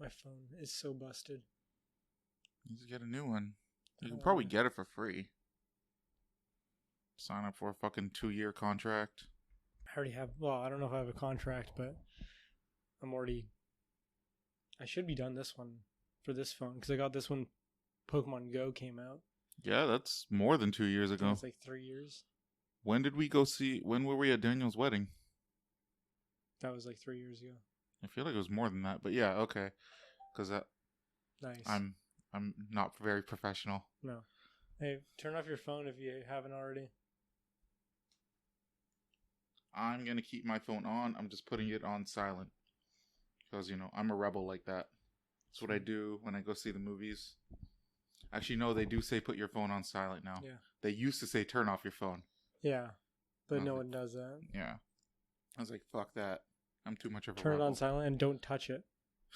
My phone is so busted. You need to get a new one. You can probably get it for free. Sign up for a fucking 2-year contract. I already have. Well, I don't know if I have a contract, but I should be done this one for this phone because I got this when Pokemon Go came out. Yeah, that's more than 2 years ago. It's like 3 years. When were we at Daniel's wedding? That was like 3 years ago. I feel like it was more than that, but yeah, okay. Because Nice. I'm not very professional. No. Hey, turn off your phone if you haven't already. I'm going to keep my phone on. I'm just putting it on silent. Because, I'm a rebel like that. That's what I do when I go see the movies. Actually, no, they do say put your phone on silent now. Yeah. They used to say turn off your phone. Yeah. But no one does that. Yeah. I was like, fuck that. I'm too much of a Turn rebel. it on silent and don't touch it.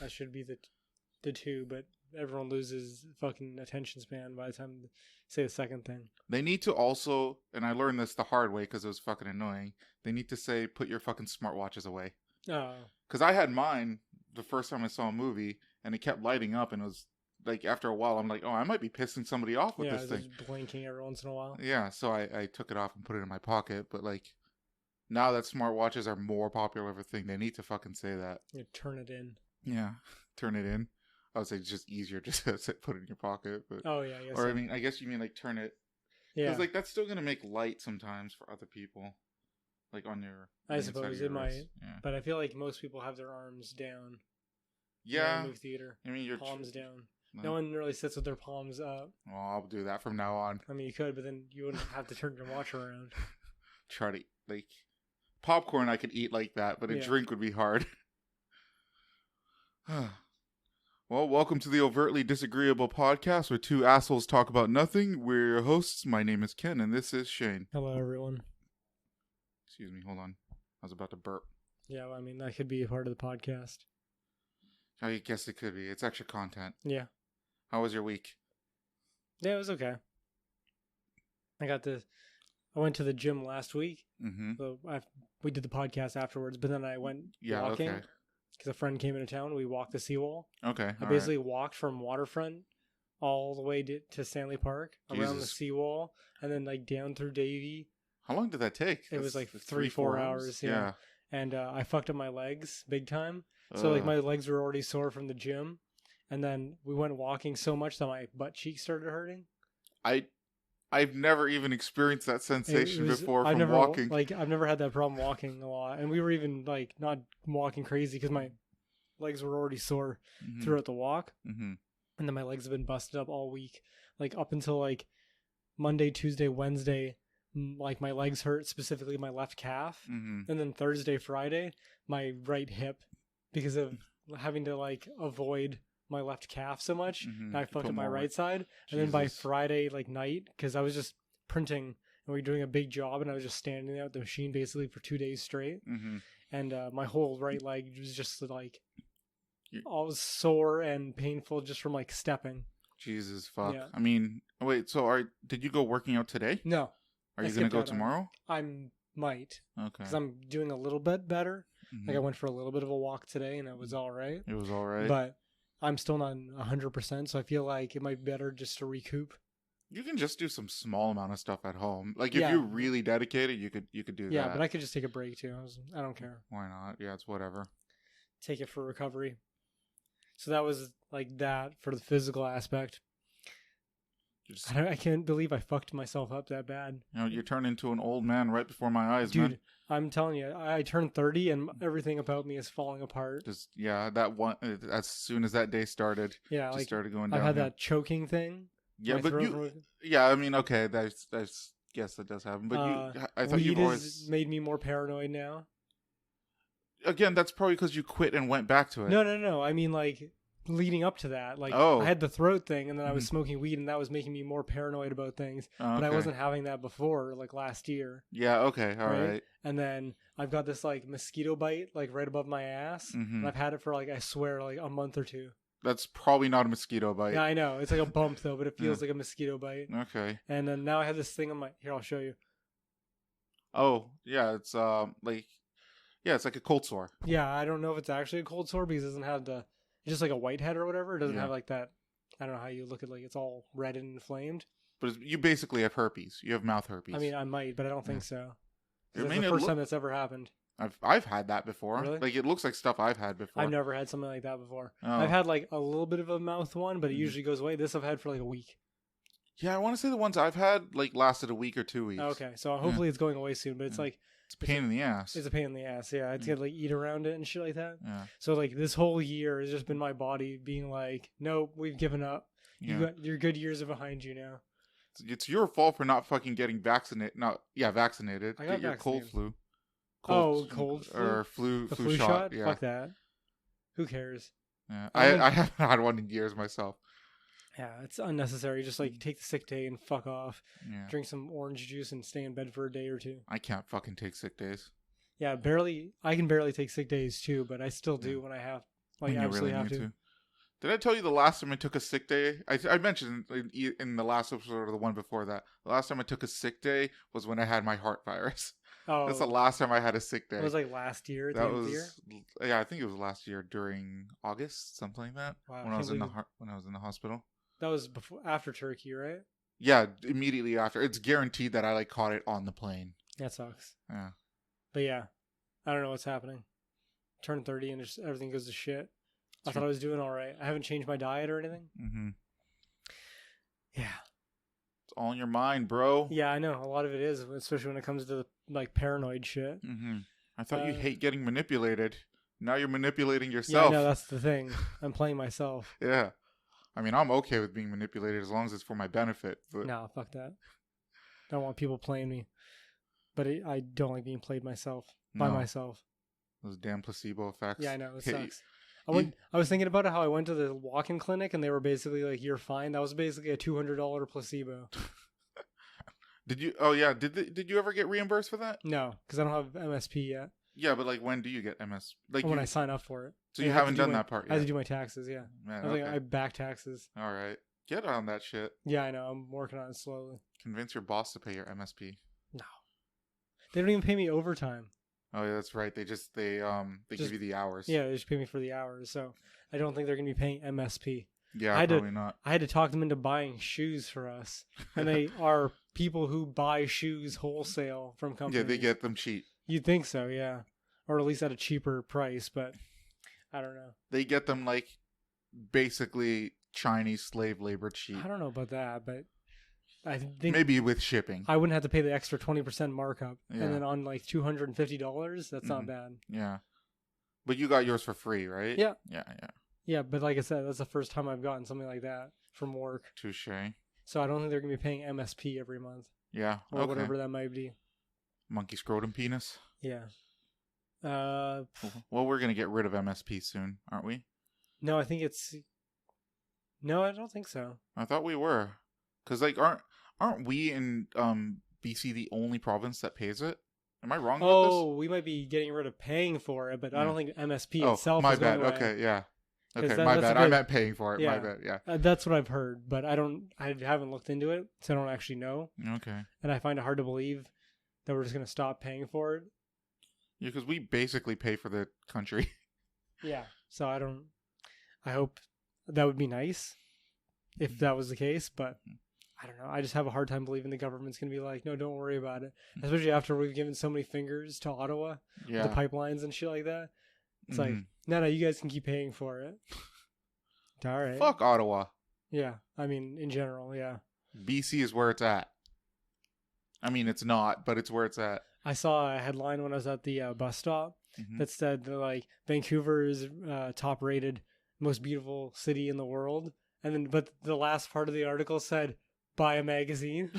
That should be the two, but everyone loses fucking attention span by the time they say the second thing. They need to also, and I learned this the hard way because it was fucking annoying, they need to say put your fucking smartwatches away. Oh. Because I had mine the first time I saw a movie, and it kept lighting up, and it was like, after a while, I'm like, oh, I might be pissing somebody off with this thing. Just blinking every once in a while. Yeah, so I took it off and put it in my pocket, but like, now that smartwatches are more popular of a thing, they need to fucking say that. You turn it in. Yeah, turn it in. I would say it's just easier just to put it in your pocket. But, oh, yeah. Yes, or, I guess you mean like turn it. Yeah. Because like, that's still going to make light sometimes for other people. Like on your... I suppose it might. Yeah. But I feel like most people have their arms down. Yeah. In the movie theater. I mean, your palms down. No one really sits with their palms up. Well, I'll do that from now on. I mean, you could, but then you wouldn't have to turn your watch around. Try to, like... Popcorn I could eat like that, but a drink would be hard. Well, welcome to the Overtly Disagreeable podcast where two assholes talk about nothing. We're your hosts. My name is Ken, and this is Shane. Hello, everyone. Excuse me, hold on. I was about to burp. Yeah, well, I mean, that could be a part of the podcast. I guess it could be. It's extra content. Yeah. How was your week? Yeah, it was okay. I went to the gym last week. Mm-hmm. So we did the podcast afterwards, but then I went walking. Okay. Because a friend came into town. We walked the seawall. Okay. I basically walked from Waterfront all the way to Stanley Park, around the seawall, and then like down through Davie. How long did that take? It was like 3-4 hours. Yeah. And I fucked up my legs big time. So like my legs were already sore from the gym. And then we went walking so much that my butt cheeks started hurting. I've never even experienced that sensation before from walking. I've never had that problem walking a lot. And we were even like not walking crazy because my legs were already sore throughout the walk. Mm-hmm. And then my legs have been busted up all week. Like up until like Monday, Tuesday, Wednesday, like my legs hurt, specifically my left calf. Mm-hmm. And then Thursday, Friday, my right hip because of having to like avoid my left calf so much. Mm-hmm. I fucked up my right side. And then by Friday like night, because I was just printing and we were doing a big job and I was just standing there at the machine basically for 2 days straight. Mm-hmm. And my whole right leg was just like all sore and painful just from like stepping. Jesus fuck. Yeah. I mean, wait, so did you go working out today? No. Are you going to go tomorrow? I might. Okay. Because I'm doing a little bit better. Mm-hmm. Like I went for a little bit of a walk today and it was all right. It was all right. But I'm still not 100%, so I feel like it might be better just to recoup. You can just do some small amount of stuff at home. Like if you're really dedicated, you could do that. Yeah, but I could just take a break too. I don't care. Why not? Yeah, it's whatever. Take it for recovery. So that was like that for the physical aspect. I can't believe I fucked myself up that bad. You turn into an old man right before my eyes, dude, man. I'm telling you, I turned 30 and everything about me is falling apart. That one, as soon as that day started, just started going down. I had that choking thing. Yeah, but I mean, okay, that's yes, that does happen. But I thought you've always made me more paranoid now. Again, that's probably because you quit and went back to it. No. I mean, like, leading up to that, I had the throat thing and then I was smoking weed and that was making me more paranoid about things. But I wasn't having that before, like last year. Yeah, okay, all right. And then I've got this like mosquito bite like right above my ass. Mm-hmm. And I've had it for like, I swear, like a month or two. That's probably not a mosquito bite. Yeah, I know. It's like a bump though, but it feels like a mosquito bite. Okay. And then now I have this thing on here, I'll show you. Oh, yeah, it's it's like a cold sore. Yeah, I don't know if it's actually a cold sore because it doesn't have just like a whitehead or whatever. It doesn't Yeah. have like that. I don't know how you look at like it's all red and inflamed. But you basically have herpes. You have mouth herpes. I mean, I might, but I don't think so. I That's mean, the first time that's ever happened. I've had that before. Really? Like, it looks like stuff I've had before. I've never had something like that before. Oh. I've had like a little bit of a mouth one, but it usually goes away. This I've had for like a week. Yeah, I want to say the ones I've had like lasted a week or 2 weeks. Okay, so hopefully it's going away soon, but it's like It's a pain in the ass. it's a pain in the ass. Yeah, it's got to like eat around it and shit like that. Yeah. So like this whole year has just been my body being like, nope, we've given up. Yeah. Your good years are behind you now. It's your fault for not fucking getting vaccinated. Vaccinated. I got Get your cold vaccinated. flu. Cold flu? Or flu Flu shot. Yeah. Fuck that. Who cares? Yeah. I think- I haven't had one in years myself. Yeah, it's unnecessary. Just like take the sick day and fuck off. Yeah. Drink some orange juice and stay in bed for a day or two. I can't fucking take sick days. Yeah, barely. I can barely take sick days too, but I still do when I have. Like, When you absolutely really have need to. Did I tell you the last time I took a sick day? I mentioned in the last episode or the one before that. The last time I took a sick day was when I had my heart virus. Oh, That's the last time I had a sick day. it was like last year. At the That end of the year. was, yeah, I think it was last year during August, something like that. Wow, when I was can't in the believe when I was in the hospital. That was before, after Turkey, right? Yeah, immediately after. It's guaranteed that I like caught it on the plane. That sucks. Yeah. But yeah, I don't know what's happening. Turn 30 and just everything goes to shit. I thought I was doing all right. I haven't changed my diet or anything. Mm-hmm. Yeah. It's all in your mind, bro. Yeah, I know. A lot of it is, especially when it comes to like paranoid shit. Mm-hmm. I thought you Uh, hate getting manipulated. Now you're manipulating Yeah, yourself. I know. That's the thing. I'm playing myself. Yeah. I mean, I'm okay with being manipulated as long as it's for my benefit. But No, fuck that. I don't want people playing me. But I don't like being played myself. By No. myself. Those damn placebo effects. Yeah, I know. It Hey, sucks. I was thinking about it, how I went to the walk-in clinic and they were basically like, you're fine. That was basically a $200 placebo. Did you? Oh yeah. Did you ever get reimbursed for that? No, because I don't have MSP yet. Yeah, but like, when do you get MS? Like, When I sign up for it. so I you have to haven't do done my- that part I have to yet. do my taxes, yeah. Man, I think okay. I back taxes. All right. Get on that shit. Yeah, I know. I'm working on it slowly. Convince your boss to pay your MSP. No. They don't even pay me overtime. Oh yeah, that's right. They Just- give you the hours. Yeah, they just pay me for the hours. So I don't think they're going to be paying MSP. Yeah, I had to- probably not. I had to talk them into buying shoes for us. And they are people who buy shoes wholesale from companies. Yeah, they get them cheap. You'd think so, yeah. Or at least at a cheaper price, but I don't know. They get them like basically Chinese slave labor cheap. I don't know about that, but I think Maybe with shipping. I wouldn't have to pay the extra 20% markup. Yeah. And then on like $250, that's not Mhm. bad. Yeah. But you got yours for free, right? Yeah. Yeah, yeah. Yeah, but like I said, that's the first time I've gotten something like that from work. Touche. So I don't think they're going to be paying MSP every month Yeah. or Okay. whatever that might be. Monkey scrotum penis. Yeah. Well, we're gonna get rid of MSP soon, aren't we? No, I think it's... No, I don't think so. I thought we were. Cause like, aren't we in BC the only province that pays it? Am I wrong about Oh, we might be getting rid of paying for it, but I Yeah. don't think MSP this? itself my is going bad. away. Okay, yeah. 'Cause Okay, that- my that's a bad. I good- meant paying for it. My Yeah. bad. Yeah. That's what I've heard, but I haven't looked into it, so I don't actually know. Okay. And I find it hard to believe that we're just going to stop paying for it. Yeah, because we basically pay for the country. Yeah. So I hope that would be nice if that was the case, but I don't know. I just have a hard time believing the government's going to be like, no, don't worry about it. Especially after we've given so many fingers to Ottawa, Yeah. the pipelines and shit like that. It's like, Mhm. no, you guys can keep paying for it. All right. Fuck Ottawa. Yeah. I mean, in general, yeah. BC is where it's at. I mean, it's not, but it's where it's at. I saw a headline when I was at the bus stop Mhm. that said that, like, Vancouver is top rated most beautiful city in the world. And then, but the last part of the article said, buy a magazine.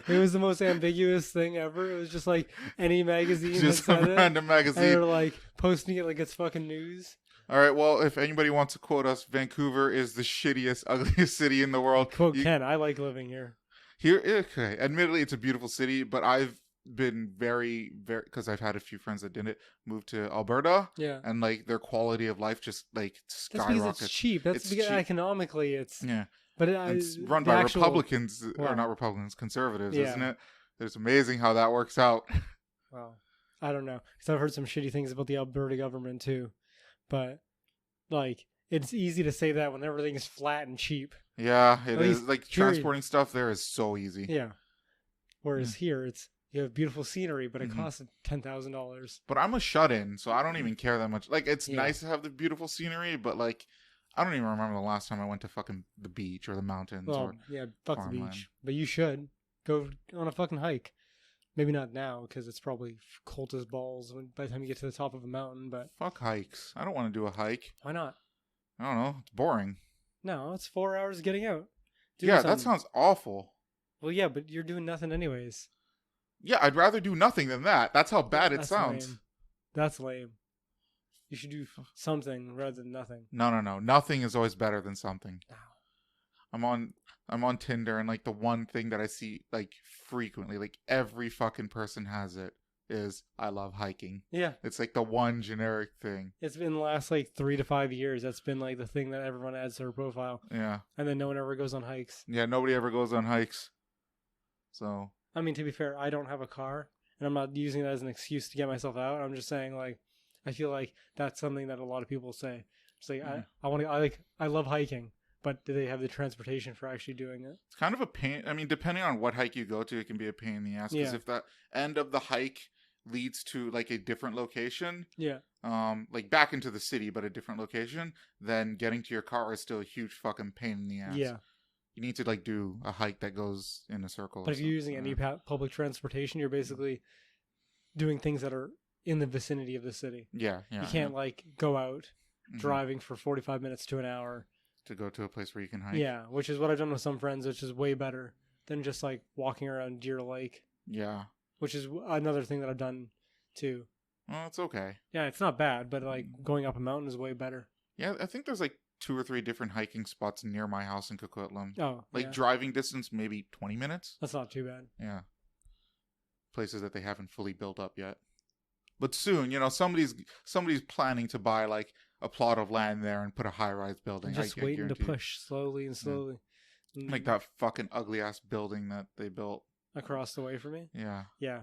It was the most ambiguous thing ever. It was just like any magazine Just that some said it. random And magazine. they're like posting it like it's fucking news. All right. Well, if anybody wants to quote us, Vancouver is the shittiest, ugliest city in the world. Quote Ken, I like living here. Here, okay. Admittedly, it's a beautiful city, but I've been very, because I've had a few friends that didn't move to Alberta, Yeah. and like their quality of life just like That's because skyrockets. it's cheap. That's It's because cheap. economically it's... Yeah, But it's run the by actual- Republicans, Wow. or not Republicans, conservatives, Yeah. isn't it? It's amazing how that works out. Well, I don't know. Because I've heard some shitty things about the Alberta government too. But, like, it's easy to say that when everything's flat and cheap. Yeah, it At is. least, Like, period. transporting stuff there is so easy. Yeah. Whereas here, you have beautiful scenery, but it costs $10,000. But I'm a shut-in, so I don't even care that much. Like, it's Yeah. nice to have the beautiful scenery, but, like, I don't even remember the last time I went to fucking the beach or the mountains. Well, or yeah, fuck the farmland. beach. But you should go on a fucking hike. Maybe not now, because it's probably cold as balls by the time you get to the top of a mountain, but... Fuck hikes. I don't want to do a hike. Why not? I don't know. It's boring. No, it's 4 hours getting out. Yeah, that sounds awful. Well, yeah, but you're doing nothing anyways. Yeah, I'd rather do nothing than that. That's how bad it That's sounds. lame. That's lame. You should do something rather than nothing. No. Nothing is always better than something. No. I'm on Tinder, and like the one thing that I see like frequently, like every fucking person has it, is I love hiking. Yeah. It's like the one generic thing. It's been the last like 3 to 5 years. That's been like the thing that everyone adds to their profile. Yeah. And then no one ever goes on hikes. Yeah, nobody ever goes on hikes. So. I mean, to be fair, I don't have a car, and I'm not using that as an excuse to get myself out. I'm just saying, like, I feel like that's something that a lot of people say. It's like, I love hiking, but do they have the transportation for actually doing it? It's kind of a pain. I mean, depending on what hike you go to, it can be a pain in the ass. Because if that end of the hike leads to like a different location, like back into the city, but a different location, then getting to your car is still a huge fucking pain in the ass. Yeah. You need to like do a hike that goes in a circle. But if you're using any public transportation, you're basically doing things that are in the vicinity of the city. Yeah. You can't like go out driving for 45 minutes to an hour to go to a place where you can hike. Yeah, which is what I've done with some friends, which is way better than just like walking around Deer Lake. Yeah. Which is another thing that I've done too. Well, it's okay. Yeah, it's not bad, but like going up a mountain is way better. Yeah, I think there's like 2 or 3 different hiking spots near my house in Coquitlam. Oh, like driving distance, maybe 20 minutes. That's not too bad. Yeah. Places that they haven't fully built up yet. But soon, you know, somebody's planning to buy like a plot of land there and put a high-rise building. Just waiting to push slowly and slowly. Yeah. Like that fucking ugly-ass building that they built. Across the way from me? Yeah. Yeah.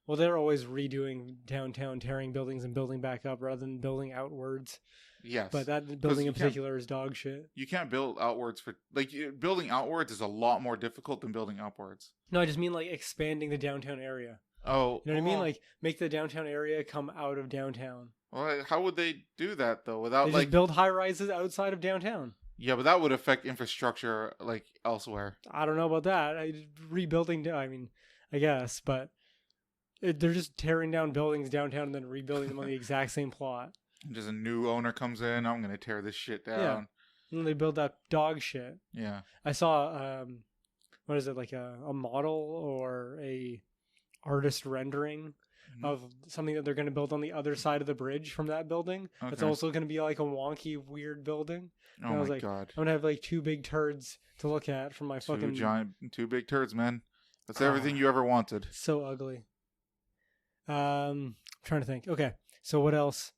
Well, they're always redoing downtown, tearing buildings and building back up rather than building outwards. Yes. But that building in particular is dog shit. You can't build outwards for... Like, building outwards is a lot more difficult than building upwards. No, I just mean, like, expanding the downtown area. Oh. You know what I mean? Like, make the downtown area come out of downtown. Well, how would they do that, though? Without, they just build high-rises outside of downtown. Yeah, but that would affect infrastructure, like, elsewhere. I don't know about that. Rebuilding... I mean, I guess, but... they're just tearing down buildings downtown and then rebuilding them on the exact same plot. Just a new owner comes in, I'm going to tear this shit down. Yeah. And then they build that dog shit. Yeah. I saw, what is it, like a model or a artist rendering of something that they're going to build on the other side of the bridge from that building. Okay. It's also going to be like a wonky, weird building. And oh my god. I'm going to have like 2 big turds to look at from my fucking... 2 big turds, man. That's everything you ever wanted. So ugly. I'm trying to think. Okay, so what else?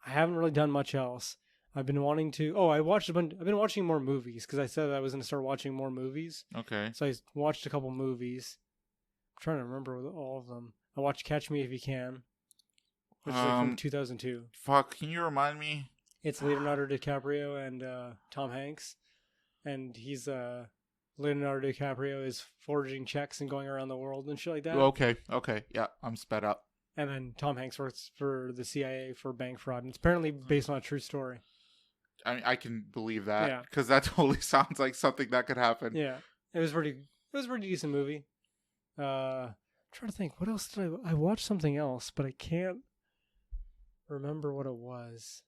I haven't really done much else. I've been wanting to... Oh, I've been watching more movies because I said I was going to start watching more movies. Okay. So I watched a couple movies. I'm trying to remember all of them. I watched Catch Me If You Can, which is like from 2002. Fuck, can you remind me? It's Leonardo DiCaprio and Tom Hanks. And he's... Leonardo DiCaprio is forging checks and going around the world and shit like that. Okay. Yeah, I'm sped up. And then Tom Hanks works for the CIA for bank fraud. And it's apparently based on a true story. I mean, I can believe that. Because that totally sounds like something that could happen. Yeah. It was a pretty decent movie. I'm trying to think. What else did I watched something else, but I can't remember what it was.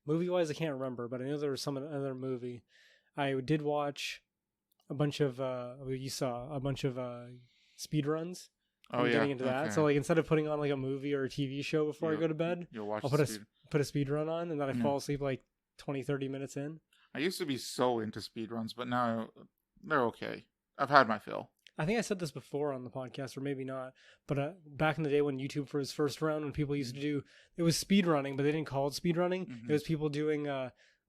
Movie-wise, I can't remember, but I know there was some other movie. I did watch a bunch of, you saw a bunch of speedruns. Oh, yeah. Getting into that. So, like, instead of putting on, like, a movie or a TV show before I go to bed, I'll put a speedrun on, and then I fall asleep, like, 20, 30 minutes in. I used to be so into speedruns, but now they're okay. I've had my fill. I think I said this before on the podcast, or maybe not, but back in the day when YouTube was first around, when people used to do, it was speedrunning, but they didn't call it speedrunning. It was people doing,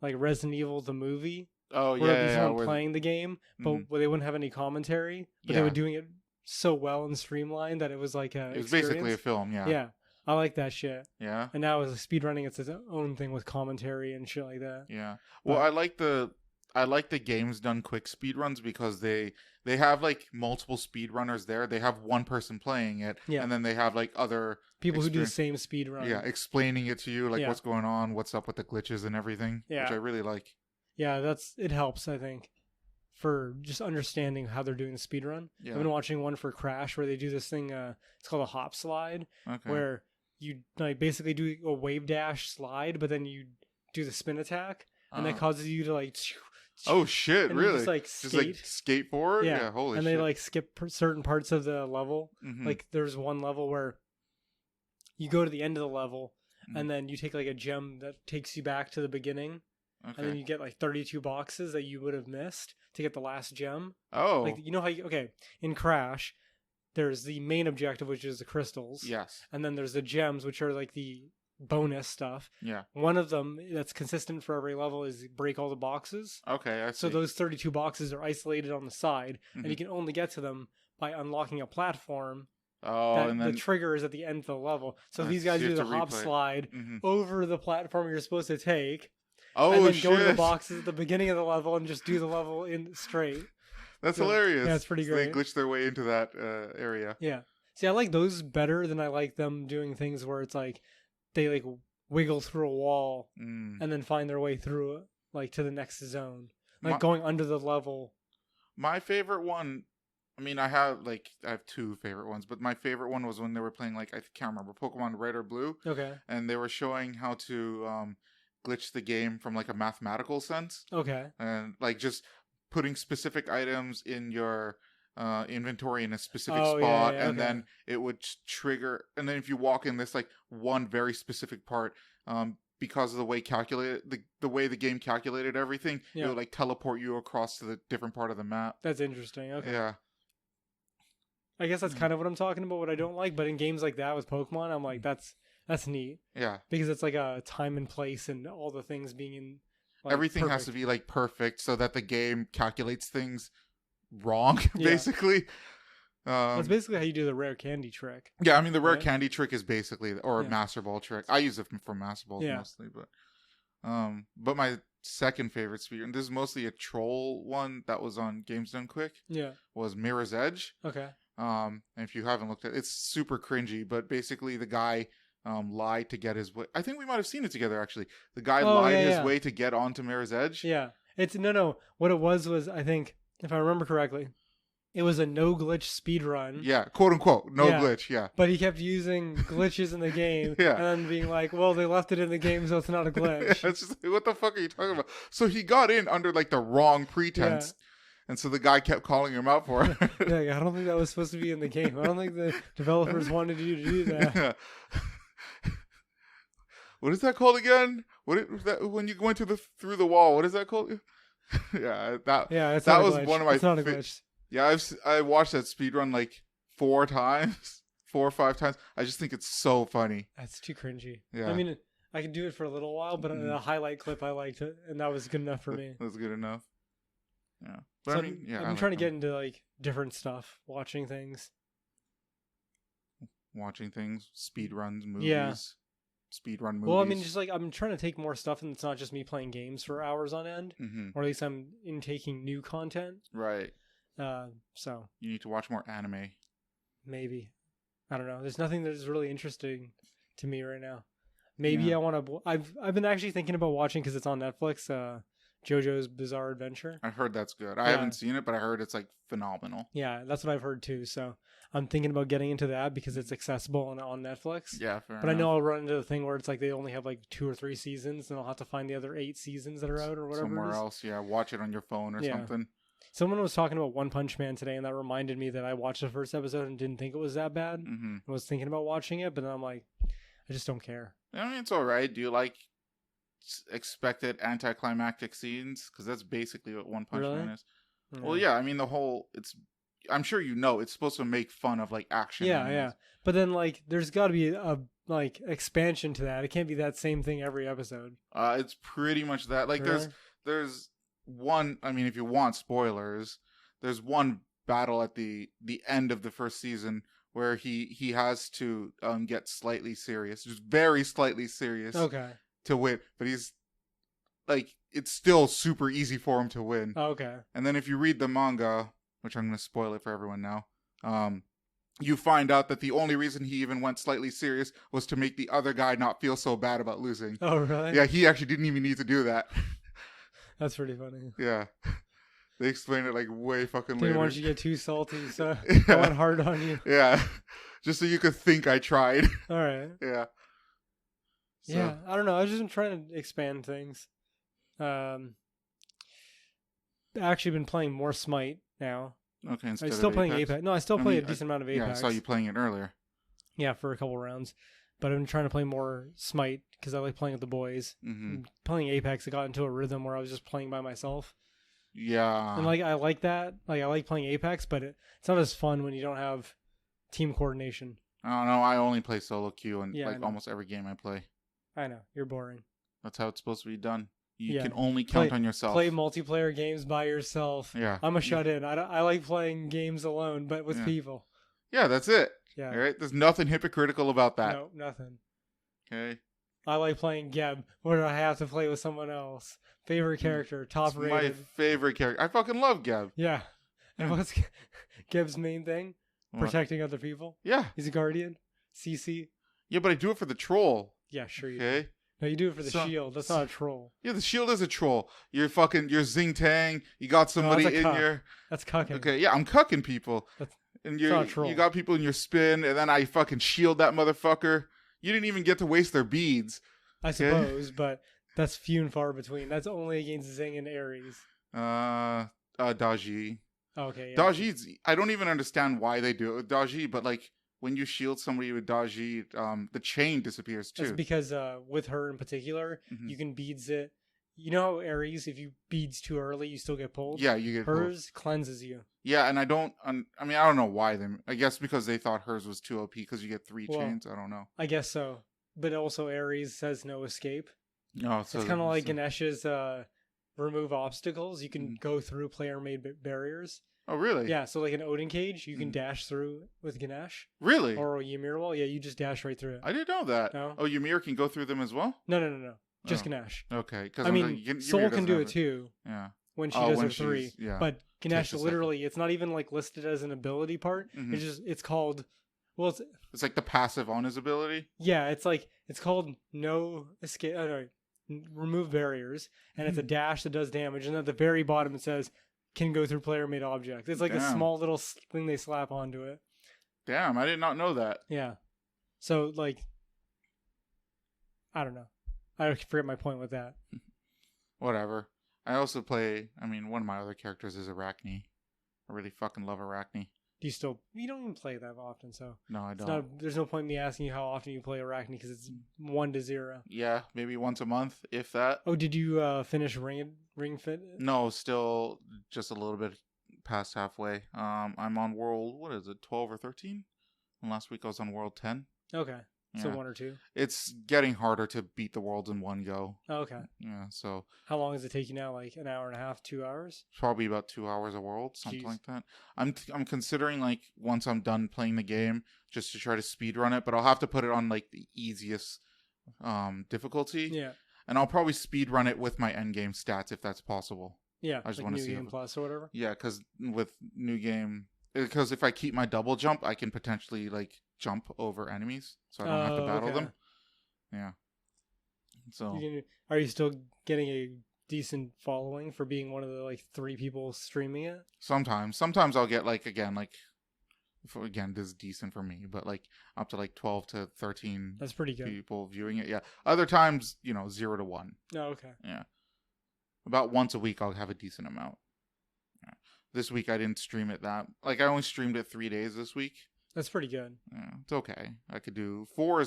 like, Resident Evil the movie. Oh, yeah, where it'd be someone playing the game, but they wouldn't have any commentary, but they were doing it so well and streamlined that it was like a It was basically a film, yeah. Yeah. I like that shit. Yeah. And now as speedrunning, it's its own thing with commentary and shit like that. Yeah. Well, I like the games done quick speedruns because they have like multiple speedrunners there. They have one person playing it, and then they have like other people who do the same speedrun. Yeah, explaining it to you, like what's going on, what's up with the glitches and everything, which I really like. Yeah, it helps, I think, for just understanding how they're doing the speedrun. Yeah. I've been watching one for Crash where they do this thing, it's called a hop slide, where you like basically do a wave dash slide, but then you do the spin attack, and that causes you to like... Oh shit! Really? Just like skate forward. Yeah. Holy shit! And they like skip certain parts of the level. Mm-hmm. Like there's one level where you go to the end of the level, and then you take like a gem that takes you back to the beginning, and then you get like 32 boxes that you would have missed to get the last gem. Oh, like you know how in Crash, there's the main objective which is the crystals. Yes. And then there's the gems which are like the bonus stuff. Yeah. One of them that's consistent for every level is break all the boxes. Okay, I see. So those 32 boxes are isolated on the side, and you can only get to them by unlocking a platform. And then the trigger is at the end of the level. So these guys do the hop slide over the platform you're supposed to take. Oh, and then go to the boxes at the beginning of the level and just do the level in straight. That's hilarious. Yeah, it's pretty great. They glitch their way into that area. Yeah. See, I like those better than I like them doing things where it's like they like wiggle through a wall and then find their way through it, like to the next zone, like going under the level. My favorite one, I mean, I have two favorite ones, but my favorite one was when they were playing I can't remember, Pokemon Red or Blue. Okay. And they were showing how to glitch the game from like a mathematical sense. Okay. And like just putting specific items in your inventory in a specific spot, and then it would trigger, and then if you walk in this like one very specific part, because of the way the way the game calculated everything, it would like teleport you across to the different part of the map. That's interesting. Okay. Yeah. I guess that's kind of what I'm talking about, what I don't like, but in games like that with Pokemon, I'm like, that's neat. Yeah. Because it's like a time and place and all the things being in everything perfect. Has to be like perfect so that the game calculates things wrong, basically. That's basically how you do the rare candy trick. Yeah, I mean the rare candy trick is basically Master Ball trick. I use it for Master Balls mostly, but my second favorite speedrun, this is mostly a troll one that was on Games Done Quick. Yeah, was Mirror's Edge. Okay. And if you haven't looked at it, it's super cringy, but basically the guy lied to get his way. I think we might have seen it together actually. The guy lied his way to get onto Mirror's Edge. Yeah, it's no. What it was I think, if I remember correctly, it was a no glitch speed run. Yeah, quote unquote, no glitch. Yeah, but he kept using glitches in the game, and then being like, "Well, they left it in the game, so it's not a glitch." It's just, what the fuck are you talking about? So he got in under like the wrong pretense. And so the guy kept calling him out for it. I don't think that was supposed to be in the game. I don't think the developers wanted you to do that. What is that called again? When you go into through the wall? What is that called? That was one of my. It's not a glitch. Yeah, I watched that speedrun like 4 or 5 times. I just think it's so funny. That's too cringy. Yeah. I mean, I could do it for a little while, but in a highlight clip, I liked it, and that was good enough for me. That was good enough. Yeah. But so I mean, I'm trying to get into like different stuff, watching things, speedruns, movies, speedrun movies. Well, I mean, just like I'm trying to take more stuff, and it's not just me playing games for hours on end, or at least I'm intaking new content. Right. So you need to watch more anime. Maybe. I don't know. There's nothing that is really interesting to me right now. Maybe I want to. I've been actually thinking about watching because it's on Netflix. JoJo's Bizarre Adventure. I heard that's good. I haven't seen it, but I heard it's like phenomenal. Yeah, that's what I've heard too. So I'm thinking about getting into that because it's accessible on Netflix. Yeah, fair enough. I know I'll run into the thing where it's like they only have like 2 or 3 seasons, and I'll have to find the other 8 seasons that are out or whatever. Somewhere else, watch it on your phone or something. Someone was talking about One Punch Man today, and that reminded me that I watched the first episode and didn't think it was that bad. I was thinking about watching it, but then I'm like, I just don't care. I mean, it's all right. Do you like expected anticlimactic scenes? Because that's basically what One Punch Man is. Yeah. Well, yeah. I mean, I'm sure it's supposed to make fun of like action. Yeah. But then like, there's got to be a like expansion to that. It can't be that same thing every episode. It's pretty much that. Like, there's one. I mean, if you want spoilers, there's one battle at the end of the first season where he has to get slightly serious, just very slightly serious, Okay. to win. But he's like, it's still super easy for him to win. Okay. And then if you read the manga, which I'm going to spoil it for everyone now, you find out that the only reason he even went slightly serious was to make the other guy not feel so bad about losing. Oh, really? Yeah, he actually didn't even need to do that. That's pretty funny. Yeah. They explain it like way fucking later. Didn't want you to get too salty, so Yeah. I went hard on you. Yeah. Just so you could think I tried. All right. Yeah. So. Yeah, I don't know. I was just trying to expand things. Actually been playing more Smite now. Okay, I'm still playing Apex. No, I still play a decent amount of Apex. Yeah, I saw you playing it earlier. Yeah, for a couple rounds. But I've been trying to play more Smite because I like playing with the boys. Mm-hmm. Playing Apex, I got into a rhythm where I was just playing by myself. Yeah. And like I like that. Like I like playing Apex, but it's not as fun when you don't have team coordination. I don't know. I only play solo queue in Yeah, like almost every game I play. I know. You're boring. That's how it's supposed to be done. You Yeah. can only count on yourself. Play multiplayer games by yourself. Yeah. I'm a shut-in. I like playing games alone, but with people. Yeah, that's it. Yeah. All right. There's nothing hypocritical about that. No, nothing. Okay. I like playing Geb, where I have to play with someone else. Favorite character, top rated. My favorite character. I fucking love Geb. Yeah. And what's Geb's main thing? What? Protecting other people. Yeah. He's a guardian. CC. Yeah, but I do it for the troll. Yeah, sure you do. Okay. No, you do it for the shield. That's not a troll. Yeah, the shield is a troll. You're Zing Tang. You got somebody that's a in cuck. your. That's cucking. Okay, yeah, I'm cucking people. And not a troll. you got people in your spin, and then I fucking shield that motherfucker. You didn't even get to waste their beads. I suppose, but that's few and far between. That's only against Zing and Ares. Daji. Okay. Yeah. Daji's. I don't even understand why they do it with Daji, but like when you shield somebody with Daji, the chain disappears too. That's because with her in particular, you can beads it. You know how Ares, if you beads too early, you still get pulled? Yeah, you get hers pulled. Cleanses you. Yeah, and I don't. I mean, I don't know why them. I guess because they thought hers was too OP because you get 3 chains. I don't know. I guess so, but also Ares says no escape. No, so it's kind of like Ganesh's remove obstacles. You can go through player-made barriers. Oh, really? Yeah, so like an Odin cage, you can dash through with Ganesh. Really? Or a Ymir wall, yeah, you just dash right through it. I didn't know that. No? Oh, Ymir can go through them as well? No. Just Ganesh. Okay. I mean, Soul can do it too. Yeah. When she does her 3. Yeah. But Ganesh literally, it's not even like listed as an ability part. It's called, well, it's like the passive on his ability? Yeah, it's called no escape, remove barriers, and it's a dash that does damage, and at the very bottom it says can go through player made objects. It's like a small little thing they slap onto it. Damn, I did not know that. Yeah. So like, I don't know. I forget my point with that. Whatever. I also play, one of my other characters is Arachne. I really fucking love Arachne. You don't even play that often, so. No, I don't. There's no point in me asking you how often you play Arachne because it's 1-0. Yeah, maybe once a month, if that. Oh, did you finish Ring Fit? No, still just a little bit past halfway. I'm on World, 12 or 13? And last week I was on World 10. Okay. Yeah. So 1 or 2. It's getting harder to beat the worlds in one go. Oh, okay. Yeah, so. How long does it take you now? Like an hour and a half, 2 hours? Probably about 2 hours a world, something like that. I'm considering like once I'm done playing the game, just to try to speed run it, but I'll have to put it on like the easiest difficulty. Yeah. And I'll probably speed run it with my end game stats if that's possible. Yeah. I just like want to New see Game Plus or whatever. Yeah, because with New Game, because if I keep my double jump, I can potentially like jump over enemies, so I don't have to battle them. Yeah. So are you still getting a decent following for being one of the like 3 people streaming it? Sometimes I'll get like this is decent for me, but like up to like 12 to 13. That's pretty good. People viewing it. Yeah. Other times, 0 to 1. Oh, okay. Yeah. About once a week, I'll have a decent amount. Yeah. This week I didn't stream it I only streamed it 3 days this week. That's pretty good. Yeah, it's okay. I could do 3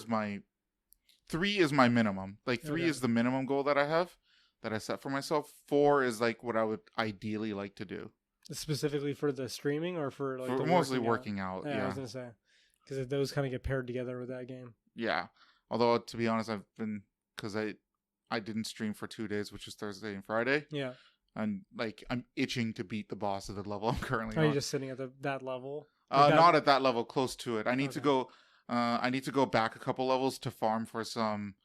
is my minimum. Like 3 is the minimum goal that I have, that I set for myself. 4 is like what I would ideally like to do. Specifically for the streaming or for like the mostly working out. Yeah, I was gonna say because those kind of get paired together with that game. Yeah, although to be honest, because I didn't stream for 2 days, which is Thursday and Friday. Yeah, and like I'm itching to beat the boss of the level I'm currently on. Are you just sitting at that level? Not at that level, close to it. I need Okay. to go. I need to go back a couple levels to farm for some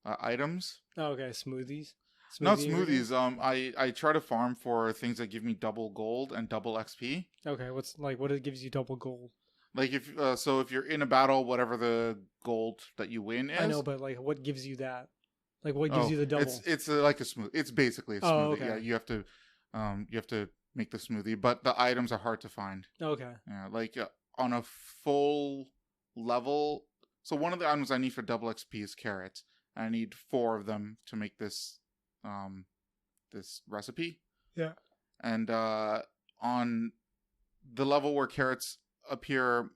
items. Oh, okay, smoothies. Not Smoothie smoothies. ingredients? I try to farm for things that give me double gold and double XP. Okay, what it gives you double gold? Like if if you're in a battle, whatever the gold that you win is. I know, but like, what gives you that? Like, what gives you the double? It's like a smoothie. It's basically a smoothie. okay. Yeah, you have to make the smoothie, but the items are hard to find. Okay. Yeah, like on a full level. So one of the items I need for double XP is carrots. I need 4 of them to make this this recipe. Yeah. And on the level where carrots appear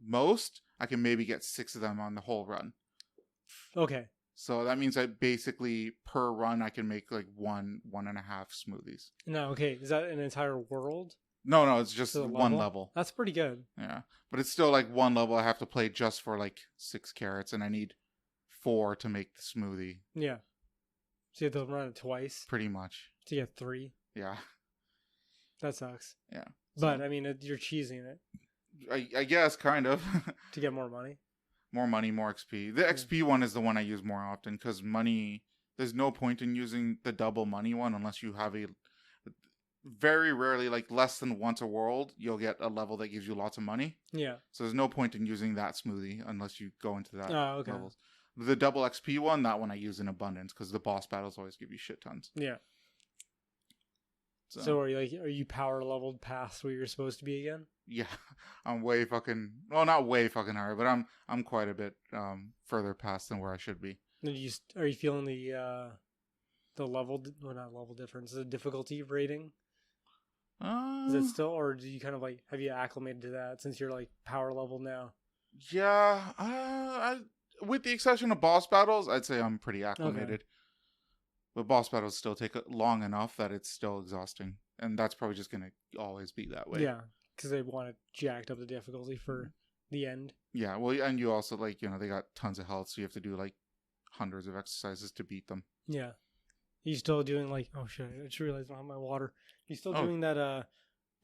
most, I can maybe get 6 of them on the whole run. Okay. So that means that basically per run I can make like 1.5 smoothies. No, okay. Is that an entire world? No, it's just So the one level. That's pretty good. Yeah. But it's still like one level I have to play just for like 6 carrots, and I need 4 to make the smoothie. Yeah. So you have to run it twice Pretty much. to get 3. Yeah. That sucks. Yeah. But I mean, you're cheesing it I guess kind of. to get more money. More money, more XP. The XP one is the one I use more often because money. There's no point in using the double money one unless you have a. Very rarely, like less than once a world, you'll get a level that gives you lots of money. Yeah. So there's no point in using that smoothie unless you go into that okay. levels. The double XP one, that one I use in abundance because the boss battles always give you shit tons. Yeah. So are you power leveled past where you're supposed to be again? Yeah, I'm way fucking not way fucking higher, but I'm quite a bit further past than where I should be. Are you feeling the level, well, not level difference, the difficulty rating? Is it still, or do you kind of like, have you acclimated to that since you're like power level now? Yeah, with the exception of boss battles, I'd say I'm pretty acclimated. Okay. But boss battles still take long enough that it's still exhausting, and that's probably just gonna always be that way. Yeah, because they want to jacked up the difficulty for the end. Yeah, well, and you also like they got tons of health, so you have to do like hundreds of exercises to beat them. Yeah. You still doing like, oh shit, I just realized I don't have my water. You still doing that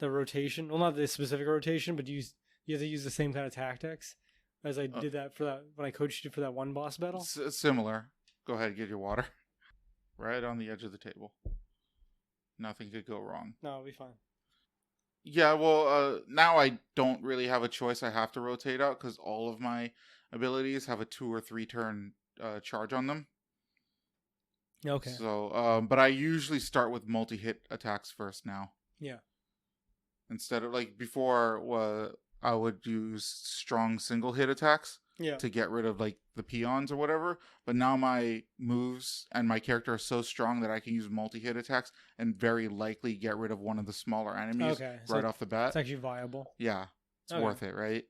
the rotation? Well, not the specific rotation, but you have to use the same kind of tactics as I did that for that when I coached you for that one boss battle? Similar. Go ahead, get your water. Right on the edge of the table. Nothing could go wrong. No, it'll be fine. Yeah, well, now I don't really have a choice. I have to rotate out because all of my abilities have a 2 or 3 turn charge on them. Okay. So, but I usually start with multi-hit attacks first now. Yeah. Instead of like before, I would use strong single-hit attacks. Yeah. To get rid of like the peons or whatever, but now my moves and my character are so strong that I can use multi-hit attacks and very likely get rid of one of the smaller enemies right off the bat. It's actually viable. Yeah, it's worth it, right?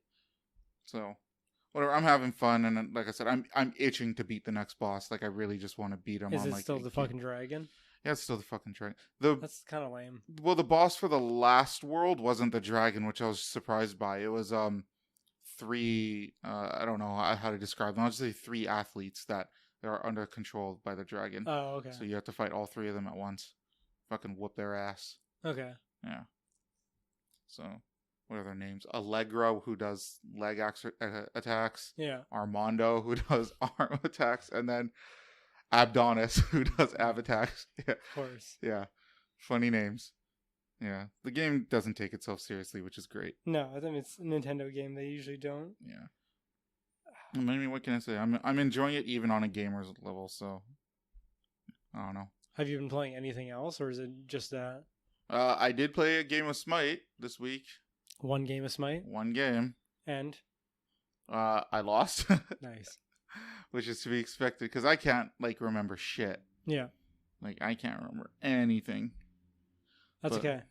So, whatever. I'm having fun, and like I said, I'm itching to beat the next boss. Like I really just want to beat him. Is it still the fucking dragon? Yeah, it's still the fucking dragon. That's kind of lame. Well, the boss for the last world wasn't the dragon, which I was surprised by. It was 3 I don't know how to describe them. I'll just say 3 athletes that are under control by the dragon. Oh, okay. So you have to fight all 3 of them at once. Fucking whoop their ass. Okay. Yeah. So what are their names? Allegra, who does leg attacks. Yeah. Armando, who does arm attacks, and then Abdonis, who does ab attacks. Yeah. Of course. Yeah. Funny names. Yeah, the game doesn't take itself seriously, which is great. No, I think it's a Nintendo game. They usually don't. Yeah. I mean, what can I say? I'm enjoying it even on a gamer's level, so I don't know. Have you been playing anything else, or is it just that? I did play a game of Smite this week. One game of Smite? One game. And? I lost. Nice. Which is to be expected, because I can't, remember shit. Yeah. I can't remember anything. That's okay.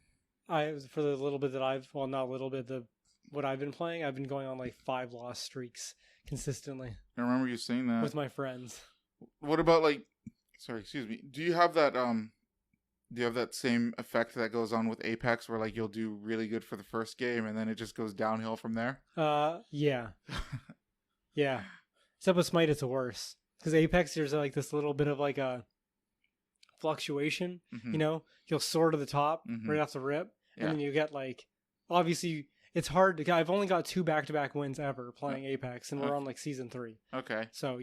For the little bit that not a little bit, what I've been playing, I've been going on 5 loss streaks consistently. I remember you saying that. With my friends. What about sorry, excuse me. Do you have that same effect that goes on with Apex where you'll do really good for the first game and then it just goes downhill from there? Yeah. Yeah. Except with Smite, it's worse. Because Apex, there's this little bit of a fluctuation, you'll soar to the top right off the rip, and then you get obviously it's hard to. I've only got 2 back-to-back wins ever playing Apex, and we're on like season 3. Okay. So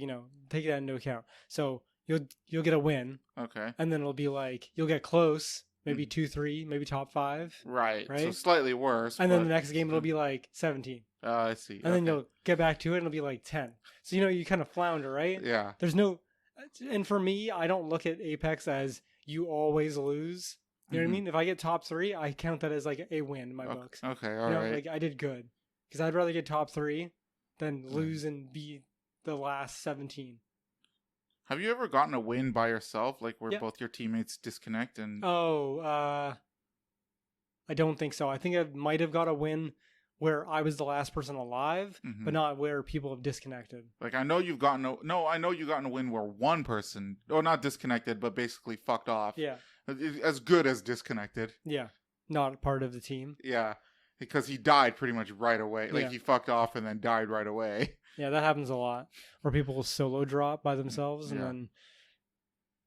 take that into account. So you'll get a win. Okay. And then it'll be like you'll get close, maybe 2-3, maybe top 5. Right. So slightly worse. And then the next game it'll be like 17. I see. And then you'll get back to it and it'll be like 10. So you kind of flounder, right? Yeah. There's no, and for me, I don't look at Apex as you always lose. You know what I mean? If I get top 3, I count that as like a win in my books. Okay, all right. Like I did good. Because I'd rather get top 3 than lose and be the last 17. Have you ever gotten a win by yourself, like where both your teammates disconnect and? I don't think so. I think I might have got a win where I was the last person alive, but not where people have disconnected. Like I know you've gotten a win where one person, or not disconnected, but basically fucked off. Yeah. As good as disconnected. Yeah. Not part of the team. Yeah. Because he died pretty much right away. Like he fucked off and then died right away. Yeah, that happens a lot. Where people will solo drop by themselves and then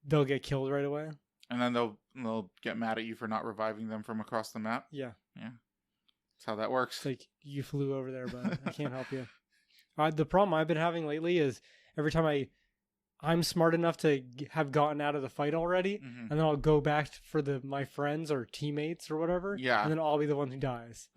they'll get killed right away. And then they'll get mad at you for not reviving them from across the map. Yeah. Yeah. That's how that works. It's like, you flew over there, but I can't help you. The problem I've been having lately is every time I'm smart enough to have gotten out of the fight already, and then I'll go back for my friends or teammates or whatever, and then I'll be the one who dies.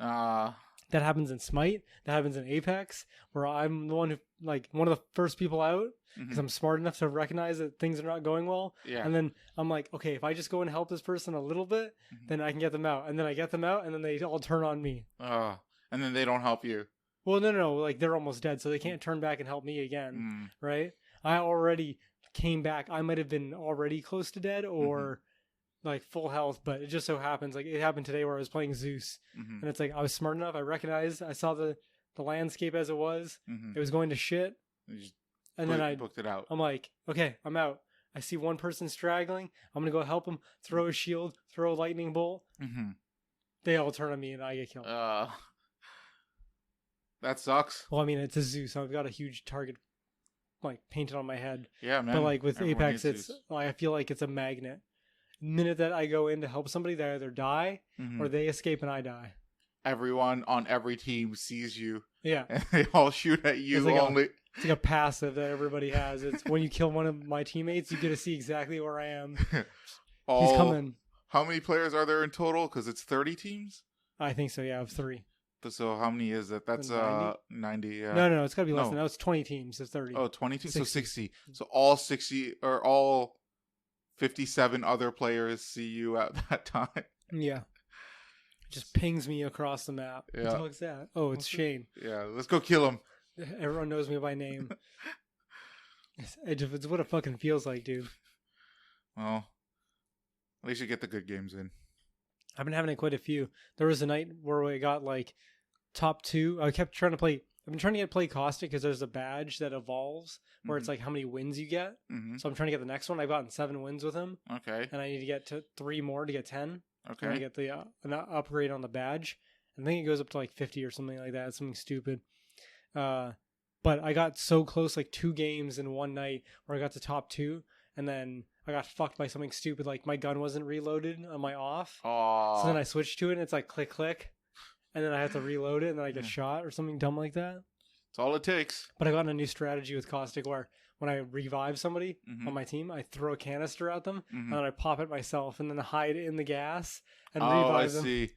That happens in Smite. That happens in Apex, where I'm the one who, like, one of the first people out, because I'm smart enough to recognize that things are not going well. Yeah. And then I'm like, okay, if I just go and help this person a little bit, then I can get them out. And then I get them out, and then they all turn on me. And then they don't help you. Well, no. Like, they're almost dead, so they can't turn back and help me again, right? I already came back. I might have been already close to dead or like full health, but it just so happens, like it happened today where I was playing Zeus, and it's like I was smart enough. I saw the landscape as it was. It was going to shit, and then I booked it out. I'm like, okay, I'm out. I see one person straggling. I'm gonna go help him. Throw a shield. Throw a lightning bolt. They all turn on me, and I get killed. That sucks. Well, I mean, it's a Zeus, so I've got a huge target like painted on my head. Yeah, man. But like with Apex, it's I feel like it's a magnet. The minute that I go in to help somebody, they either die or they escape and I die. Everyone on every team sees you. Yeah. And they all shoot at you. It's like a passive that everybody has. It's when you kill one of my teammates, you get to see exactly where I am. He's coming. How many players are there in total? Because it's 30 teams? I think so, yeah, of 3. So how many is it? That's 90. No, it's got to be less than that. It's 20 teams. It's 30. Oh, 20 teams? So 60. So all 60 or all 57 other players see you at that time. Yeah. It just pings me across the map. Yeah. What the hell's that? Oh, it's Shane. Yeah, let's go kill him. Everyone knows me by name. It's what it fucking feels like, dude. Well, at least you get the good games in. I've been having quite a few. There was a night where we got like top 2. I kept trying to play. I've been trying to play Caustic because there's a badge that evolves where it's like how many wins you get. So I'm trying to get the next one. I've gotten 7 wins with him. Okay. And I need to get to 3 more to get 10. Okay. And I get the an upgrade on the badge. I think it goes up to like 50 or something like that. It's something stupid. But I got so close, like 2 games in one night where I got to top 2, and then I got fucked by something stupid. Like my gun wasn't reloaded on my off. So then I switched to it and it's like click, click. And then I have to reload it and then I get shot or something dumb like that. That's all it takes. But I got a new strategy with Caustic where when I revive somebody on my team, I throw a canister at them and then I pop it myself and then hide it in the gas and revive them. Oh, I see.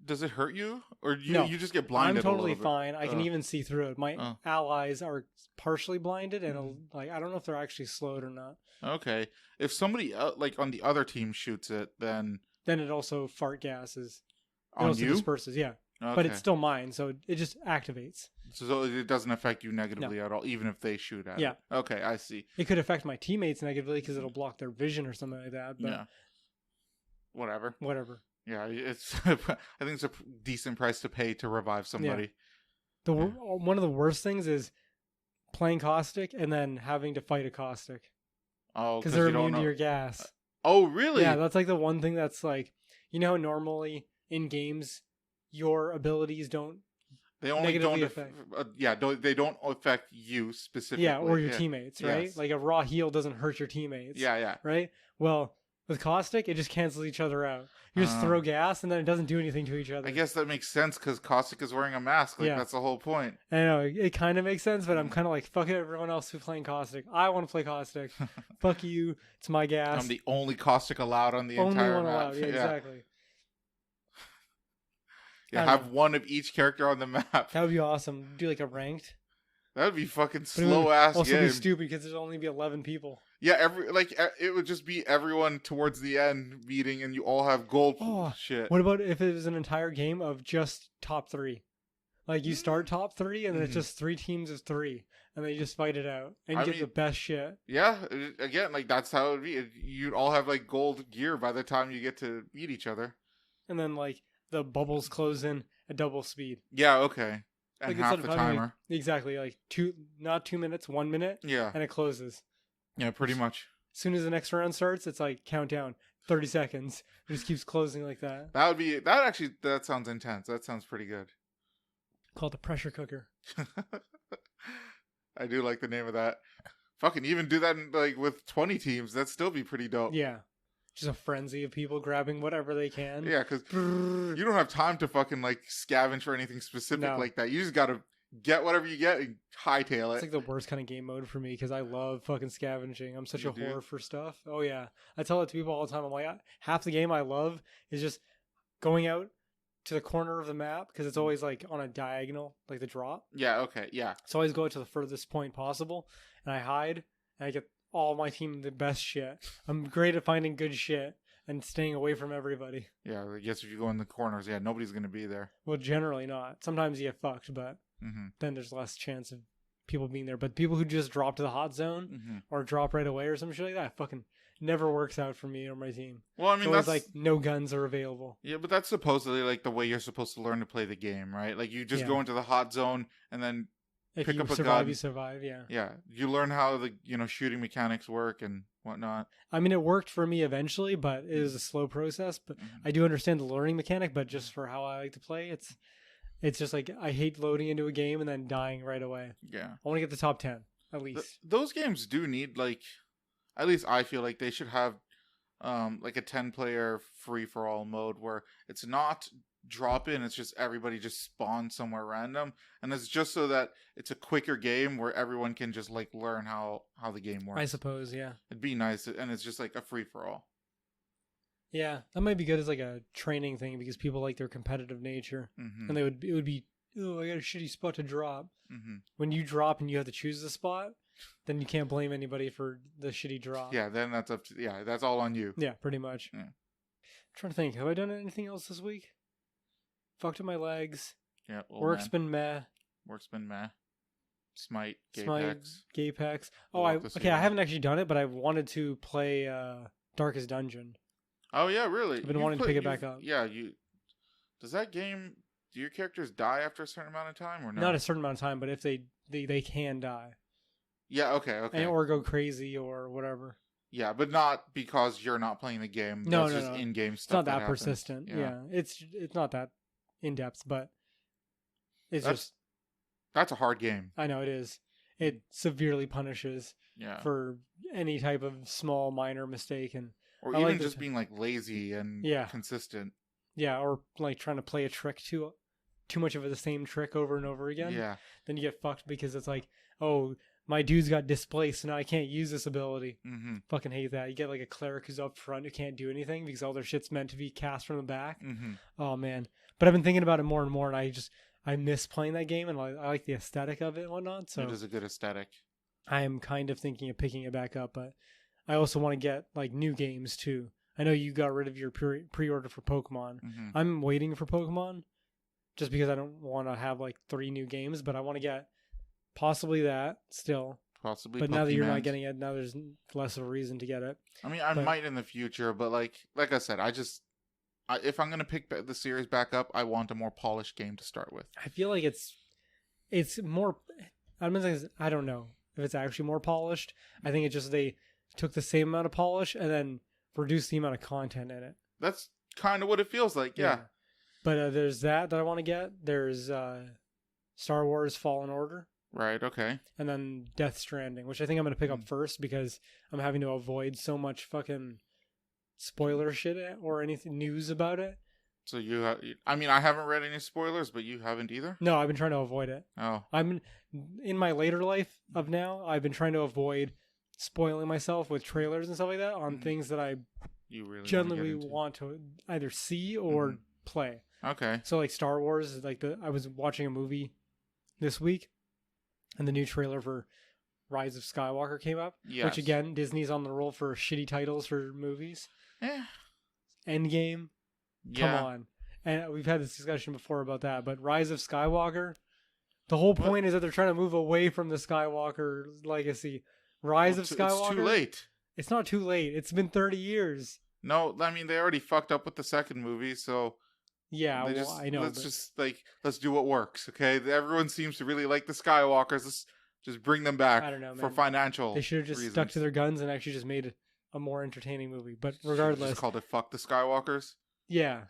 Does it hurt you? Or you just get blinded? I'm totally fine. I can even see through it. My allies are partially blinded and like I don't know if they're actually slowed or not. Okay. If somebody like on the other team shoots it, then it also fart gases. It on also you? Disperses, yeah. Okay. But it's still mine, so it just activates. So it doesn't affect you negatively at all, even if they shoot at it? Okay, I see. It could affect my teammates negatively because it'll block their vision or something like that. But Whatever. Yeah, it's. I think it's a decent price to pay to revive somebody. Yeah. One of the worst things is playing Caustic and then having to fight a Caustic. Oh, because they're immune to your gas. Oh, really? Yeah, that's like the one thing that's like, you know how normally in games your abilities don't. They only don't affect. They don't affect you specifically. Yeah, or your teammates, right? Yes. Like a raw heal doesn't hurt your teammates. Yeah. Right? Well, With caustic, it just cancels each other out. You just throw gas, and then it doesn't do anything to each other. I guess that makes sense because caustic is wearing a mask. Like, Yeah. that's the whole point. I know, it kind of makes sense, but I'm kind of like, fuck it, everyone else who's playing caustic. I want to play caustic. Fuck you. It's my gas. I'm the only caustic allowed on the Only entire one map. allowed. Yeah, exactly. Yeah, have one of each character on the map. That would be awesome. Do like a ranked. That would be fucking slow ass also game. be stupid because there'd only be 11 people. Yeah, it would just be everyone towards the end meeting, and you all have gold shit. What about if it was an entire game of just top 3? Like you start top 3, and then it's just 3 teams of 3, and they just fight it out, and you get the best shit. Yeah, again, like that's how it would be. You'd all have like gold gear by the time you get to beat each other. And then like the bubbles close in at double speed. Yeah, okay. And like half the timer. Exactly, like not 2 minutes, 1 minute. Yeah. And it closes. Yeah, pretty much. As soon as the next round starts, it's like countdown, 30 seconds. It just keeps closing like that. That sounds intense. That sounds pretty good. Call it the pressure cooker. I do like the name of that. Fucking even do that like with 20 teams. That'd still be pretty dope. Yeah. Just a frenzy of people grabbing whatever they can. Yeah, because you don't have time to fucking like scavenge for anything specific like that. You just gotta get whatever you get and hightail it. It's like the worst kind of game mode for me because I love fucking scavenging. I'm such a whore for stuff. Oh yeah, I tell it to people all the time. I'm like, half the game I love is just going out to the corner of the map because it's always like on a diagonal, like the drop. Yeah. Okay. Yeah. So I always go to the furthest point possible, and I hide, and I get all my team the best shit. I'm great at finding good shit and staying away from everybody. Yeah, I guess if you go in the corners, nobody's gonna be there. Well, generally not. Sometimes you get fucked, but then there's less chance of people being there. But people who just drop to the hot zone or drop right away or some shit like that fucking never works out for me or my team. Well, I mean, that's like no guns are available. Yeah, but that's supposedly like the way you're supposed to learn to play the game, right? Like you just go into the hot zone and then if pick you up a survive, gun. you survive. Yeah. Yeah, you learn how the shooting mechanics work and whatnot. I mean, it worked for me eventually, but it was a slow process. But I do understand the learning mechanic. But just for how I like to play, it's just like I hate loading into a game and then dying right away. Yeah, I want to get the top 10 at least. Those games do need like, at least I feel like they should have, like a 10-player free for all mode where it's not drop in, it's just everybody just spawns somewhere random, and it's just so that it's a quicker game where everyone can just like learn how the game works. I suppose, yeah. It'd be nice, and it's just like a free for all. Yeah, that might be good as like a training thing because people like their competitive nature, and it would be, oh, I got a shitty spot to drop. When you drop and you have to choose the spot, then you can't blame anybody for the shitty drop. Yeah, then that's that's all on you. Yeah, pretty much. Yeah. I'm trying to think, have I done anything else this week? Fucked up my legs. Yeah. Work's been meh. Smite, Gapex. Oh, I haven't actually done it, but I wanted to play Darkest Dungeon. Oh yeah, really? I've been wanting to pick it back up. Yeah, does that game? Do your characters die after a certain amount of time or no? Not a certain amount of time, but if they can die. Yeah. Okay. Or go crazy or whatever. Yeah, but not because you're not playing the game. No, That's just in-game stuff. It's not that persistent. Yeah. It's not that in depth, but that's a hard game. I know it is. It severely punishes for any type of small minor mistake or even just being like lazy and consistent. Yeah, or like trying to play a trick too much of the same trick over and over again. Yeah. Then you get fucked because it's like, oh, my dude's got displaced, so now I can't use this ability. Fucking hate that. You get like a cleric who's up front who can't do anything because all their shit's meant to be cast from the back. Oh man. But I've been thinking about it more and more, and I miss playing that game, and I like the aesthetic of it and whatnot. So it is a good aesthetic. I am kind of thinking of picking it back up, but I also want to get like new games too. I know you got rid of your pre-order for Pokemon. I'm waiting for Pokemon just because I don't want to have like 3 new games, but I want to get possibly that still. Possibly. But now that you're not getting it, now there's less of a reason to get it. I mean, I might in the future, but like I said, if I'm going to pick the series back up, I want a more polished game to start with. I feel like it's more, I don't know if it's actually more polished. I think it's just they took the same amount of polish and then reduced the amount of content in it. That's kind of what it feels like, yeah. But there's that I want to get. There's Star Wars Fallen Order. Right, okay. And then Death Stranding, which I think I'm going to pick up first because I'm having to avoid so much fucking spoiler shit or anything news about it. So I mean, I haven't read any spoilers, but you haven't either? No, I've been trying to avoid it. Oh. In my later life of now, I've been trying to avoid spoiling myself with trailers and stuff like that on things that I generally want to either see or play. Okay. So like Star Wars, I was watching a movie this week, and the new trailer for Rise of Skywalker came up. Yes. Which again, Disney's on the roll for shitty titles for movies. Endgame. Yeah. Come on. And we've had this discussion before about that, but Rise of Skywalker, the whole point is that they're trying to move away from the Skywalker legacy. Rise of Skywalker. It's too late. It's not too late. It's been 30 years. No, I mean, they already fucked up with the second movie, so... Yeah, I know. Let's do what works, okay? Everyone seems to really like the Skywalkers. Let's just bring them back. I don't know, man. For financial They should have just reasons. Stuck to their guns and actually just made a more entertaining movie. But regardless... Just called it Fuck the Skywalkers? Yeah.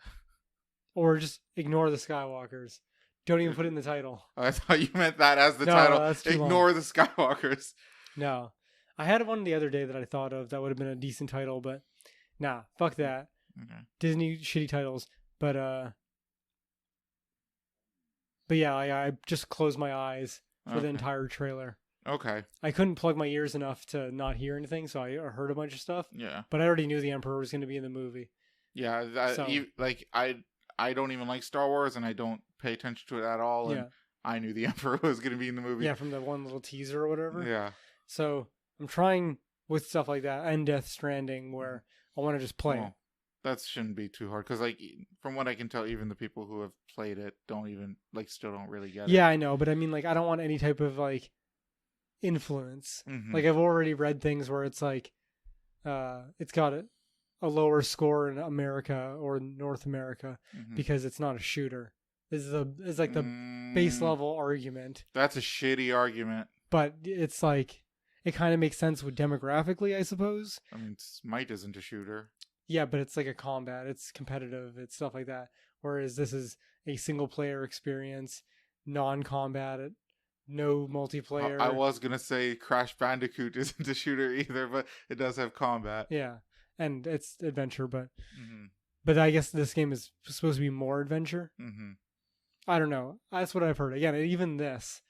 Or just ignore the Skywalkers. Don't even put it in the title. I thought you meant that as the title. That's too Ignore long. the Skywalkers. No. I had one the other day that I thought of that would have been a decent title, but nah, fuck that. Okay. Disney shitty titles. But yeah, I just closed my eyes for the entire trailer. Okay. I couldn't plug my ears enough to not hear anything, so I heard a bunch of stuff. Yeah. But I already knew the Emperor was going to be in the movie. Yeah, I don't even like Star Wars, and I don't pay attention to it at all. And I knew the Emperor was going to be in the movie. Yeah, from the one little teaser or whatever. Yeah. So I'm trying with stuff like that and Death Stranding where I want to just play it. That shouldn't be too hard because, like, from what I can tell, even the people who have played it still don't really get it. Yeah, I know, but I mean, like, I don't want any type of like influence. Mm-hmm. Like, I've already read things where it's like, it's got a lower score in America or North America because it's not a shooter. It's like the base level argument. That's a shitty argument. But it's like, it kind of makes sense with demographically, I suppose. I mean, Smite isn't a shooter. Yeah, but it's like a combat. It's competitive. It's stuff like that. Whereas this is a single player experience, non-combat, no multiplayer. I was going to say Crash Bandicoot isn't a shooter either, but it does have combat. Yeah, and it's adventure, but but I guess this game is supposed to be more adventure. I don't know. That's what I've heard. Again, even this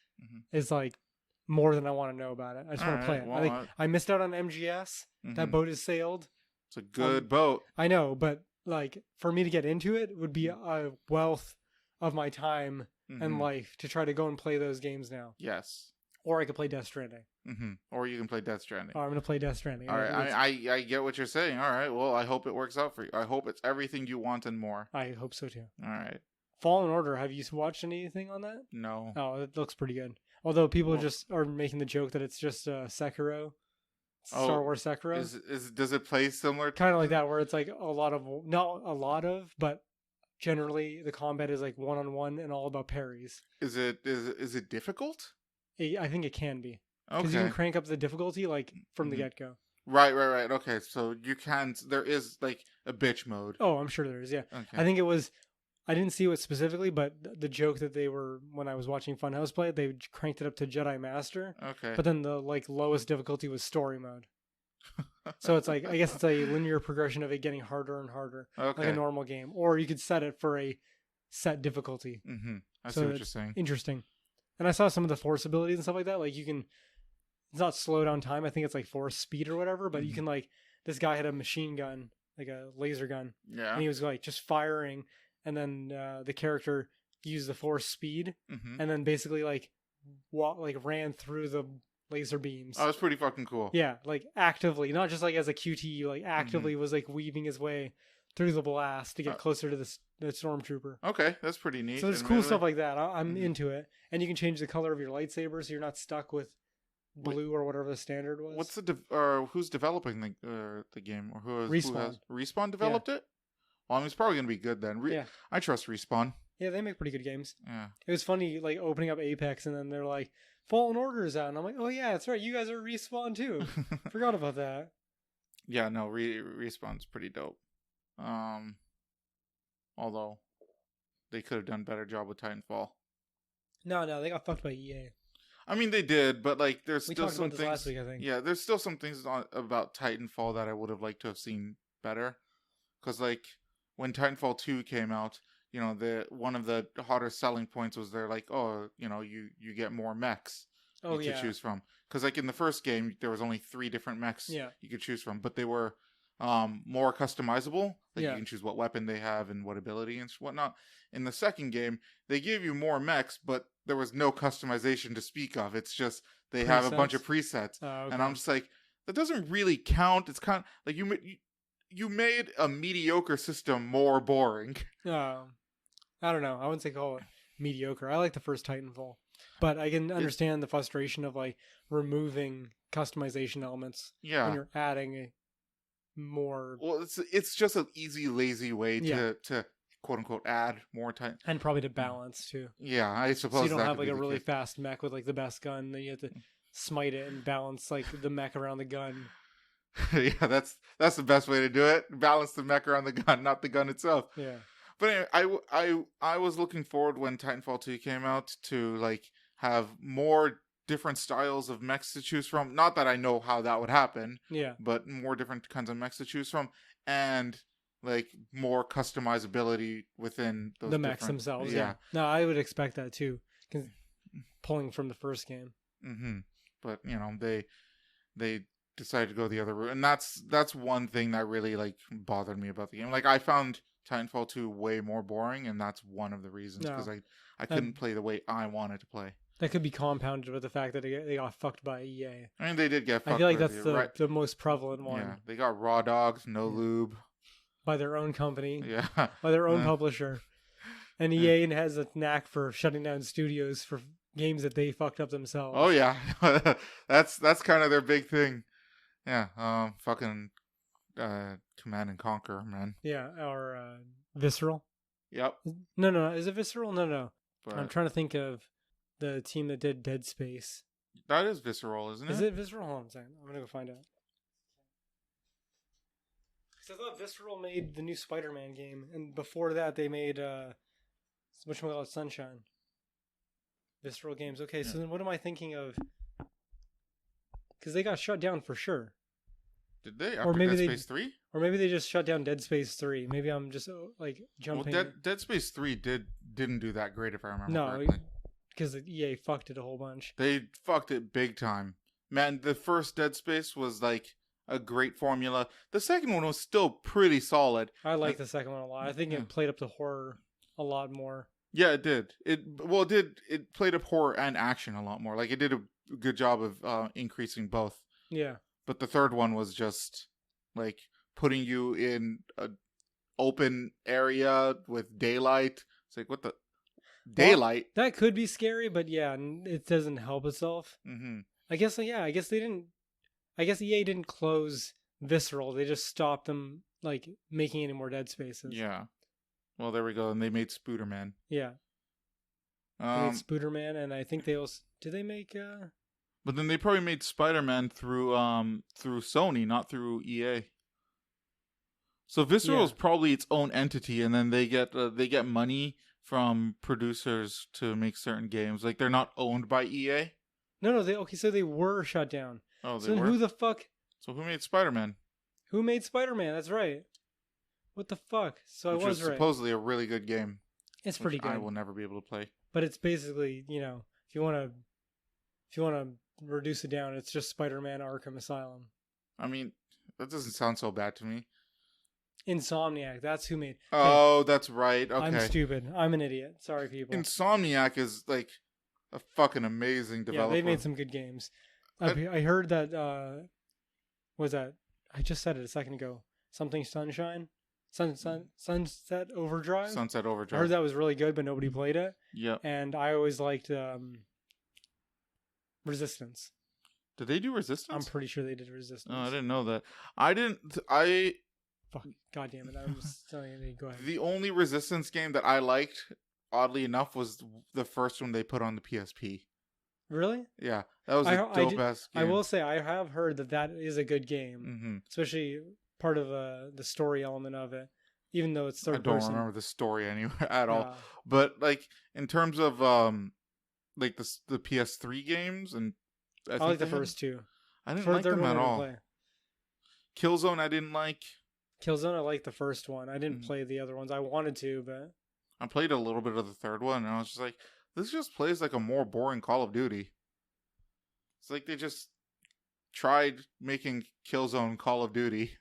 is like more than I want to know about it. I just want to play it. Well, I missed out on MGS. That boat is sailed. It's a good boat. I know, but like for me to get into it would be a wealth of my time and life to try to go and play those games now. Yes. Or I could play Death Stranding. Or you can play Death Stranding. Oh, I'm going to play Death Stranding. All right. I get what you're saying. All right. Well, I hope it works out for you. I hope it's everything you want and more. I hope so too. All right. Fallen Order. Have you watched anything on that? No. Oh, it looks pretty good. Although people just are making the joke that it's just Sekiro. Star Wars Sekiro. Does it play similar? Kind of like that, where it's like not a lot of, but generally the combat is like one-on-one and all about parries. Is it difficult? I think it can be. Because you can crank up the difficulty like from the get-go. Right. Okay, so you can. There is like a bitch mode. Oh, I'm sure there is. Yeah, okay. I think it was. I didn't see it specifically, but the joke that they were when I was watching Funhouse play it, they cranked it up to Jedi Master. Okay. But then the like lowest difficulty was story mode. So it's like I guess it's a linear progression of it getting harder and harder, like a normal game. Or you could set it for a set difficulty. I see what you're saying. Interesting. And I saw some of the force abilities and stuff like that. Like you can, it's not slow down time. I think it's like force speed or whatever. But you can like this guy had a machine gun, like a laser gun. Yeah. And he was like just firing. And then the character used the force speed, and then basically like ran through the laser beams. Oh, that's pretty fucking cool. Yeah, like actively, not just like as a QTE, like actively was like weaving his way through the blast to get closer to the stormtrooper. Okay, that's pretty neat. So there's cool stuff like that. I'm into it, and you can change the color of your lightsaber, so you're not stuck with blue or whatever the standard was. What's who's developing the game, or who has Respawn developed it? Well, I mean, it's probably going to be good then. I trust Respawn. Yeah, they make pretty good games. Yeah. It was funny, like, opening up Apex, and then they're like, Fallen Order is out. And I'm like, oh, yeah, that's right. You guys are Respawn, too. Forgot about that. Yeah, no, Respawn's pretty dope. Although, they could have done a better job with Titanfall. No, they got fucked by EA. I mean, they did, but, like, there's still some things... last week, I think. Yeah, there's still some things about Titanfall that I would have liked to have seen better. because like when Titanfall 2 came out, you know, one of the hotter selling points was they're like, oh, you know, you get more mechs to choose from. Because like in the first game, there was only 3 different mechs you could choose from, but they were more customizable. Like you can choose what weapon they have and what ability and whatnot. In the second game, they gave you more mechs, but there was no customization to speak of. It's just they have a bunch of presets, and I'm just like, that doesn't really count. It's kind of like you made a mediocre system more boring. I don't know. I wouldn't say call it mediocre. I like the first Titanfall, but I can understand the frustration of like removing customization elements when you're adding more. Well, it's just an easy, lazy way to quote unquote add more time, and probably to balance too. Yeah, I suppose. So you don't have like a really fast mech with like the best gun, then you have to smite it and balance like the mech around the gun. Yeah, that's the best way to do it. Balance the mech around the gun, not the gun itself. Yeah. But anyway, I was looking forward when Titanfall 2 came out to like have more different styles of mechs to choose from. Not that I know how that would happen. Yeah. But more different kinds of mechs to choose from, and like more customizability within those the mechs themselves. Yeah. No, I would expect that too, pulling from the first game. Mm-hmm. But you know, they decided to go the other route, and that's one thing that really like bothered me about the game. Like I found Titanfall 2 way more boring, and that's one of the reasons, because I couldn't play the way I wanted to play. That could be compounded with the fact that they got fucked by EA. I mean, they did get fucked. I feel like that's the most prevalent one. Yeah, they got raw dogs, no lube. By their own company. Yeah. By their own publisher. And EA has a knack for shutting down studios for games that they fucked up themselves. Oh, yeah. That's kind of their big thing. Yeah, fucking Command and Conquer, man. Yeah, or Visceral. Yep. No. Is it Visceral? No. But I'm trying to think of the team that did Dead Space. That is Visceral, isn't it? Is it Visceral? Hold on a second. I'm going to go find out. Because I thought Visceral made the new Spider-Man game, and before that they made which one called Sunshine. Visceral Games. Okay, so then what am I thinking of? Because they got shut down for sure. Did they? After Dead Space 3? Or maybe they just shut down Dead Space 3. Maybe I'm just like jumping. Well, Dead Space 3 didn't do that great, if I remember correctly. No, because EA fucked it a whole bunch. They fucked it big time. Man, the first Dead Space was like a great formula. The second one was still pretty solid. I like the second one a lot. I think it played up the horror a lot more. Yeah, it did. It played up horror and action a lot more. Like it did a good job of increasing both. Yeah. But the third one was just like putting you in an open area with daylight. It's like, what the daylight? Well, that could be scary, but yeah, it doesn't help itself. Mm-hmm. I guess they didn't. I guess EA didn't close Visceral. They just stopped them like making any more Dead Spaces. Yeah. Well, there we go. And they made Spooderman. Yeah. They made Spooderman, and I think they also did they make. But then they probably made Spider-Man through Sony, not through EA. So Visceral is probably its own entity, and then they get money from producers to make certain games. Like they're not owned by EA. No. So they were shut down. Oh, they were? Who the fuck? So who made Spider-Man? Who made Spider-Man? That's right. What the fuck? So Which I was right. Supposedly a really good game. It's pretty good. I will never be able to play. But it's basically, if you want to reduce it down, it's just Spider-Man Arkham Asylum. I mean, that doesn't sound so bad to me. Insomniac, that's who made. Oh, that's right. Okay. I'm stupid. I'm an idiot. Sorry, people. Insomniac is like a fucking amazing developer. Yeah, they made some good games. I heard that. Was that? I just said it a second ago. Something Sunshine, Sunset Overdrive. Sunset Overdrive. I heard that was really good, but nobody played it. Yeah. And I always liked Resistance. Did they do Resistance? I'm pretty sure they did Resistance. Oh, I didn't know that. Fuck. God damn it! I was telling you. Go ahead. The only Resistance game that I liked, oddly enough, was the first one they put on the PSP. Really? Yeah, that was the dope-ass game. I will say I have heard that is a good game, especially part of the story element of it. Even though it's third person. I don't remember the story anywhere at all. But like in terms of like the PS3 games, and I like the first two. I didn't like them at all. Play. Killzone I didn't like. Killzone, I like the first one. I didn't play the other ones. I wanted to, but I played a little bit of the third one, and I was just like, this just plays like a more boring Call of Duty. It's like they just tried making Killzone Call of Duty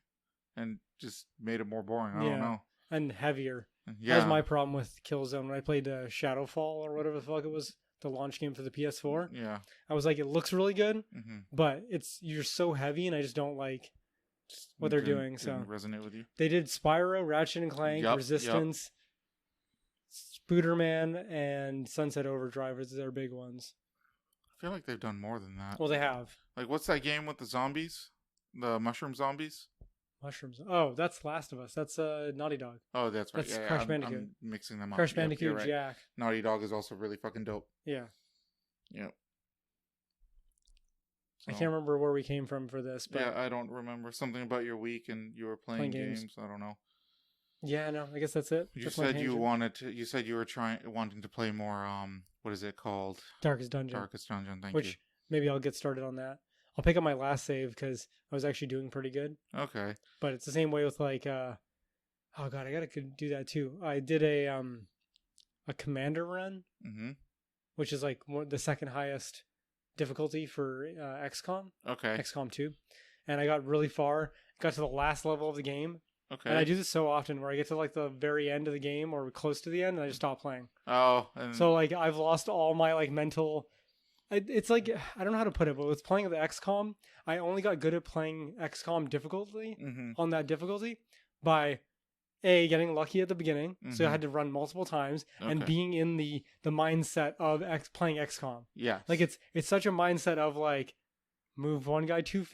and just made it more boring. I don't know. And heavier. Yeah. That was my problem with Killzone. When I played Shadowfall or whatever the fuck it was, the launch game for the PS4. Yeah. I was like, it looks really good, but you're so heavy, and I just don't like what they're doing. So resonate with you. They did Spyro, Ratchet and Clank, Resistance, Spooderman, and Sunset Overdrive are their big ones. I feel like they've done more than that. Well, they have. Like, what's that game with the zombies? The mushroom zombies? Mushrooms. Oh, that's Last of Us. That's Naughty Dog. Oh, that's right. That's Crash Bandicoot. I'm mixing them up. Crash Bandicoot, right. Jack. Naughty Dog is also really fucking dope. Yeah. Yep. So, I can't remember where we came from for this, but yeah, I don't remember. Something about your week and you were playing games. I don't know. Yeah, no, I guess that's it. You said you wanted to. You said you were wanting to play more. What is it called? Darkest Dungeon. Darkest Dungeon. Thank you. Which maybe I'll get started on that. I'll pick up my last save because I was actually doing pretty good. Okay. But it's the same way with like, oh god, I gotta do that too. I did a commander run, which is like the second highest difficulty for XCOM. Okay. XCOM 2, and I got really far. Got to the last level of the game. Okay. And I do this so often where I get to like the very end of the game or close to the end, and I just stop playing. Oh. So like I've lost all my like mental. It's like, I don't know how to put it, but with playing the XCOM, I only got good at playing XCOM difficulty on that difficulty by getting lucky at the beginning, so I had to run multiple times, and being in the mindset of playing XCOM. Yeah, like it's such a mindset of like, move one guy two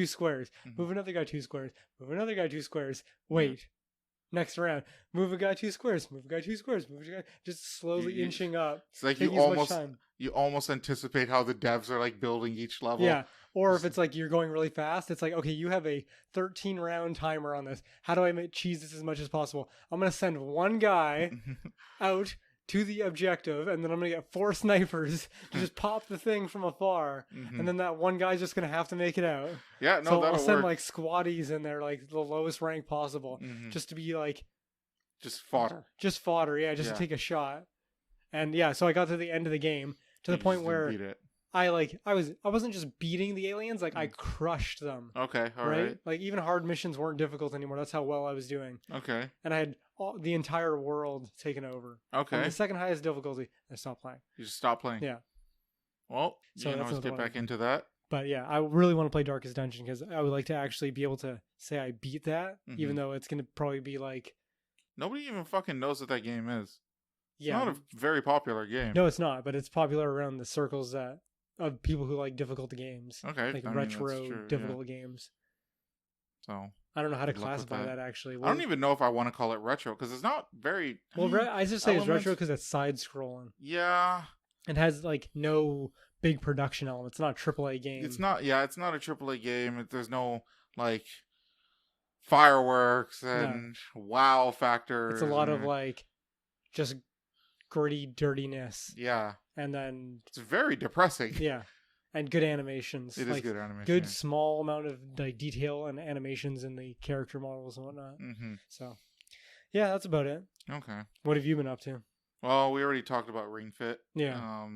squares, move another guy 2 squares, move another guy 2 squares. Wait. Next round, move a guy 2 squares, move a guy 2 squares, move a guy, just slowly inching up. It's like you almost anticipate how the devs are like building each level. Yeah, or if it's like you're going really fast, it's like, okay, you have a 13 round timer on this. How do I cheese this as much as possible? I'm gonna send one guy out to the objective, and then I'm gonna get 4 snipers to just pop the thing from afar, and then that one guy's just gonna have to make it out. Yeah, no, so that'll I'll send work. like squaddies in there, like the lowest rank possible, just to be like, just fodder. Yeah, just to take a shot. And yeah, so I got to the end of the game to the point where I wasn't just beating the aliens, like I crushed them. Okay, all right. Like even hard missions weren't difficult anymore. That's how well I was doing. Okay. And I had the entire world taken over. Okay. On the second highest difficulty, I stopped playing. You just stopped playing. Yeah. Well, you can always get back into that. But yeah, I really want to play Darkest Dungeon because I would like to actually be able to say I beat that, even though it's going to probably be like... Nobody even fucking knows what that game is. It's not a very popular game. No, it's not, but it's popular around the circles of people who like difficult games. Okay. Like retro difficult games. So I don't know how to classify that actually. I don't even know if I want to call it retro because it's not very... I just say it's retro because it's side-scrolling. Yeah. It has like no big production elements. It's not a AAA game. It's not a AAA game. There's no like fireworks and wow factors. It's a lot of like just gritty dirtiness. Yeah. And then it's very depressing. Yeah. And good animations. It is good animation. Good small amount of like detail and animations in the character models and whatnot. So yeah, that's about it. Okay. What have you been up to? Well, we already talked about Ring Fit. Yeah.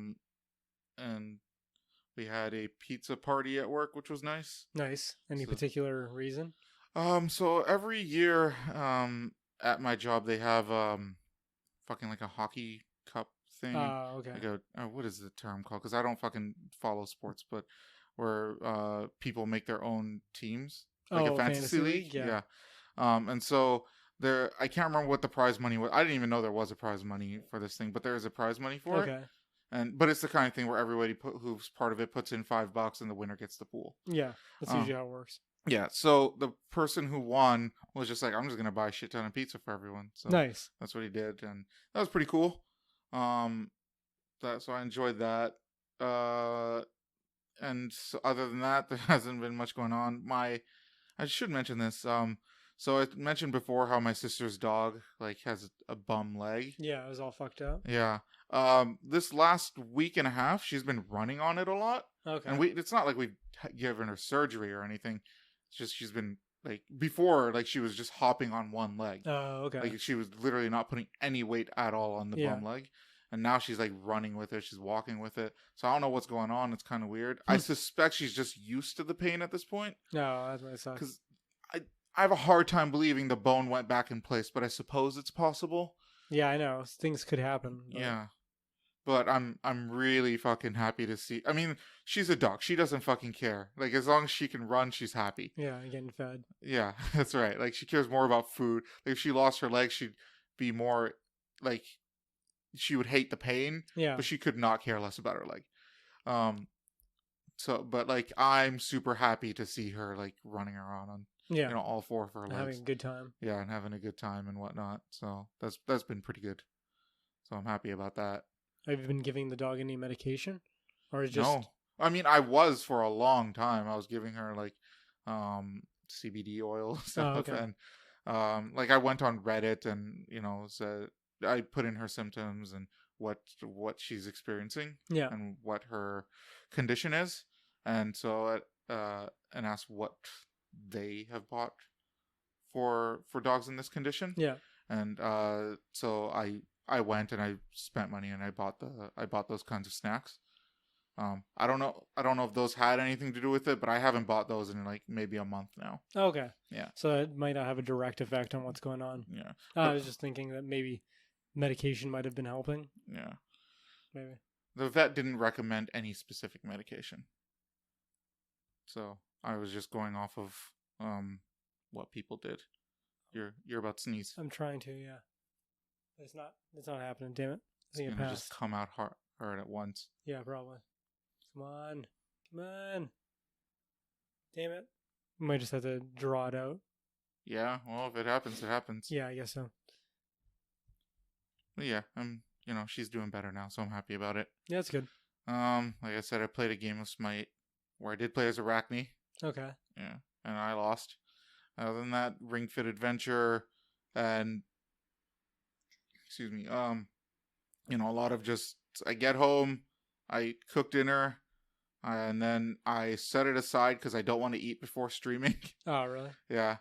And we had a pizza party at work, which was nice. Nice. Any particular reason? So every year, at my job, they have, fucking like a hockey cup thing. Oh, okay. Like what is the term called? Because I don't fucking follow sports, but where, people make their own teams. Like a fantasy league? Yeah. And so I can't remember what the prize money was. I didn't even know there was a prize money for this thing, but there is a prize money for it. But it's the kind of thing where everybody who's part of it puts in $5 and the winner gets the pool. Yeah, that's usually how it works. Yeah, so the person who won was just like, I'm just gonna buy a shit ton of pizza for everyone. So nice. That's what he did, and that was pretty cool. So I enjoyed that. And so other than that, there hasn't been much going on. I should mention this. So I mentioned before how my sister's dog like has a bum leg. Yeah, it was all fucked up. Yeah. This last week and a half, she's been running on it a lot. Okay. And it's not like we've given her surgery or anything. It's just she's been like before, like she was just hopping on one leg. Oh, okay. Like she was literally not putting any weight at all on the bum leg. And now she's like running with it. She's walking with it. So I don't know what's going on. It's kind of weird. I suspect she's just used to the pain at this point. No, that's what it sucks. Because I have a hard time believing the bone went back in place, but I suppose it's possible. Yeah, I know. Things could happen. But... Yeah. But I'm really fucking happy to see. I mean, she's a dog. She doesn't fucking care. Like, as long as she can run, she's happy. Yeah, getting fed. Yeah, that's right. Like, she cares more about food. Like, if she lost her leg, she'd be more, like, she would hate the pain. Yeah. But she could not care less about her leg. But, like, I'm super happy to see her, like, running around on, all four of her legs. Having a good time. Yeah, and having a good time and whatnot. So, that's been pretty good. So, I'm happy about that. Have you been giving the dog any medication? Or just... No. I mean, I was for a long time. I was giving her, like, CBD oil stuff. Oh, okay. And, like, I went on Reddit and, said, I put in her symptoms and what she's experiencing. Yeah. And what her condition is. And so, and asked what they have bought for dogs in this condition. Yeah. And, so I went and I spent money and I bought those kinds of snacks. I don't know if those had anything to do with it, but I haven't bought those in like maybe a month now. Okay. Yeah. So it might not have a direct effect on what's going on. Yeah. I was just thinking that maybe medication might have been helping. Yeah. Maybe. The vet didn't recommend any specific medication. So I was just going off of what people did. You're about to sneeze. I'm trying to, yeah. It's not happening, damn it. I think it's gonna just come out hard at once. Yeah, probably. Come on. Damn it. We might just have to draw it out. Yeah, well, if it happens, it happens. Yeah, I guess so. But yeah, she's doing better now, so I'm happy about it. Yeah, that's good. Like I said, I played a game of Smite where I did play as Arachne. Okay. Yeah, and I lost. Other than that, Ring Fit Adventure and excuse me, a lot of just, I get home, I cook dinner, and then I set it aside because I don't want to eat before streaming. Oh, really? Yeah.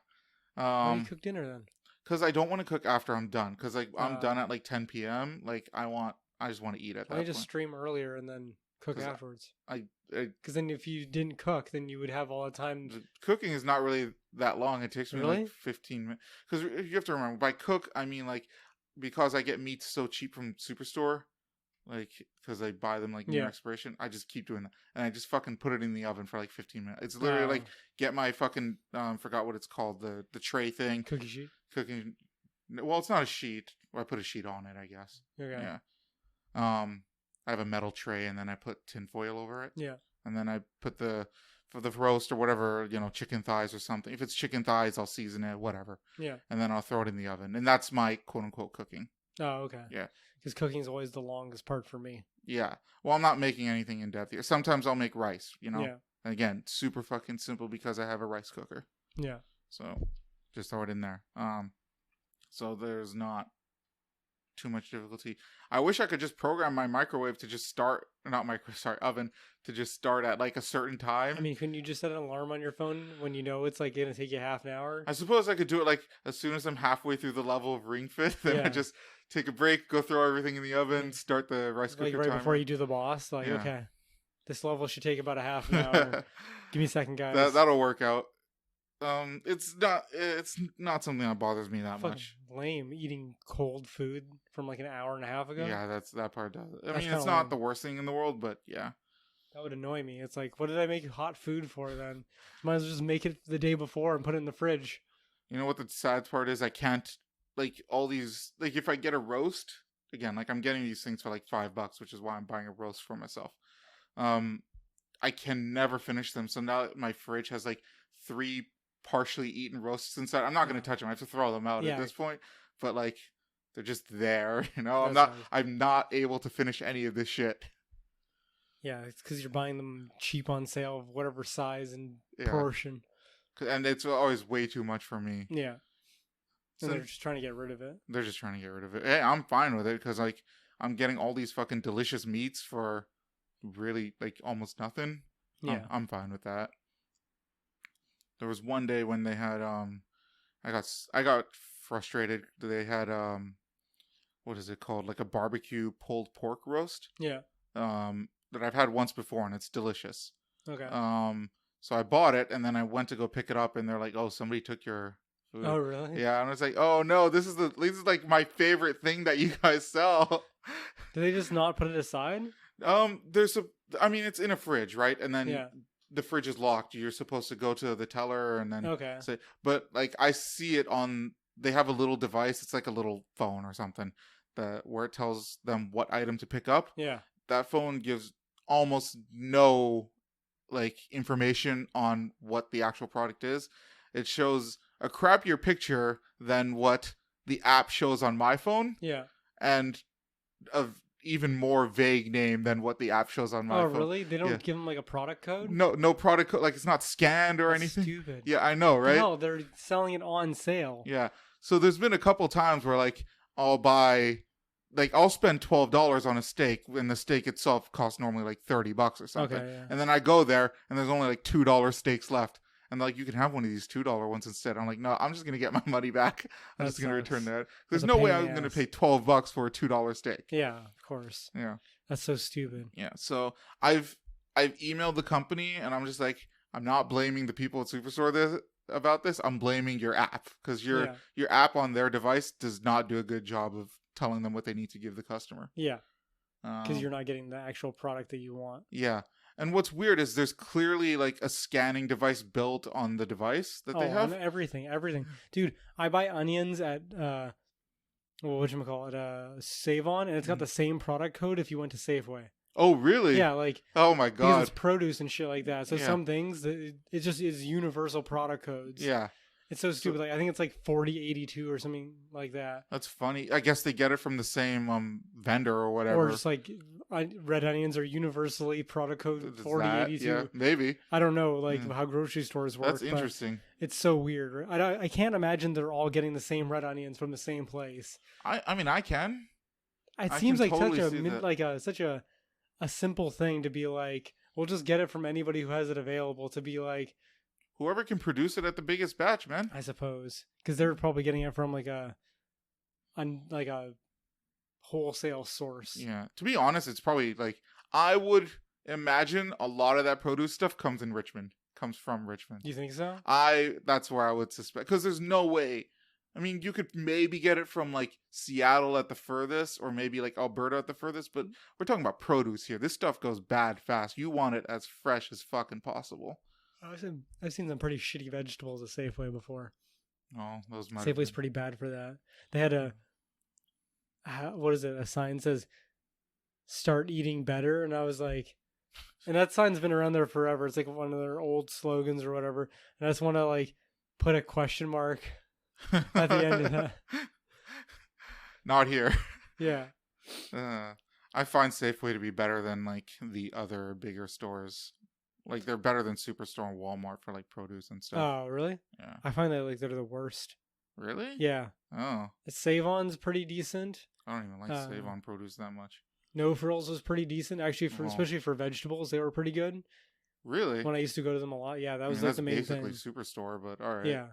Why do you cook dinner then? Because I don't want to cook after I'm done. Because like I'm done at like 10 p.m. Like I just want to eat at that point. Why just stream earlier and then cook afterwards? Because then if you didn't cook, then you would have all the time. Cooking is not really that long. It takes me really? like 15 minutes. Because you have to remember, by cook, I mean like, because I get meats so cheap from Superstore, like, because I buy them like near expiration, I just keep doing that. And I just fucking put it in the oven for like 15 minutes. It's literally like, get my fucking, forgot what it's called, the tray thing. Cookie sheet? Cooking. Well, it's not a sheet. Well, I put a sheet on it, I guess. Okay. Yeah. I have a metal tray and then I put tinfoil over it. Yeah. And then I put for the roast or whatever, chicken thighs or something. If it's chicken thighs, I'll season it, whatever. Yeah. And then I'll throw it in the oven. And that's my quote unquote cooking. Oh, okay. Yeah. Because cooking is always the longest part for me. Yeah. Well, I'm not making anything in depth here. Sometimes I'll make rice, Yeah. And again, super fucking simple because I have a rice cooker. Yeah. So just throw it in there. So there's not too much difficulty. I wish I could just program my microwave to just oven to just start at like a certain time. I mean, couldn't you just set an alarm on your phone when you know it's like going to take you half an hour? I suppose I could do it like as soon as I'm halfway through the level of Ring Fit, then I just take a break, go throw everything in the oven, start the rice cooker like right timer. Before you do the boss, like, okay, this level should take about a half an hour. Give me a second, guys. That'll work out. It's not something that bothers me that much. Lame eating cold food from like an hour and a half ago. Yeah, that part does. I mean, it's not the worst thing in the world, but yeah. That would annoy me. It's like, what did I make hot food for then? Might as well just make it the day before and put it in the fridge. You know what the sad part is? I can't, like, all these, like, if I get a roast, again, like, I'm getting these things for like $5, which is why I'm buying a roast for myself. I can never finish them. So now my fridge has like 3 partially eaten roasts inside. I'm not going to touch them. I have to throw them out at this point. But like, they're just there, I'm not able to finish any of this shit. Yeah, it's because you're buying them cheap on sale of whatever size and portion. And it's always way too much for me. Yeah. And they're just trying to get rid of it. They're just trying to get rid of it. Hey, I'm fine with it because like I'm getting all these fucking delicious meats for really like almost nothing. Yeah. I'm fine with that. There was one day when they had I got frustrated. They had what is it called? Like a barbecue pulled pork roast. Yeah. That I've had once before, and it's delicious. Okay. So I bought it, and then I went to go pick it up, and they're like, "Oh, somebody took your food." Oh, really? Yeah, and I was like, "Oh no, this is like my favorite thing that you guys sell." Did they just not put it aside? I mean, it's in a fridge, right? And then Yeah. the fridge is locked. You're supposed to go to the teller and then Okay. say, but like I see it on. They have a little device. It's like a little phone or something where it tells them what item to pick up. Yeah. That phone gives almost no like information on what the actual product is. It shows a crappier picture than what the app shows on my phone. Yeah. And a even more vague name than what the app shows on my phone. Oh, really? They don't give them like a product code? No product code. Like it's not scanned or That's anything. Stupid. Yeah, I know, right? No, they're selling it on sale. Yeah. So there's been a couple times where like I'll spend $12 on a steak when the steak itself costs normally like $30 or something. Okay, yeah. And then I go there and there's only like $2 steaks left. And like, you can have one of these $2 ones instead. I'm like, no, I'm just going to get my money back. I'm just going to return that. There's no way I'm going to pay $12 for a $2 steak. Yeah, of course. Yeah. That's so stupid. Yeah. So I've emailed the company and I'm just like, I'm not blaming the people at Superstore about this. I'm blaming your app because your app on their device does not do a good job of telling them what they need to give the customer. Yeah. Because you're not getting the actual product that you want. Yeah. And what's weird is there's clearly like a scanning device built on the device that they have. Everything. Dude, I buy onions at whatchamacallit, Save-On, and it's got the same product code if you went to Safeway. Oh, really? Yeah, like, oh my god, because it's produce and shit like that. So some things it just is universal product codes. Yeah. It's so stupid. Like I think it's like 4082 or something like that. That's funny. I guess they get it from the same vendor or whatever. Or just like red onions are universally product code 4082. Yeah, maybe. I don't know how grocery stores work. That's interesting. It's so weird. I can't imagine they're all getting the same red onions from the same place. I mean, I can. It seems like such a simple thing to be like, we'll just get it from anybody who has it available, to be like, whoever can produce it at the biggest batch, man. I suppose, because they're probably getting it from like a wholesale source. Yeah. To be honest, it's probably like, I would imagine a lot of that produce stuff comes from Richmond. You think so? That's where I would suspect, because there's no way. I mean, you could maybe get it from like Seattle at the furthest, or maybe like Alberta at the furthest, but we're talking about produce here. This stuff goes bad fast. You want it as fresh as fucking possible. I've seen some pretty shitty vegetables at Safeway before. Oh, those might. Safeway's pretty bad for that. They had a sign says, "Start eating better," and I was like, and that sign's been around there forever. It's like one of their old slogans or whatever. And I just want to like put a question mark at the end of that. Not here. Yeah. I find Safeway to be better than like the other bigger stores. Like they're better than Superstore and Walmart for like produce and stuff. Oh, really? Yeah. I find that like they're the worst. Really? Yeah. Oh. Save-On's pretty decent. I don't even like Save-On produce that much. No Frills was pretty decent, actually, especially for vegetables. They were pretty good. Really? When I used to go to them a lot, yeah, that was like the main thing. That's basically Superstore, but all right. Yeah,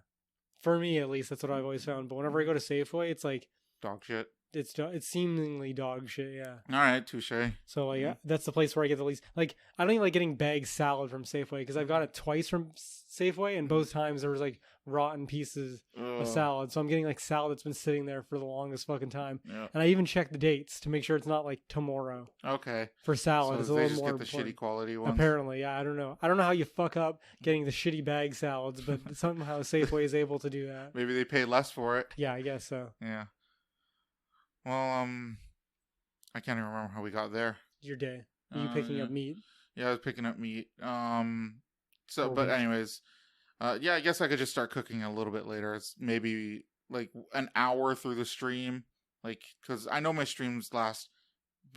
for me at least, that's what I've always found. But whenever I go to Safeway, it's like dog shit. It's seemingly dog shit. Yeah. All right, touche. So like that's the place where I get the least. Like I don't even like getting bag salad from Safeway because I've got it twice from Safeway, and both times there was like rotten pieces of salad. So I'm getting like salad that's been sitting there for the longest fucking time. Yeah. And I even check the dates to make sure it's not like tomorrow. Okay. For salad, so it's a little more get the important. Shitty quality ones. Apparently, yeah. I don't know how you fuck up getting the shitty bag salads, but somehow Safeway is able to do that. Maybe they pay less for it. Yeah, I guess so. Yeah. Well, I can't even remember how we got there. Your day. You picking up meat? Yeah, I was picking up meat. But anyways, I guess I could just start cooking a little bit later. It's maybe like an hour through the stream, like because I know my streams last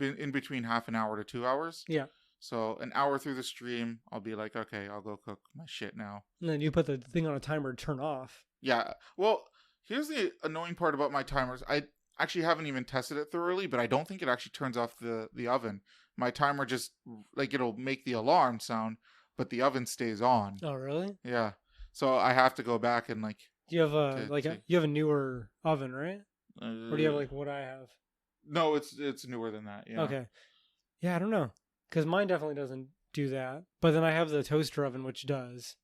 in between half an hour to 2 hours. Yeah. So an hour through the stream, I'll be like, okay, I'll go cook my shit now. And then you put the thing on a timer to turn off. Yeah. Well, here's the annoying part about my timers. I actually haven't even tested it thoroughly, but I don't think it actually turns off the oven. My timer just like it'll make the alarm sound, but the oven stays on. Oh, really? Yeah. So I have to go back and like. You have you have a newer oven, right? Or do you have like what I have? No, it's newer than that. Yeah. Okay. Yeah, I don't know, because mine definitely doesn't do that. But then I have the toaster oven, which does.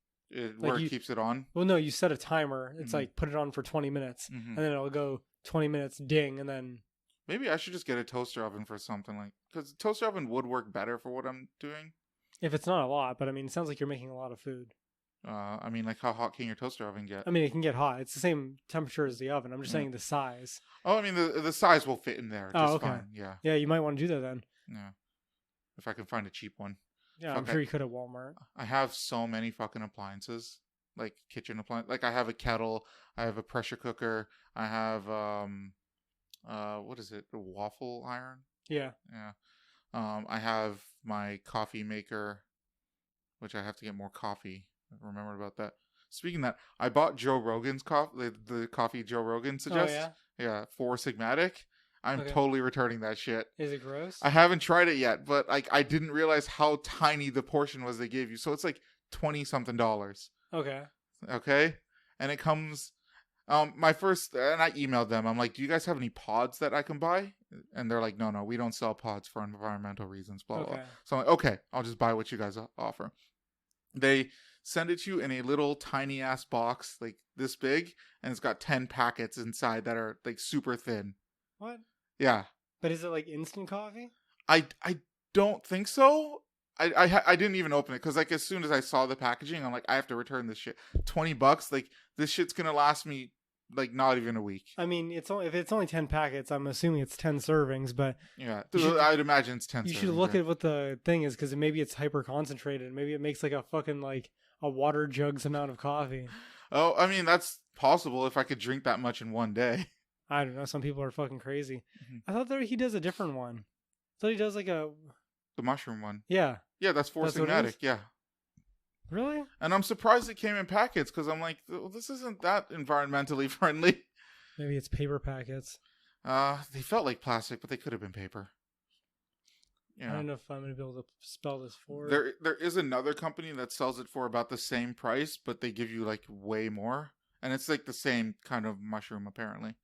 Where it keeps it on? Well, no, you set a timer. It's like put it on for 20 minutes, and then it'll go 20 minutes, ding, and then... Maybe I should just get a toaster oven for something like... Because a toaster oven would work better for what I'm doing. If it's not a lot, but I mean, it sounds like you're making a lot of food. I mean, like, how hot can your toaster oven get? I mean, it can get hot. It's the same temperature as the oven. I'm just saying the size. Oh, I mean, the size will fit in there just okay. fine. Yeah. Yeah, you might want to do that then. Yeah. If I can find a cheap one. Yeah, I'm sure you could at Walmart. I have so many fucking appliances. Like, kitchen appliances. Like, I have a kettle. I have a pressure cooker. I have, what is it? A waffle iron? Yeah. Yeah. I have my coffee maker, which I have to get more coffee. I remembered about that. Speaking of that, I bought Joe Rogan's coffee, the coffee Joe Rogan suggests. Oh, yeah? Yeah, 4 Sigmatic. I'm totally returning that shit. Is it gross? I haven't tried it yet, but like I didn't realize how tiny the portion was they gave you. So it's like $20-something. Okay. Okay? And it comes and I emailed them. I'm like, "Do you guys have any pods that I can buy?" And they're like, "No, we don't sell pods for environmental reasons, blah blah." So I'm like, "Okay, I'll just buy what you guys offer." They send it to you in a little tiny ass box like this big, and it's got 10 packets inside that are like super thin. What? Yeah. But is it like instant coffee? I don't think so. I didn't even open it because like as soon as I saw the packaging, I'm like, I have to return this shit. $20, like this shit's gonna last me like not even a week. I mean, if it's only 10 packets, I'm assuming it's 10 servings, but yeah, I'd imagine it's 10. You should look at what the thing is, because maybe it's hyper concentrated. Maybe it makes like a fucking like a water jug's amount of coffee. Oh, I mean that's possible if I could drink that much in one day. I don't know. Some people are fucking crazy. I thought that he does a different one. I thought he does like the mushroom one. Yeah. Yeah, that's 4 Sigmatic. Yeah. Really? And I'm surprised it came in packets because I'm like, well, this isn't that environmentally friendly. Maybe it's paper packets. They felt like plastic, but they could have been paper. I don't know if I'm gonna be able to spell this for. There is another company that sells it for about the same price, but they give you like way more, and it's like the same kind of mushroom apparently.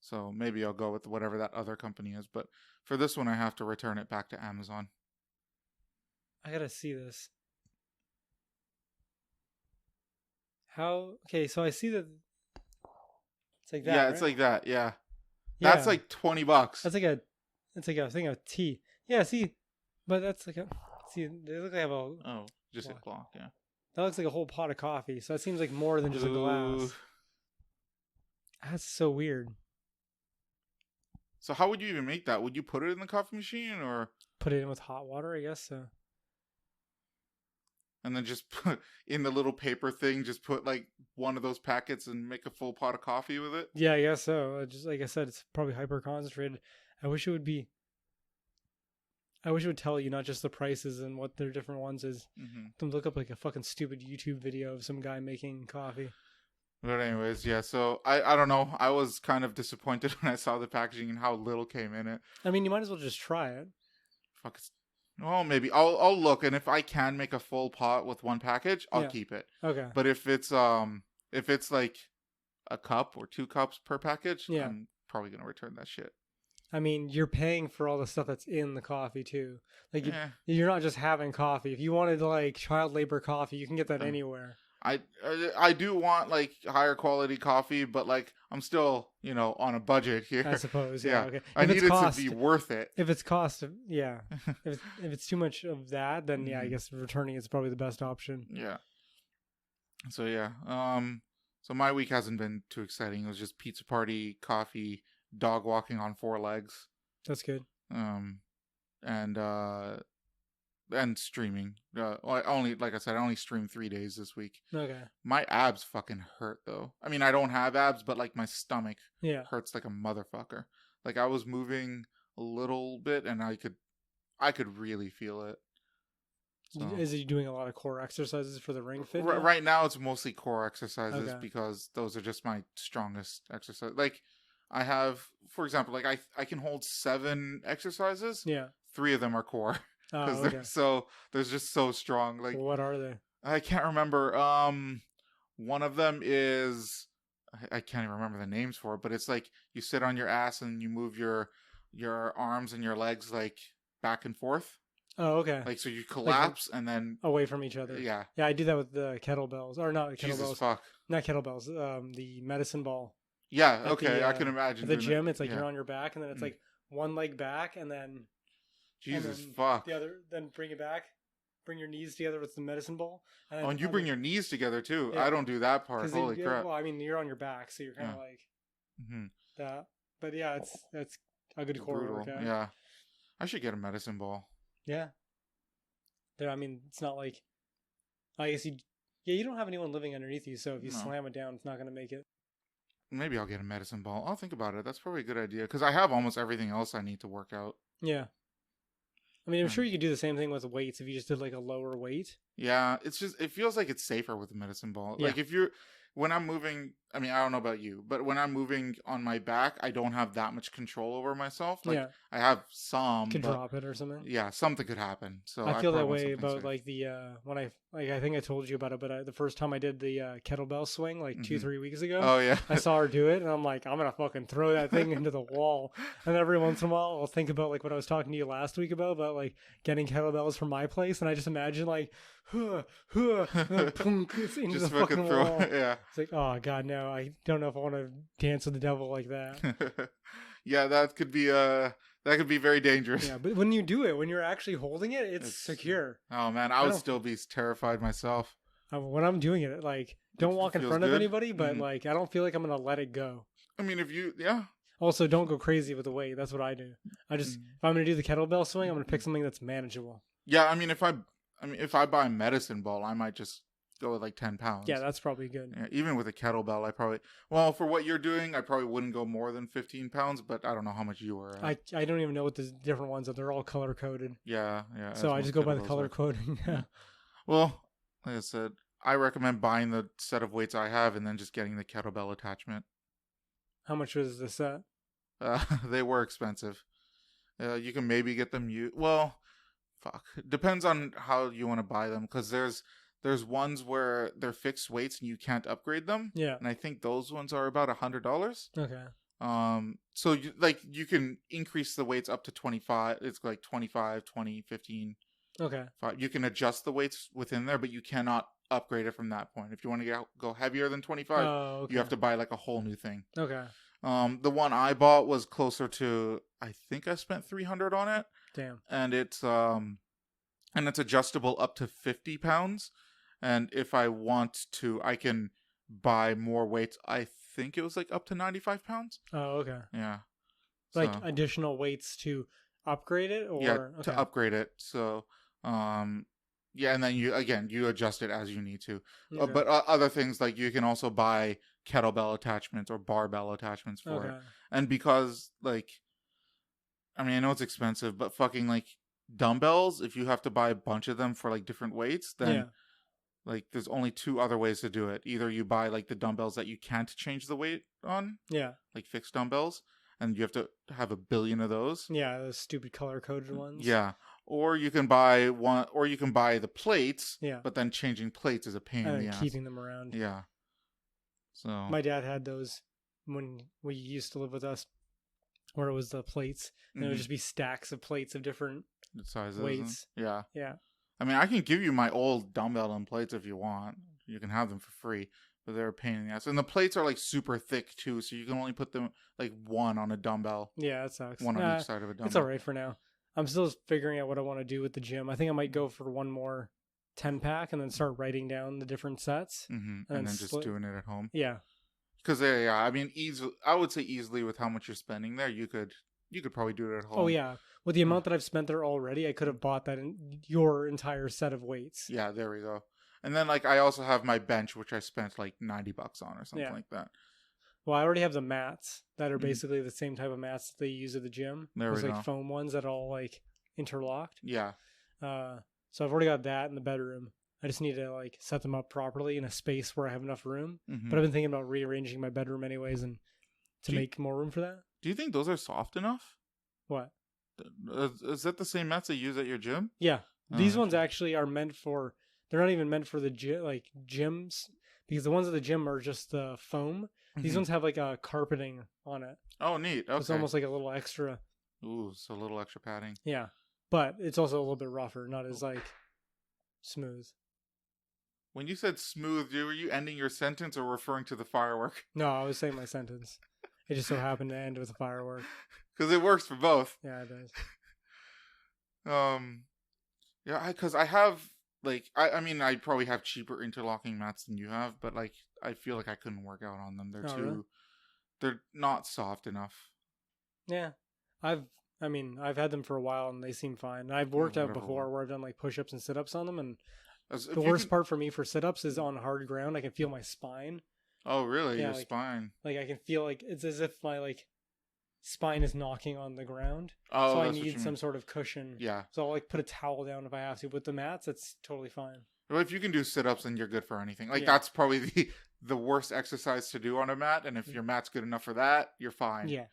So maybe I'll go with whatever that other company is. But for this one, I have to return it back to Amazon. I gotta see this. How? Okay, so I see that it's like that. Yeah, right? it's like that. Yeah, that's like $20. That's like a thing of tea. Yeah, see, but that's like a see. They look like just a clock. Yeah, that looks like a whole pot of coffee. So that seems like more than just a glass. That's so weird. So how would you even make that? Would you put it in the coffee machine or put it in with hot water? I guess so. And then just put in the little paper thing, just put like one of those packets and make a full pot of coffee with it? Yeah, I guess so. Just like I said, it's probably hyper concentrated. I wish it would tell you not just the prices and what their different ones is. To look up like a fucking stupid YouTube video of some guy making coffee. But anyways, yeah, so I don't know. I was kind of disappointed when I saw the packaging and how little came in it. I mean, you might as well just try it. Fuck it. Well, maybe. I'll look, and if I can make a full pot with one package, I'll keep it. Okay. But if it's like a cup or 2 cups per package, I'm probably gonna return that shit. I mean, you're paying for all the stuff that's in the coffee too. Like you're not just having coffee. If you wanted like child labor coffee, you can get that anywhere. I do want like higher quality coffee, but like I'm still, on a budget here. I suppose, yeah. Okay. I need it to be worth it. If it's cost, yeah. if it's too much of that, then I guess returning is probably the best option. Yeah. So yeah, so my week hasn't been too exciting. It was just pizza party, coffee, dog walking on 4 legs. That's good. And streaming. I only streamed 3 days this week. Okay. My abs fucking hurt though. I mean, I don't have abs, but like my stomach hurts like a motherfucker. Like I was moving a little bit, and I could really feel it. So, is he doing a lot of core exercises for the ring fit? Right now, it's mostly core exercises because those are just my strongest exercise. Like I have, for example, like I can hold 7 exercises. Yeah. 3 of them are core. Because they're just so strong. Like, what are they? I can't remember. One of them is I can't even remember the names for it, but it's like you sit on your ass and you move your arms and your legs like back and forth. Oh, okay. Like so you collapse and then away from each other. Yeah. Yeah, I do that with the kettlebells, or not kettlebells. Jesus fuck. Not kettlebells. The medicine ball. Yeah. Okay, I can imagine. At the gym, it's like you're on your back, and then it's like one leg back, and then Jesus fuck. The other, then bring it back. Bring your knees together with the medicine ball. And and you bring your knees together too. Yeah. I don't do that part. Holy crap. Well, I mean, you're on your back, so you're kind of like that. But yeah, that's a good core workout. Yeah. I should get a medicine ball. Yeah. I mean, it's not like, I guess you don't have anyone living underneath you, so if you slam it down, it's not going to make it. Maybe I'll get a medicine ball. I'll think about it. That's probably a good idea, because I have almost everything else I need to work out. Yeah. I mean, I'm sure you could do the same thing with weights if you just did like a lower weight. Yeah, it feels like it's safer with a medicine ball. Yeah. Like when I'm moving, I mean, I don't know about you, but when I'm moving on my back, I don't have that much control over myself. Like, I have some. Could drop it or something. Yeah, something could happen. So I feel that way about like the when I think I told you about it, but the first time I did the kettlebell swing like 2-3 weeks ago. Oh yeah, I saw her do it, and I'm like, I'm gonna fucking throw that thing into the wall. And every once in a while, I'll think about like what I was talking to you last week about like getting kettlebells from my place, and I just imagine like. Into just the fucking wall. Yeah. It's like, oh god, no! I don't know if I want to dance with the devil like that. Yeah, that could be very dangerous. Yeah, but when you do it, when you're actually holding it, it's secure. Oh man, I would still be terrified myself. When I'm doing it, like, don't walk in front of anybody, but like, I don't feel like I'm gonna let it go. I mean, Also, don't go crazy with the weight. That's what I do. If I'm gonna do the kettlebell swing, I'm gonna pick something that's manageable. Yeah, I mean, if I buy a medicine ball, I might just go with like 10 pounds. Yeah, that's probably good. Yeah, even with a kettlebell, for what you're doing, I probably wouldn't go more than 15 pounds, but I don't know how much you were at. I don't even know what the different ones are. They're all color coded. Yeah. So I just go by the color coding. Well, like I said, I recommend buying the set of weights I have and then just getting the kettlebell attachment. How much was the set? They were expensive. You can maybe get them fuck. Depends on how you want to buy them, because there's ones where they're fixed weights and you can't upgrade them. Yeah. And I think those ones are about $100. Okay. So you can increase the weights up to 25. It's like 25, 20, 15. Okay. 5. You can adjust the weights within there, but you cannot upgrade it from that point. If you want to go heavier than 25, you have to buy like a whole new thing. Okay. The one I bought was closer to, I think I spent $300 on it. Damn. And it's adjustable up to 50 pounds. And if I want to, I can buy more weights. I think it was like up to 95 pounds. Oh, okay. Yeah. Like additional weights to upgrade it, or to upgrade it. So, yeah, and then you adjust it as you need to. Okay. But other things, like you can also buy kettlebell attachments or barbell attachments for it. And because I mean, I know it's expensive, but fucking like dumbbells, if you have to buy a bunch of them for like different weights, then like there's only 2 other ways to do it. Either you buy like the dumbbells that you can't change the weight on. Yeah. Like fixed dumbbells. And you have to have a billion of those. Yeah, those stupid color-coded ones. Yeah. Or you can buy the plates. Yeah. But then changing plates is a pain in the ass. Keeping them around. Yeah. So my dad had those when we used to live with us, where it was the plates, and it would just be stacks of plates of different sizes, weights. Yeah. Yeah. I mean, I can give you my old dumbbell and plates if you want. You can have them for free, but they're a pain in the ass. And the plates are like super thick too, so you can only put them like one on a dumbbell. Yeah, that sucks. One on each side of a dumbbell. It's all right for now. I'm still figuring out what I want to do with the gym. I think I might go for one more 10-pack and then start writing down the different sets. And then just doing it at home. Yeah. Because I mean, I would say easily with how much you're spending there, you could probably do it at home. Oh yeah, with the amount that I've spent there already, I could have bought your entire set of weights. Yeah, there we go. And then like I also have my bench, which I spent like $90 on or something like that. Well, I already have the mats that are basically the same type of mats that they use at the gym. There's like foam ones that are all like interlocked. Yeah. So I've already got that in the bedroom. I just need to like set them up properly in a space where I have enough room. But I've been thinking about rearranging my bedroom anyways, and to make more room for that. Do you think those are soft enough? What? Is that the same mats they use at your gym? Yeah. These ones actually are meant for, they're not even meant for the gyms, because the ones at the gym are just the foam. These ones have like a carpeting on it. Oh, neat. Okay. It's almost like a little extra. Ooh, so a little extra padding. Yeah, but it's also a little bit rougher, not as like smooth. When you said smooth, were you ending your sentence or referring to the firework? No, I was saying my sentence. It just so happened to end with a firework. Because it works for both. Yeah, it does. Yeah, because I have, like, I mean, I probably have cheaper interlocking mats than you have, but, like, I feel like I couldn't work out on them. Really? They're not soft enough. Yeah. I've had them for a while and they seem fine. I've worked out before where I've done like push-ups and sit-ups on them, and the worst part for me for sit-ups is on hard ground. I can feel my spine. Oh, really? Yeah, Your like, spine? Like I can feel like it's as if my like spine is knocking on the ground. Oh, so I need some sort of cushion. Yeah. So I'll like put a towel down if I have to. With the mats, it's totally fine. Well, if you can do sit-ups, then you're good for anything. Like, that's probably the worst exercise to do on a mat, and if your mat's good enough for that, you're fine. Yeah.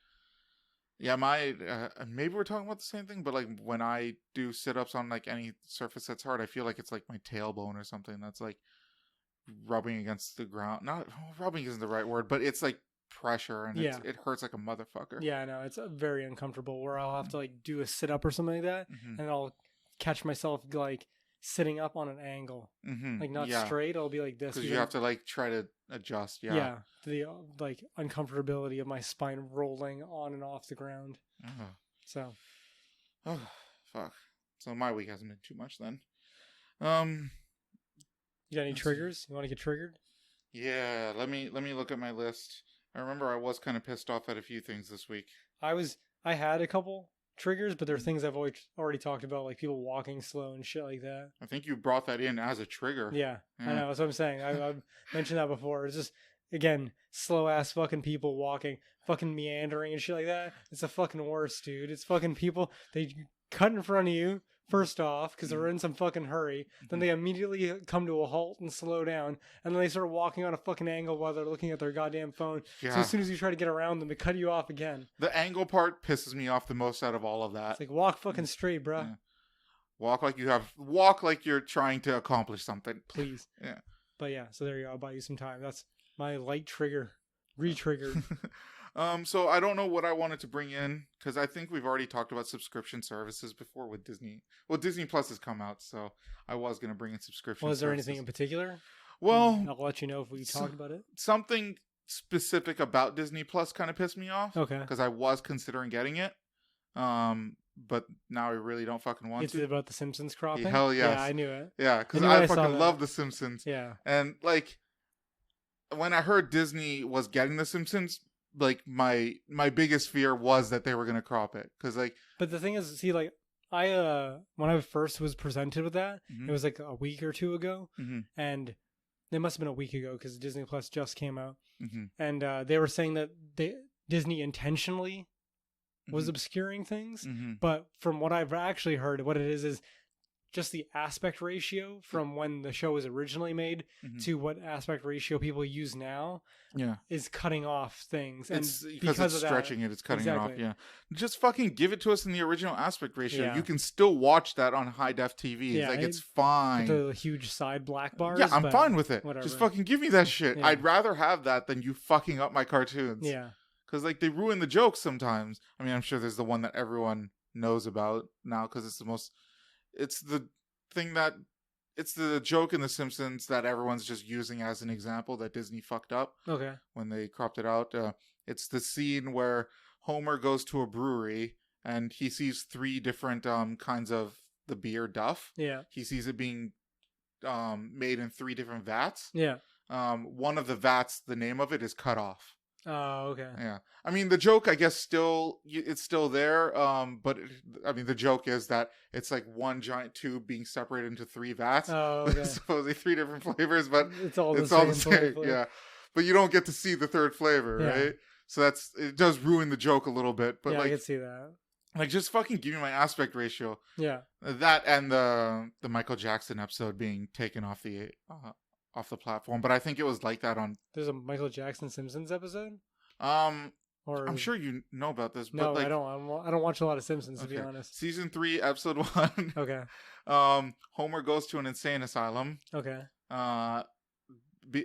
Yeah, maybe we're talking about the same thing, but like when I do sit-ups on like any surface that's hard, I feel like it's like my tailbone or something that's like rubbing against the ground. Not rubbing isn't the right word, but it's like pressure, and it hurts like a motherfucker. Yeah, no, it's very uncomfortable where I'll have to like do a sit-up or something like that, and I'll catch myself like sitting up on an angle, like not straight. I'll be like this because you have to like try to adjust. Yeah, the like uncomfortability of my spine rolling on and off the ground. So, oh fuck. So my week hasn't been too much then. You got any triggers? You want to get triggered? Yeah, let me look at my list. I remember I was kind of pissed off at a few things this week. I had a couple triggers, but they're things I've already talked about, like people walking slow and shit like that. I think you brought that in as a trigger. Yeah. I know. That's what I'm saying. I've mentioned that before. It's just, again, slow ass fucking people walking, fucking meandering and shit like that. It's the fucking worst, dude. It's fucking people, they cut in front of you, first off, because they're in some fucking hurry. Then they immediately come to a halt and slow down. And then they start walking on a fucking angle while they're looking at their goddamn phone. Yeah. So as soon as you try to get around them, they cut you off again. The angle part pisses me off the most out of all of that. It's like, walk fucking straight, bro. Yeah. Walk like you're trying to accomplish something. Please. Yeah. But yeah, so there you go. I'll buy you some time. That's my light trigger. Re-triggered. So I don't know what I wanted to bring in, because I think we've already talked about subscription services before with Disney. Well, Disney Plus has come out, so I was going to bring in subscription services. Is there anything in particular? Well, I'll let you know if we talked about it. Something specific about Disney Plus kind of pissed me off. Okay. Because I was considering getting it. But now I really don't fucking want to. It's about the Simpsons cropping? Hell yes. Yeah, I knew it. Yeah, because I fucking love the Simpsons. Yeah. And like, when I heard Disney was getting the Simpsons, like my biggest fear was that they were gonna crop it, because like. But the thing is, see, like I when I first was presented with that, it was like a week or two ago, and it must have been a week ago because Disney Plus just came out, and they were saying that Disney intentionally was obscuring things, but from what I've actually heard, what it is just the aspect ratio from when the show was originally made to what aspect ratio people use now is cutting off things. And because it's stretching it, it's cutting it off. Yeah. Just fucking give it to us in the original aspect ratio. Yeah. You can still watch that on high def TVs. Yeah, like it's fine. With the huge side black bars. Yeah, I'm fine with it. Whatever. Just fucking give me that shit. Yeah. I'd rather have that than you fucking up my cartoons. Yeah. Because like they ruin the jokes sometimes. I mean, I'm sure there's the one that everyone knows about now because it's the most. It's the thing that it's the joke in The Simpsons that everyone's just using as an example that Disney fucked up. Okay. When they cropped it out, it's the scene where Homer goes to a brewery and he sees 3 different kinds of the beer Duff. Yeah. He sees it being made in 3 different vats. Yeah. One of the vats, the name of it is Cut Off. Oh, okay. Yeah. I mean, the joke, I guess, it's still there. But the joke is that it's like one giant tube being separated into 3 vats. Oh, okay. Supposedly 3 different flavors, but it's all the same. Yeah. But you don't get to see the 3rd flavor, right? So it does ruin the joke a little bit. But I can see that. Like, just fucking give me my aspect ratio. Yeah. That and the Michael Jackson episode being taken off the platform, but I think it was like that on. There's a Michael Jackson Simpsons episode. Or I'm sure you know about this. No, but like, I don't. I don't watch a lot of Simpsons, to be honest. Season 3, episode 1. Okay. Homer goes to an insane asylum. Okay.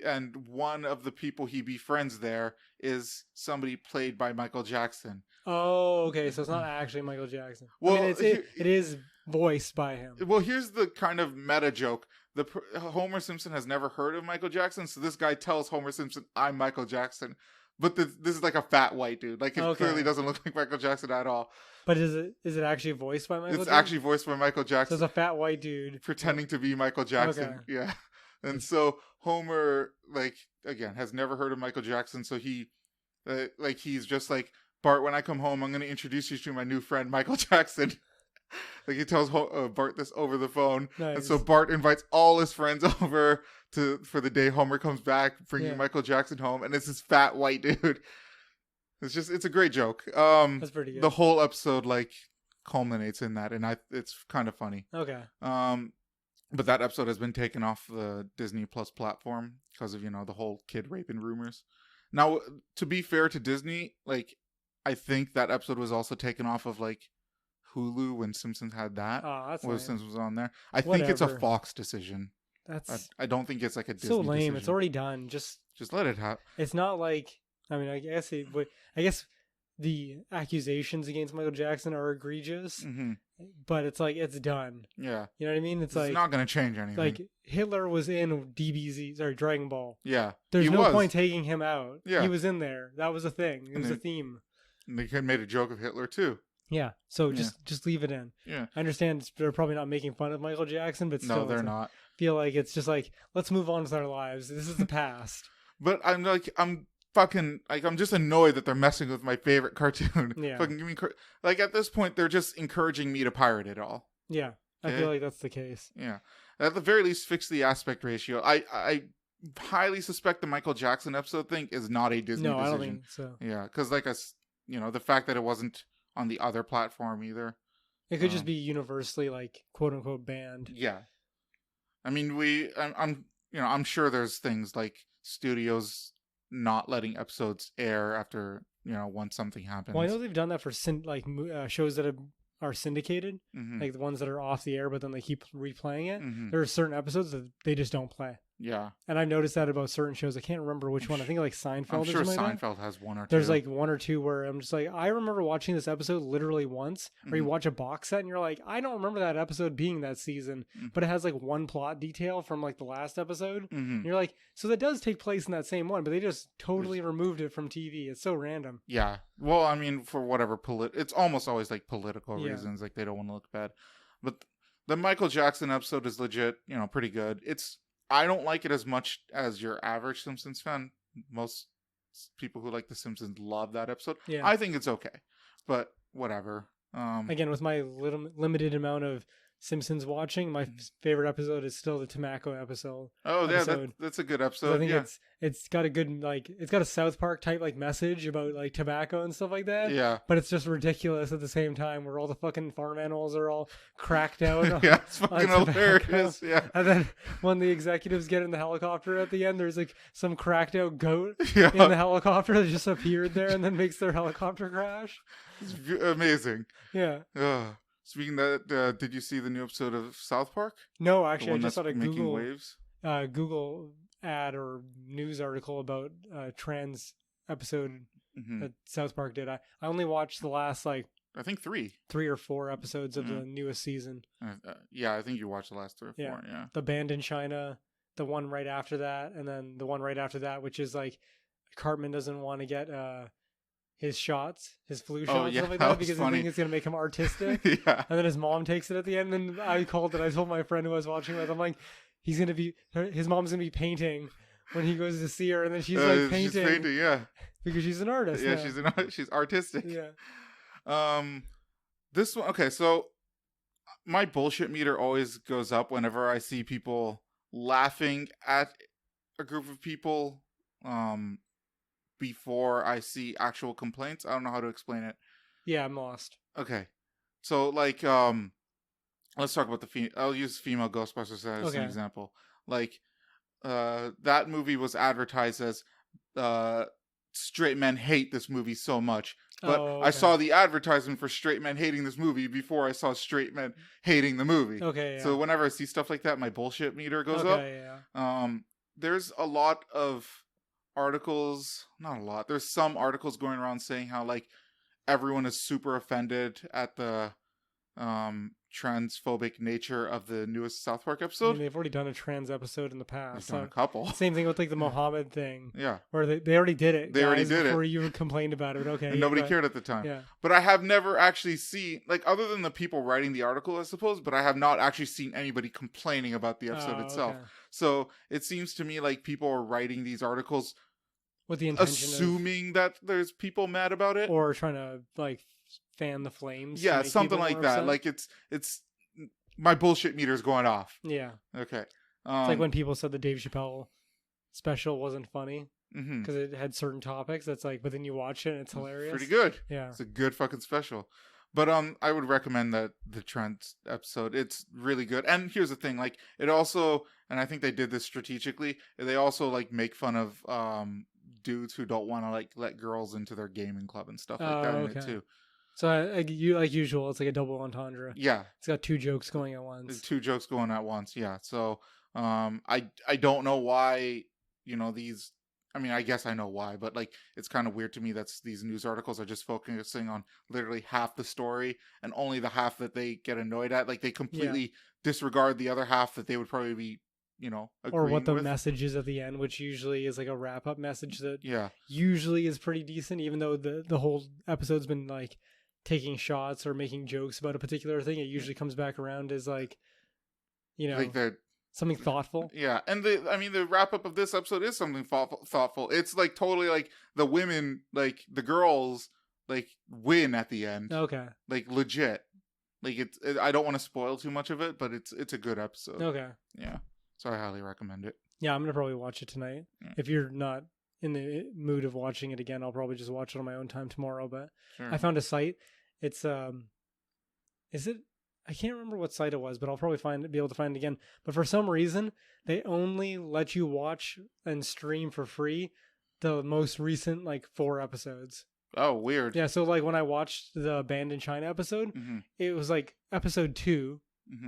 and one of the people he befriends there is somebody played by Michael Jackson. Oh, okay. So it's not actually Michael Jackson. Well, I mean, it is voiced by him. Well, here's the kind of meta joke. Homer Simpson has never heard of Michael Jackson, so this guy tells Homer Simpson, "I'm Michael Jackson." But this is like a fat white dude. Like, it clearly doesn't look like Michael Jackson at all. But is it actually voiced by Michael Jackson? It's actually voiced by Michael Jackson. So it's a fat white dude pretending to be Michael Jackson. Okay. Yeah. And so Homer, like, again, has never heard of Michael Jackson. So he, he's just like, Bart, when I come home, I'm going to introduce you to my new friend, Michael Jackson. Like, he tells Bart this over the phone. Nice. And so Bart invites all his friends over for the day Homer comes back, bringing Michael Jackson home. And it's this fat white dude. It's a great joke. That's pretty good. The whole episode, like, culminates in that. And it's kind of funny. Okay. But that episode has been taken off the Disney Plus platform because of, the whole kid raping rumors. Now, to be fair to Disney, like, I think that episode was also taken off of, like, Hulu when Simpsons had that. Oh, that's when Simpsons was on there. I think it's a Fox decision. I don't think it's like a Disney so lame. decision. It's already done. Just let it happen. It's not like, I mean, I guess the accusations against Michael Jackson are egregious, but it's like, it's done. Yeah. You know what I mean? It's like, not going to change anything. Like, Hitler was in Dragon Ball. Yeah. There's no point taking him out. Yeah. He was in there. That was a thing. It was a theme. And they made a joke of Hitler too. Yeah. So just leave it in. Yeah. I understand they're probably not making fun of Michael Jackson, but still. No, they're not. Feel like it's just like, let's move on with our lives. This is the past. But I'm just annoyed that they're messing with my favorite cartoon. Yeah. Fucking give me like, at this point, they're just encouraging me to pirate it all. Yeah. Okay? I feel like that's the case. Yeah. At the very least, fix the aspect ratio. I highly suspect the Michael Jackson episode thing is not a Disney decision. No, I don't think so. Yeah. Because, like, the fact that it wasn't on the other platform either. It could just be universally, like, quote unquote banned. Yeah. I mean, I'm sure there's things like studios not letting episodes air after, once something happens. Well, I know they've done that for shows that are syndicated, like the ones that are off the air, but then they keep replaying it. There are certain episodes that they just don't play. Yeah. And I've noticed that about certain shows. I can't remember which one. I think like Seinfeld. I'm sure Seinfeld has one or two. There's like one or two where I'm just like, I remember watching this episode literally once, or you watch a box set and you're like, I don't remember that episode being that season, but it has like one plot detail from like the last episode. And you're like, so that does take place in that same one, but they just totally removed it from TV. It's so random. Yeah. Well, I mean, for whatever it's almost always like political reasons, like they don't want to look bad. But the Michael Jackson episode is legit, pretty good. I don't like it as much as your average Simpsons fan. Most people who like The Simpsons love that episode. Yeah. I think it's okay, but whatever. Again, with my limited amount of Simpsons watching, my favorite episode is still the tobacco episode. Oh, yeah, that's a good episode. I think it's got a good, like, it's got a South Park type like message about like tobacco and stuff like that. Yeah, but it's just ridiculous at the same time, where all the fucking farm animals are all cracked out. Yeah, it's fucking hilarious. Yeah, and then when the executives get in the helicopter at the end, there's like some cracked out goat in the helicopter that just appeared there and then makes their helicopter crash. It's amazing. Yeah. Speaking of that, did you see the new episode of South Park? No, actually, I just saw a Google ad or news article about a trans episode that South Park did. I only watched the last, like, I think 3 or 4 episodes of the newest season. Yeah, I think you watched the last 3 or 4. Yeah. The Band in China, the one right after that, and then the one right after that, which is like Cartman doesn't want to get his shots, his flu shots, stuff like that, because he thinks it's going to make him artistic. Yeah. And then his mom takes it at the end, and I called it. I told my friend who I was watching with, I'm like, his mom's going to be painting when he goes to see her, and then she's like painting. She's painting, yeah. Because she's an artist. Yeah, she's artistic. Yeah. This one, okay, so my bullshit meter always goes up whenever I see people laughing at a group of people, before I see actual complaints. I don't know how to explain it. Yeah, I'm lost. Okay. So, like, let's talk about I'll use female Ghostbusters as an example. Like, that movie was advertised as, straight men hate this movie so much. But I saw the advertisement for straight men hating this movie before I saw straight men hating the movie. Okay, yeah. So whenever I see stuff like that, my bullshit meter goes up. Yeah. there's a lot of articles, not a lot. There's some articles going around saying how like everyone is super offended at the transphobic nature of the newest South Park I episode. mean, they've already done a trans episode in the past. They've done a couple. Same thing with like the Mohammed thing. Yeah. Where they already did it. They already did before it. you complained about it. Okay. And nobody cared at the time. Yeah. But I have never actually seen, like, other than the people writing the article, I suppose, but I have not actually seen anybody complaining about the episode itself. Okay. So it seems to me like people are writing these articles with the intention assuming that there's people mad about it. Or trying to, like, fan the flames. Yeah, something like that. Upset. Like, it's my bullshit meter's going off. Yeah. Okay. It's like when people said the Dave Chappelle special wasn't funny because it had certain topics. That's like, but then you watch it and it's hilarious. Pretty good. Yeah. It's a good fucking special. But I would recommend that the Trent episode. It's really good. And here's the thing, like it also, and I think they did this strategically, they also like make fun of dudes who don't want to like let girls into their gaming club and stuff like that in it too. So like usual, it's like a double entendre. Yeah. It's got two jokes going at once. There's two jokes going at once, yeah. So I don't know why, you know, these, I mean, I guess I know why, but like it's kind of weird to me that these news articles are just focusing on literally half the story and only the half that they get annoyed at. Like they completely disregard the other half that they would probably be, you know, or what the with. message is at the end, which usually is like a wrap up message that usually is pretty decent, even though the whole episode's been like taking shots or making jokes about a particular thing. It usually comes back around as like, you know, like something thoughtful. Yeah, and the wrap up of this episode is something thoughtful. It's like totally like the women, like the girls, like win at the end. Okay. Like legit. Like I don't want to spoil too much of it, but it's a good episode. Okay. Yeah. So I highly recommend it. Yeah, I'm gonna probably watch it tonight. Yeah. If you're not in the mood of watching it again, I'll probably just watch it on my own time tomorrow. But sure. I found a site. It's is it? I can't remember what site it was, but I'll probably be able to find it again. But for some reason, they only let you watch and stream for free the most recent like 4 episodes. Oh, weird. Yeah, so like when I watched the Abandoned China episode, it was like episode 2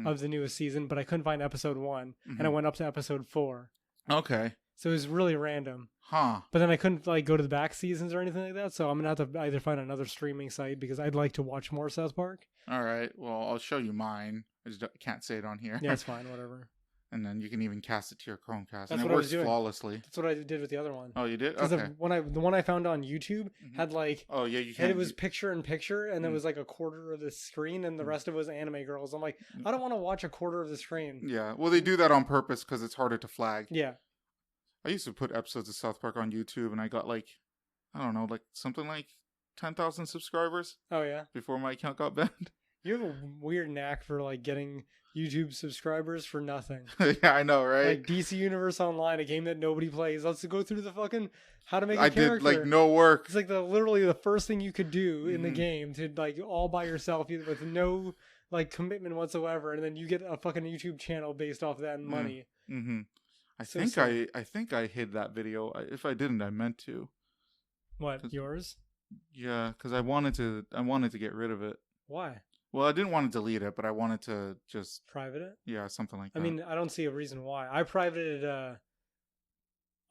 of the newest season, but I couldn't find episode 1, and I went up to episode 4. Okay. So it was really random. Huh. But then I couldn't like go to the back seasons or anything like that, so I'm gonna have to either find another streaming site because I'd like to watch more South Park. All right. Well, I'll show you mine. I just can't say it on here. Yeah, it's fine. Whatever. And then you can even cast it to your Chromecast, and it works flawlessly. That's what I did with the other one. Oh, you did? Okay. The one I found on YouTube had like you can. It was picture in picture, and it was like a quarter of the screen, and the rest of it was anime girls. I'm like, I don't want to watch a quarter of the screen. Yeah. Well, they do that on purpose because it's harder to flag. Yeah. I used to put episodes of South Park on YouTube, and I got like, I don't know, like something like 10,000 subscribers. Oh yeah. Before my account got banned. You have a weird knack for like getting YouTube subscribers for nothing. Yeah, I know, right? Like DC Universe Online, a game that nobody plays. Let's go through the fucking how to make a character. I did like no work. It's like literally the first thing you could do in the game to like all by yourself with no like commitment whatsoever, and then you get a fucking YouTube channel based off that and money. Mm-hmm. I think I hid that video. If I didn't, I meant to. What, yours? Yeah, because I wanted to get rid of it. Why? Well, I didn't want to delete it, but I wanted to just private it. Yeah, something like that. I mean, I don't see a reason why. I privated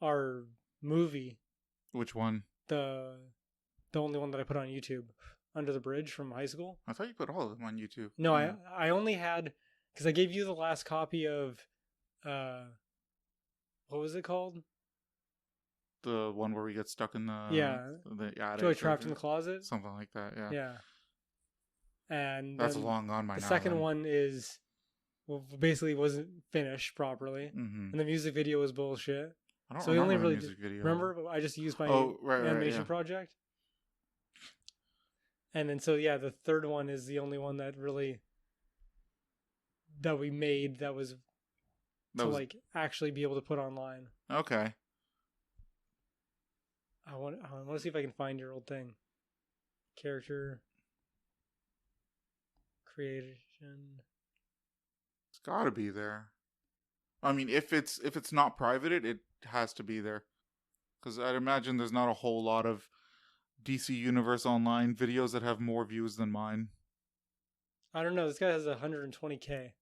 our movie. Which one? The only one that I put on YouTube, Under the Bridge from high school. I thought you put all of them on YouTube. No, I only had because I gave you the last copy of what was it called? The one where we get stuck in the attic. Joy Trapped in the Closet. Something like that. Yeah. Yeah. And that's long gone by now. The second one is basically wasn't finished properly, and the music video was bullshit. I don't remember the music video. Remember, I just used my animation project. And then the third one is the only one that we made that was actually be able to put online. Okay. I want to see if I can find your old thing. Character creation. It's got to be there. I mean, if it's not privated, it has to be there. Because I'd imagine there's not a whole lot of DC Universe Online videos that have more views than mine. I don't know. This guy has 120K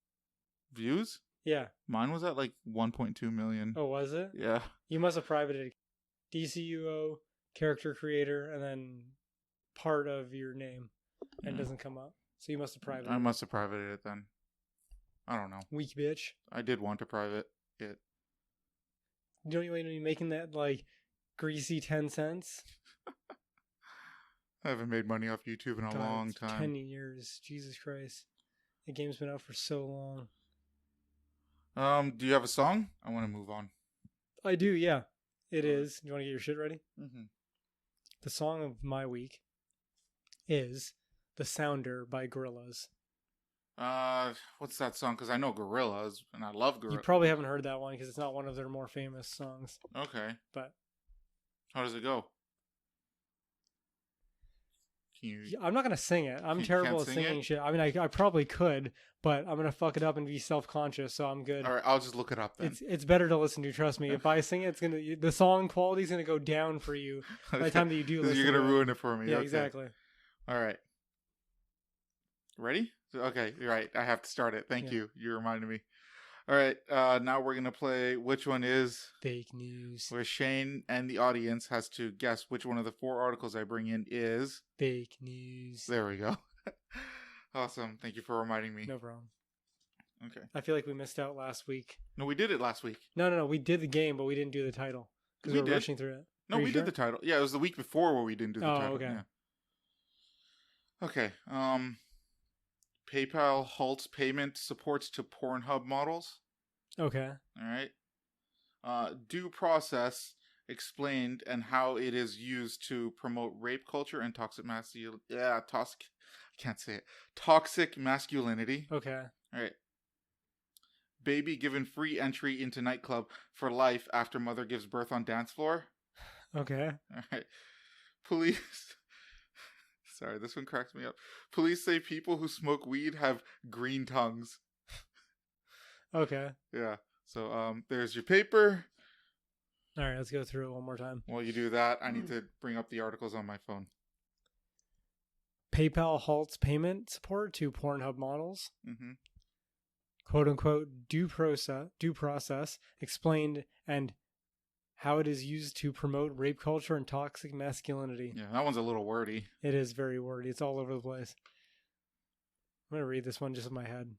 views. Yeah. Mine was at like 1.2 million. Oh, was it? Yeah. You must have privated DCUO, character creator, and then part of your name, and it doesn't come up. So you must have privated I must have privated it then. I don't know. Weak bitch. I did want to private it. You don't even be making that like greasy 10 cents? I haven't made money off YouTube in a long time. 10 years. Jesus Christ. The game's been out for so long. Do you have a song? I want to move on. I do, yeah. It is. Do you want to get your shit ready? Mm-hmm. The song of my week is The Sounder by Gorillaz. What's that song? Because I know Gorillaz, and I love Gorillaz. You probably haven't heard that one because it's not one of their more famous songs. Okay. But how does it go? I'm not going to sing it. I'm terrible at singing shit. I mean, I probably could, but I'm going to fuck it up and be self-conscious, so I'm good. All right, I'll just look it up then. It's better to listen to, trust me. If I sing it, the song quality is going to go down for you by the time that you do listen. You're going to ruin it for me. Yeah, okay. Exactly. All right. Ready? Okay, you're right. I have to start it. Thank you. You reminded me. All right, now we're going to play Which One Is Fake News, where Shane and the audience has to guess which one of the 4 articles I bring in is fake news. There we go. Awesome. Thank you for reminding me. No problem. Okay. I feel like we missed out last week. No, we did it last week. No. We did the game, but we didn't do the title because we were rushing through it. No, we did the title. Yeah, it was the week before where we didn't do the title. Okay. Yeah. Okay. PayPal halts payment supports to Pornhub models. Okay. All right. Due process explained and how it is used to promote rape culture and toxic toxic masculinity. Okay. All right. Baby given free entry into nightclub for life after mother gives birth on dance floor. Okay. All right. Police. Sorry, this one cracks me up. Police say people who smoke weed have green tongues. Okay. Yeah. So, there's your paper. All right, let's go through it one more time. While you do that, I need to bring up the articles on my phone. PayPal halts payment support to Pornhub models. Mm-hmm. Quote unquote due process explained and how it is used to promote rape culture and toxic masculinity. Yeah, that one's a little wordy. It is very wordy. It's all over the place. I'm going to read this one just in my head.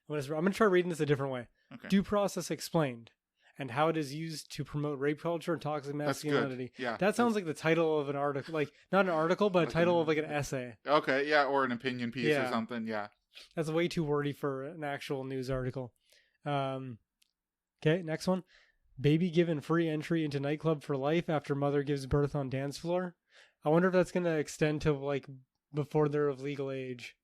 I'm going to try reading this a different way. Okay. Due process explained and how it is used to promote rape culture and toxic masculinity. That's good. Yeah. That sounds like the title of an article. Like, not an article, but a title of like an essay. Okay, yeah, or an opinion piece or something, yeah. That's way too wordy for an actual news article. Okay, next one. Baby given free entry into nightclub for life after mother gives birth on dance floor. I wonder if that's going to extend to like before they're of legal age.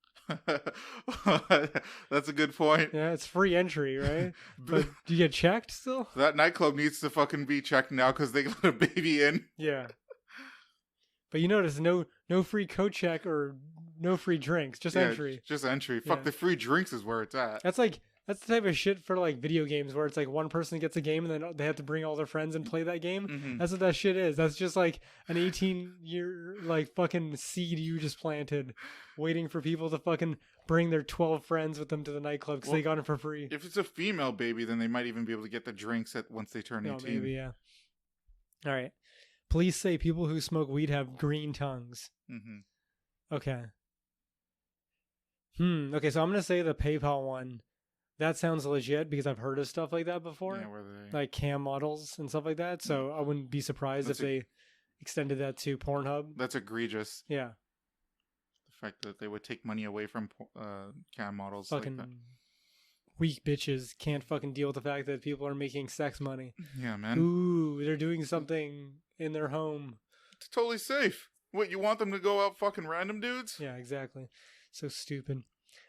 That's a good point. Yeah, it's free entry, right? But do you get checked still? That nightclub needs to fucking be checked now because they let a baby in. Yeah. But you notice no free coat check or no free drinks, just entry. Just entry. Fuck, the free drinks is where it's at. That's the type of shit for like video games where it's like one person gets a game and then they have to bring all their friends and play that game. Mm-hmm. That's what that shit is. That's just like an 18-year like fucking seed you just planted, waiting for people to fucking bring their 12 friends with them to the nightclub because they got it for free. If it's a female baby, then they might even be able to get the drinks once they turn 18. Maybe, yeah. All right. Police say people who smoke weed have green tongues. Mm-hmm. Okay. Okay, so I'm gonna say the PayPal one. That sounds legit because I've heard of stuff like that before. Yeah, where they... like cam models and stuff like that. So I wouldn't be surprised if they extended that to Pornhub. That's egregious. Yeah. The fact that they would take money away from cam models. Fucking like that. Weak bitches can't fucking deal with the fact that people are making sex money. Yeah, man. Ooh, they're doing something in their home. It's totally safe. What, you want them to go out fucking random dudes? Yeah, exactly. So stupid.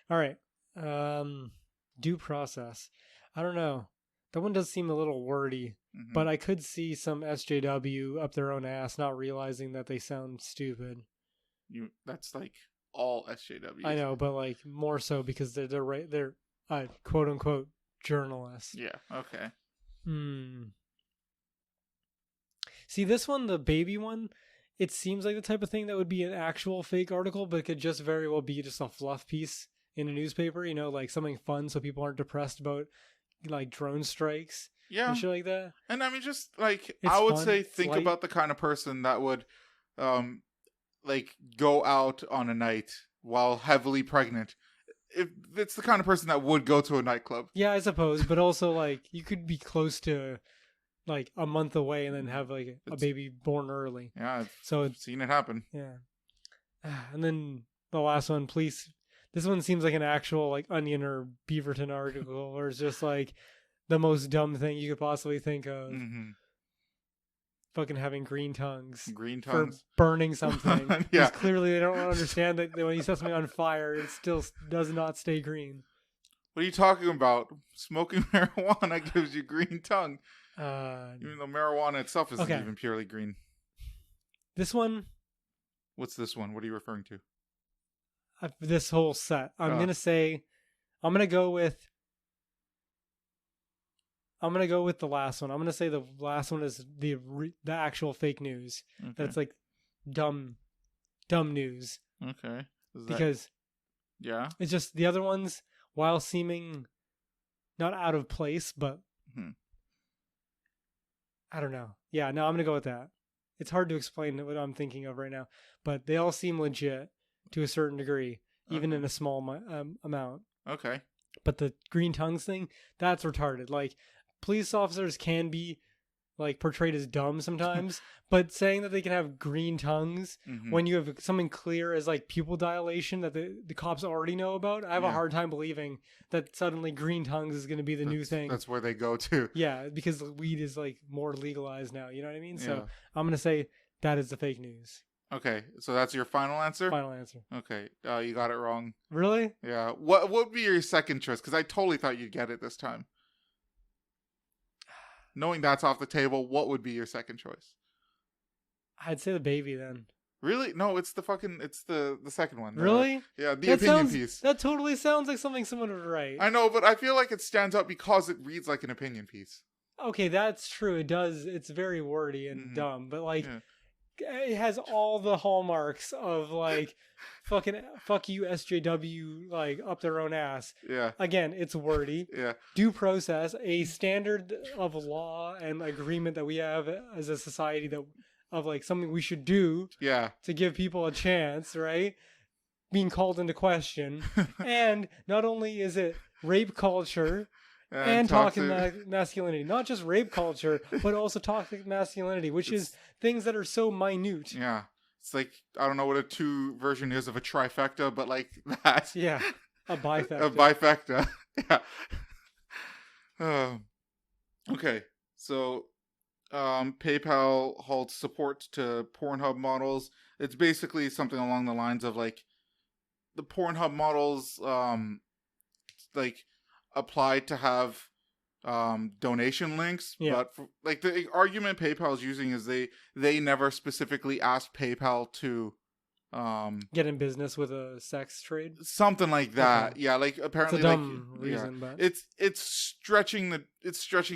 All right. Due process. I don't know. That one does seem a little wordy, but I could see some SJW up their own ass not realizing that they sound stupid. That's like all SJWs. I know, but like more so because they're quote unquote journalists. Yeah. Okay. See, this one, the baby one, it seems like the type of thing that would be an actual fake article, but it could just very well be just a fluff piece in a newspaper, you know, like something fun so people aren't depressed about like drone strikes and shit like that. And I mean, just like, It's I would fun. say, It's think light. about the kind of person that would, like, go out on a night while heavily pregnant. If it's the kind of person that would go to a nightclub. Yeah, I suppose, but also like you could be close to like a month away and then have like a baby born early. Yeah, so I've seen it happen. Yeah. And then the last one, please. This one seems like an actual like Onion or Beaverton article, where it's just like the most dumb thing you could possibly think of. Fucking having green tongues. Green tongues? For burning something. Yeah. Because clearly they don't understand that when you set something on fire, it still does not stay green. What are you talking about? Smoking marijuana gives you green tongue. Even though marijuana itself isn't even purely green. This one... What's this one? What are you referring to? This whole set. I'm going to go with the last one. I'm going to say the last one is the actual fake news. Okay. That's like dumb news. Okay. Because it's just the other ones, while seeming not out of place, but I don't know. Yeah, no, I'm going to go with that. It's hard to explain what I'm thinking of right now, but they all seem legit to a certain degree, even in a small amount. Okay. But the green tongues thing, that's retarded. Like, police officers can be like portrayed as dumb sometimes, but saying that they can have green tongues when you have something clear as like pupil dilation that the cops already know about, I have a hard time believing that suddenly green tongues is going to be the new thing. That's where they go to. Yeah, because weed is like more legalized now, you know what I mean? So I'm going to say that is the fake news. Okay, so that's your final answer? Final answer. Okay, you got it wrong. Really? Yeah. What would be your second choice? Because I totally thought you'd get it this time. Knowing that's off the table, what would be your second choice? I'd say the baby then. Really? No, it's the second one. Really? Yeah, the opinion piece. That totally sounds like something someone would write. I know, but I feel like it stands out because it reads like an opinion piece. Okay, that's true. It does. It's very wordy and dumb, but like it has all the hallmarks of like fucking fuck you SJW like up their own ass. Yeah. Again, it's wordy. Yeah. Due process, a standard of law and agreement that we have as a society that of like something we should do. Yeah. To give people a chance, right? Being called into question. And not only is it rape culture and toxic masculinity. Not just rape culture, but also toxic masculinity, which is things that are so minute. Yeah. It's like, I don't know what a 2 version is of a trifecta, but like that. Yeah. A bifecta. A bifecta. Yeah. Okay. So, PayPal halts support to Pornhub models. It's basically something along the lines of like the Pornhub models, like, applied to have donation links, but like the argument PayPal is using is they never specifically asked PayPal to get in business with a sex trade, something like that. Okay. Yeah, like apparently it's a dumb reason, but it's stretching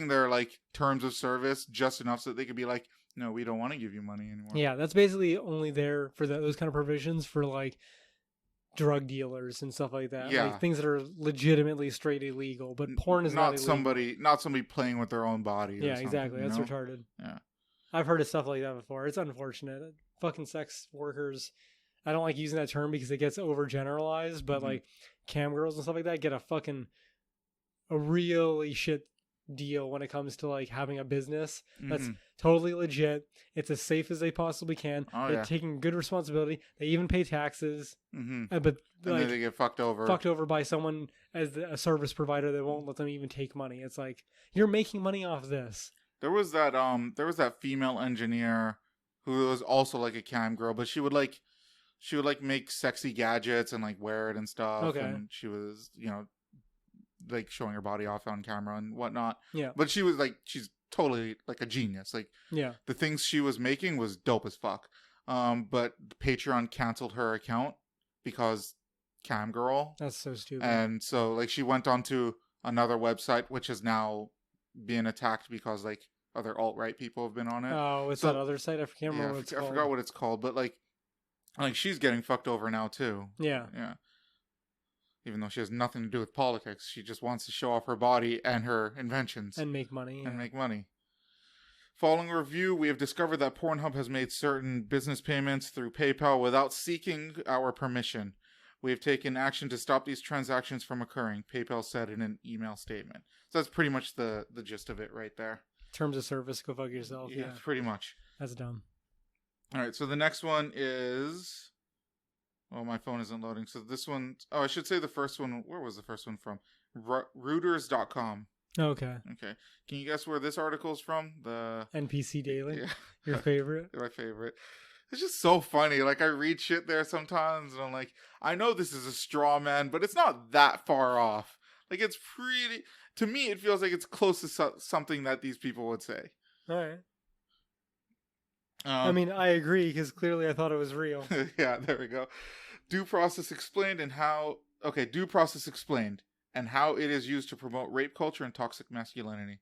their like terms of service just enough so that they could be like, no, we don't want to give you money anymore. Yeah, that's basically only there for those kind of provisions for like drug dealers and stuff like that. Yeah. Like things that are legitimately straight illegal, but porn is not illegal. Not somebody playing with their own body. Yeah, exactly. That's retarded. Yeah. I've heard of stuff like that before. It's unfortunate. Fucking sex workers. I don't like using that term because it gets overgeneralized, but like cam girls and stuff like that get a really shit deal when it comes to like having a business that's totally legit. It's as safe as they possibly can. They're taking good responsibility. They even pay taxes. But like, then they get fucked over by someone as a service provider that won't let them even take money. It's like, you're making money off this. There was that female engineer who was also like a cam girl, but she would make sexy gadgets and like wear it and stuff. Okay. And she was, like showing her body off on camera and whatnot. Yeah. But she was like, she's totally like a genius. Like, the things she was making was dope as fuck. But Patreon canceled her account because cam girl. That's so stupid. And so like she went onto another website, which is now being attacked because like other alt-right people have been on it. Oh, it's that other site? I can't remember what it's called. I forgot what it's called, but like she's getting fucked over now too. Yeah. Yeah. even though she has nothing to do with politics. She just wants to show off her body and her inventions. And make money. And make money. Following a review, we have discovered that Pornhub has made certain business payments through PayPal without seeking our permission. We have taken action to stop these transactions from occurring, PayPal said in an email statement. So that's pretty much the gist of it right there. Terms of service, go fuck yourself. Yeah, pretty much. That's dumb. All right, so the next one is... Oh, my phone isn't loading. So this one... Oh, I should say the first one... Where was the first one from? Reuters.com. Okay. Can you guess where this article is from? The NPC Daily? Yeah. Your favorite? My favorite. It's just so funny. Like, I read shit there sometimes, and I'm like, I know this is a straw man, but it's not that far off. Like, it's pretty... To me, it feels like it's close to something that these people would say. All right. I mean, I agree, because clearly I thought it was real. Yeah, there we go. Due process explained and how... Okay, due process explained. And how it is used to promote rape culture and toxic masculinity.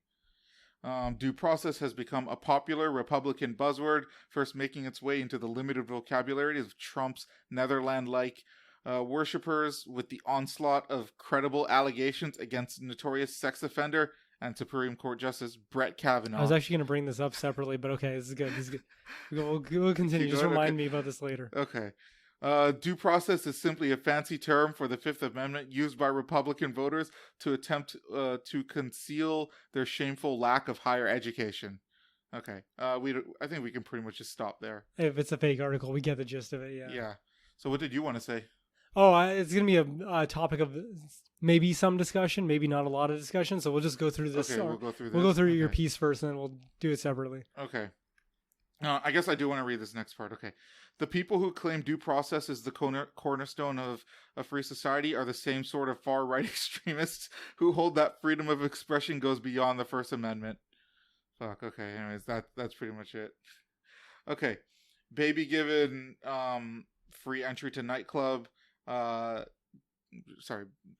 Due process has become a popular Republican buzzword, first making its way into the limited vocabulary of Trump's Netherland-like worshippers with the onslaught of credible allegations against notorious sex offender and Supreme Court Justice Brett Kavanaugh. I was actually going to bring this up separately, but okay, this is good. We'll continue. Just remind me about this later. Okay. Due process is simply a fancy term for the Fifth Amendment used by Republican voters to attempt to conceal their shameful lack of higher education. Okay. I think we can pretty much just stop there. If it's a fake article, we get the gist of it, yeah. Yeah. So what did you want to say? Oh, it's going to be a topic of maybe some discussion, maybe not a lot of discussion, so we'll just go through this. Okay, we'll go through this. We'll go through your piece first, and then we'll do it separately. Okay. I guess I do want to read this next part. Okay. The people who claim due process is the cornerstone of a free society are the same sort of far-right extremists who hold that freedom of expression goes beyond the First Amendment. Fuck, okay. Anyways, that's pretty much it. Okay. Baby given free entry to nightclub. Sorry.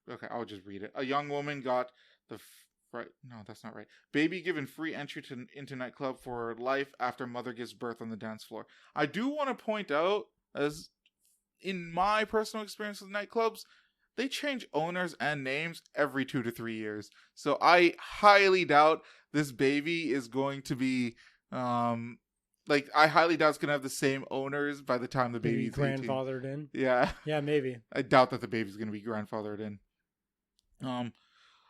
Okay, I'll just read it. A young woman got the... Right. No, that's not right. Baby given free entry into nightclub for life after mother gives birth on the dance floor. I do want to point out, as in my personal experience with nightclubs, they change owners and names every 2 to 3 years. So I highly doubt this baby is going to be, I highly doubt it's going to have the same owners by the time the baby's grandfathered 18. in. Yeah. Yeah, maybe. I doubt that the baby's going to be grandfathered in.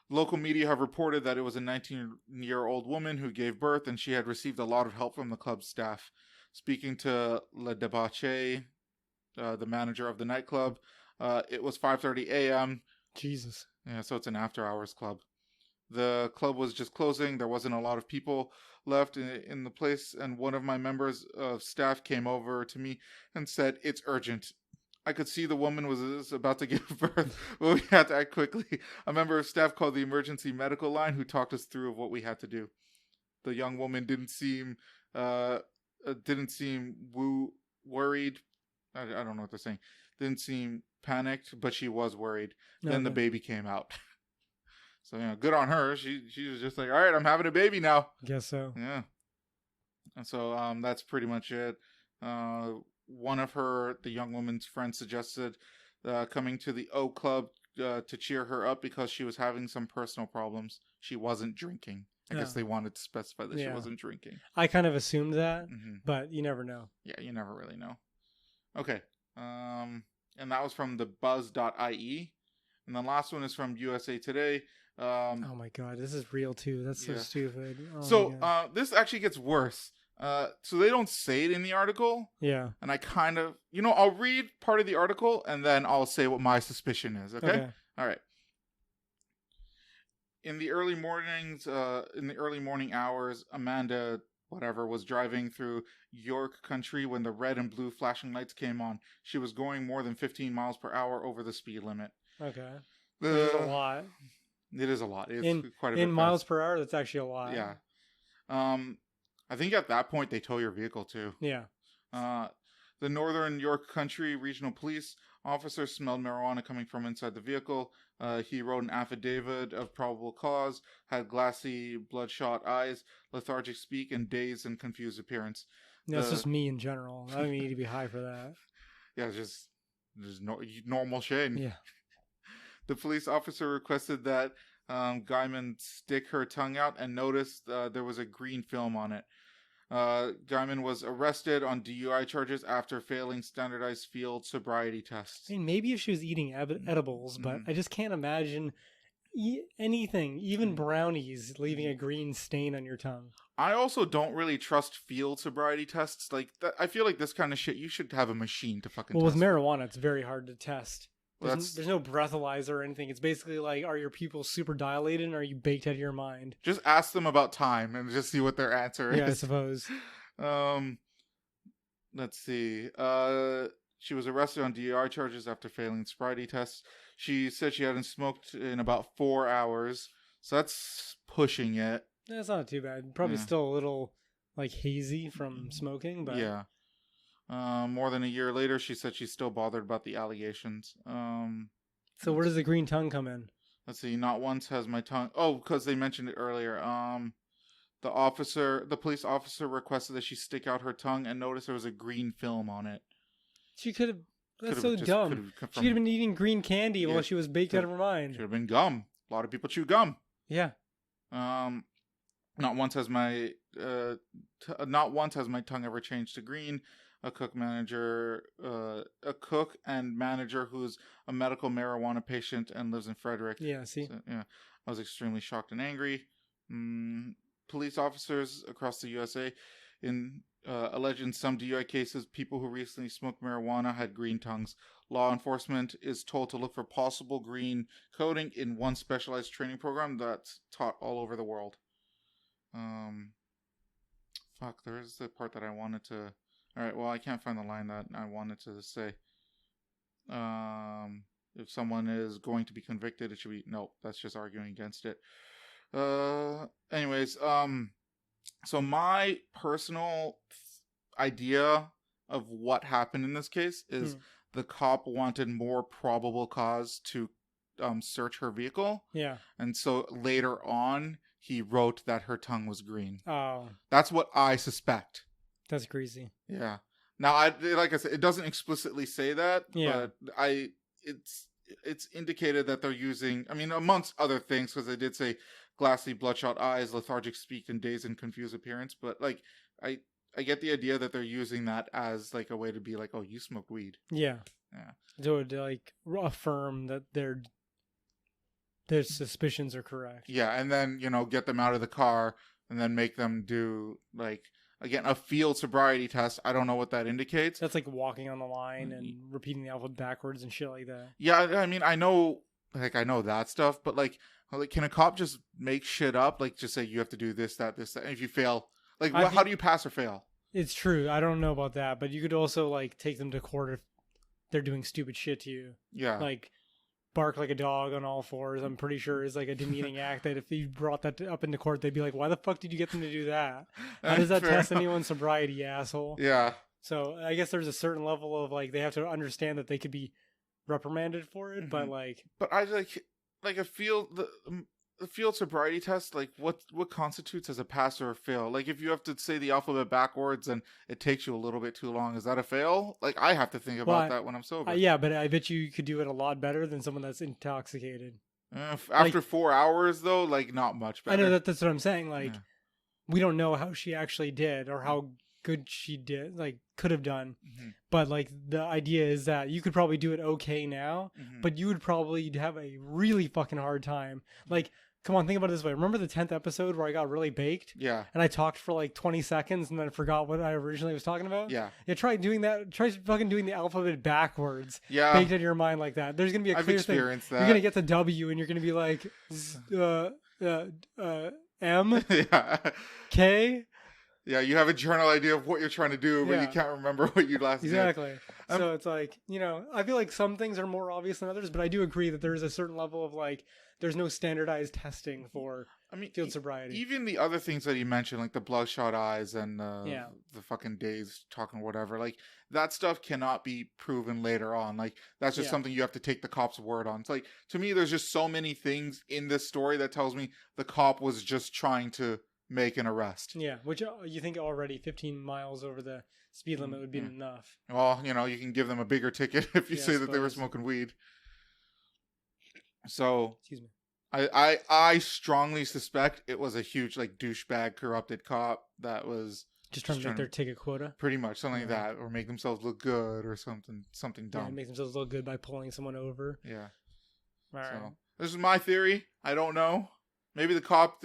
Local media have reported that it was a 19-year-old woman who gave birth, and she had received a lot of help from the club's staff. Speaking to Le Debache, the manager of the nightclub, it was 5:30 a.m. Jesus. Yeah, so it's an after-hours club. The club was just closing. There wasn't a lot of people left in the place, and one of my members of staff came over to me and said, "It's urgent." I could see the woman was about to give birth, but we had to act quickly. A member of staff called the emergency medical line who talked us through of what we had to do. The young woman didn't seem worried. I don't know what they're saying. Didn't seem panicked, but she was worried. Okay. Then the baby came out. So, good on her. She was just like, all right, I'm having a baby now. Guess so. Yeah. And so that's pretty much it. One of the young woman's friends suggested coming to the O Club to cheer her up because she was having some personal problems. She wasn't drinking. I guess they wanted to specify that she wasn't drinking. I kind of assumed that, but you never know. Yeah, you never really know. Okay. And that was from the buzz.ie. And the last one is from USA Today. Oh my God, this is real too. That's so stupid. Oh, this actually gets worse. So they don't say it in the article. Yeah. And I kind of, I'll read part of the article and then I'll say what my suspicion is. Okay? All right. In the early morning hours, Amanda, was driving through York Country when the red and blue flashing lights came on. She was going more than 15 miles per hour over the speed limit. Okay. That's a lot. It is a lot. It's quite a bit in miles per hour, that's actually a lot. Yeah. I think at that point they tow your vehicle too. Yeah. The Northern York Country Regional Police officer smelled marijuana coming from inside the vehicle. He wrote an affidavit of probable cause, had glassy, bloodshot eyes, lethargic speak, and dazed and confused appearance. That's just me in general. I don't need to be high for that. Yeah, it's just normal shit. Yeah. The police officer requested that Guyman stick her tongue out and noticed there was a green film on it. Guyman was arrested on DUI charges after failing standardized field sobriety tests. I mean, maybe if she was eating edibles, but I just can't imagine anything, even brownies, leaving a green stain on your tongue. I also don't really trust field sobriety tests. Like, I feel like this kind of shit, you should have a machine to fucking test. Well, with marijuana, it's very hard to test. There's no breathalyzer or anything. It's basically like, are your pupils super dilated and are you baked out of your mind? Just ask them about time and just see what their answer is. Yeah, I suppose. Let's see. She was arrested on DUI charges after failing sobriety tests. She said she hadn't smoked in about 4 hours. So that's pushing it. That's not too bad. Probably still a little like hazy from smoking, but yeah. More than a year later, she said she's still bothered about the allegations. So where does the green tongue come in? Let's see. Not once has my tongue. Oh, because they mentioned it earlier. The police officer requested that she stick out her tongue and noticed there was a green film on it. She could have. That's so dumb. She could have been eating green candy while she was baked out of her mind. Should have been gum. A lot of people chew gum. Yeah. Not once has my tongue ever changed to green. A cook and manager who's a medical marijuana patient and lives in Frederick. Yeah, see? So, yeah, I was extremely shocked and angry. Police officers across the USA alleged in some DUI cases, people who recently smoked marijuana had green tongues. Law enforcement is told to look for possible green coding in one specialized training program that's taught all over the world. There's the part that I wanted to... Alright, well, I can't find the line that I wanted to say. If someone is going to be convicted, it should be... No, that's just arguing against it. Anyways, so my personal idea of what happened in this case is the cop wanted more probable cause to search her vehicle. Yeah. And so later on, he wrote that her tongue was green. Oh. That's what I suspect. That's crazy. Yeah. Now, like I said, it doesn't explicitly say that, but it's indicated that they're using, I mean, amongst other things, because they did say glassy, bloodshot eyes, lethargic speak, and dazed and confused appearance. But like, I get the idea that they're using that as like a way to be like, oh, you smoke weed. Yeah. Yeah. So to like affirm that their suspicions are correct. Yeah, and then get them out of the car and then make them do like. Again, a field sobriety test. I don't know what that indicates. That's like walking on the line and repeating the alphabet backwards and shit like that. Yeah, I mean, I know that stuff, but like, can a cop just make shit up? Like, just say you have to do this, that, this, that. And if you fail, like, how do you pass or fail? It's true. I don't know about that, but you could also like take them to court if they're doing stupid shit to you. Yeah. Like, bark like a dog on all fours, I'm pretty sure is like a demeaning act that if you brought that up into court, they'd be like, why the fuck did you get them to do that? How does that test anyone's sobriety, asshole? Yeah. So I guess there's a certain level of like, they have to understand that they could be reprimanded for it, but like... But I like a field... The field sobriety test, like what constitutes as a pass or a fail? Like if you have to say the alphabet backwards and it takes you a little bit too long, is that a fail? Like I have to think about that when I'm sober. Yeah, but I bet you could do it a lot better than someone that's intoxicated. After 4 hours though, like not much better. I know that's what I'm saying. Like we don't know how she actually did or how good she did, like could have done. But like the idea is that you could probably do it okay now, but you would probably have a really fucking hard time. Like, come on, think about it this way. Remember the 10th episode where I got really baked? Yeah. And I talked for like 20 seconds and then I forgot what I originally was talking about? Yeah. Yeah, try doing that. Try fucking doing the alphabet backwards. Yeah. Baked in your mind like that. There's going to be a clear thing. I've experienced that. You're going to get the W and you're going to be like, M? Yeah. K? Yeah, you have a general idea of what you're trying to do, but you can't remember what you last did. Exactly. So it's like, I feel like some things are more obvious than others, but I do agree that there is a certain level of like, there's no standardized testing for field sobriety. Even the other things that you mentioned, like the bloodshot eyes and the fucking days talking whatever, like that stuff cannot be proven later on. Like that's just something you have to take the cop's word on. It's like, to me, there's just so many things in this story that tells me the cop was just trying to make an arrest. Yeah, which you think already 15 miles over the speed limit would be enough. Well, you can give them a bigger ticket if you say that they were smoking weed. So Excuse me. I strongly suspect it was a huge like douchebag corrupted cop that was Just trying to make their ticket quota. Pretty much something like that, or make themselves look good, or something dumb. Yeah, make themselves look good by pulling someone over. Yeah. All right. So this is my theory. I don't know. Maybe the cop,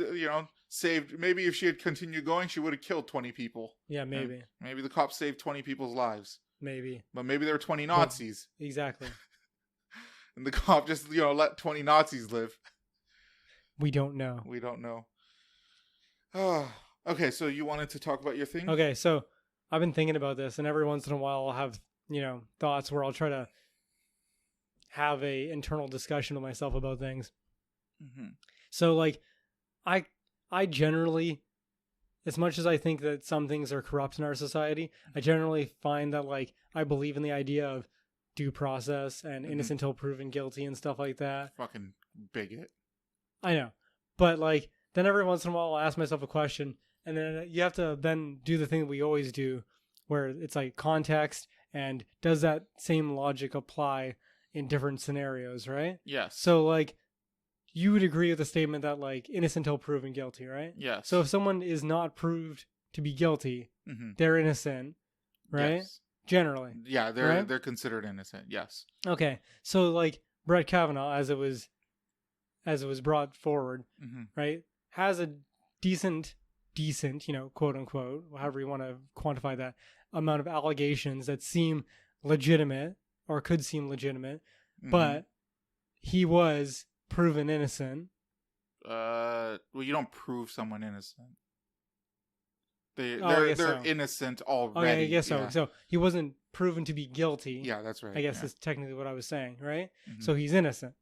saved. Maybe if she had continued going, she would have killed 20 people. Yeah, maybe. And maybe the cop saved 20 people's lives. Maybe. But maybe there were 20 Nazis. Exactly. And the cop just, let 20 Nazis live. We don't know. We don't know. Oh. Okay, so you wanted to talk about your thing? Okay, so I've been thinking about this, and every once in a while I'll have, thoughts where I'll try to have a internal discussion with myself about things. Mm-hmm. So, like, I generally, as much as I think that some things are corrupt in our society, I generally find that, like, I believe in the idea of due process and innocent until proven guilty and stuff like that. Fucking bigot. I know. But, like, then every once in a while I'll ask myself a question, and then you have to then do the thing that we always do, where it's like context, and does that same logic apply in different scenarios, right? Yes. So, like, you would agree with the statement that, like, innocent until proven guilty, right? Yes. So if someone is not proved to be guilty, they're innocent, right? Yes. Generally. Yeah, they're considered innocent, yes. Okay. So, like, Brett Kavanaugh, as it was brought forward, right, has a decent, quote unquote, however you want to quantify that, amount of allegations that seem legitimate or could seem legitimate, but he was proven innocent. Well, you don't prove someone innocent. They're innocent already. Okay, I guess so. So he wasn't proven to be guilty. Yeah, that's right. I guess that's technically what I was saying, right? So he's innocent,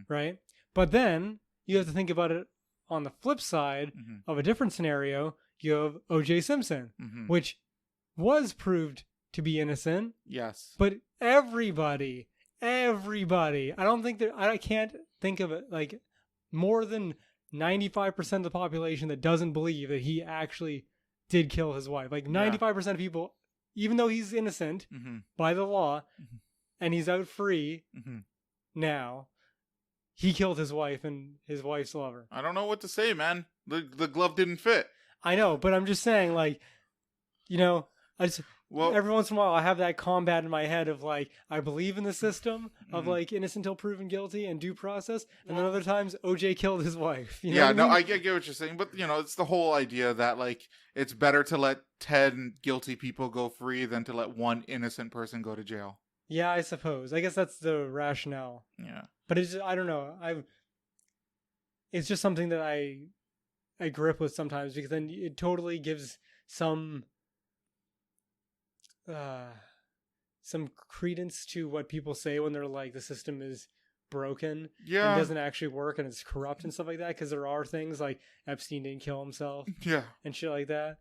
right? But then you have to think about it on the flip side of a different scenario. You have O.J. Simpson, which was proved to be innocent. Yes. But everybody, I can't think of it, like, more than 95% of the population that doesn't believe that he actually did kill his wife. Like, 95% of people, even though he's innocent by the law and he's out free now, he killed his wife and his wife's lover. I don't know what to say, man. The glove didn't fit. I know, but I'm just saying, like, every once in a while I have that combat in my head of, like, I believe in the system of, like, innocent until proven guilty and due process, and then other times OJ killed his wife. You know what I mean? I get what you're saying, but, it's the whole idea that, like, it's better to let 10 guilty people go free than to let one innocent person go to jail. Yeah, I suppose. I guess that's the rationale. Yeah. But it's just, I don't know. It's just something that I grip with sometimes, because then it totally gives some credence to what people say when they're like, the system is broken and doesn't actually work and it's corrupt and stuff like that, because there are things like Epstein didn't kill himself and shit like that,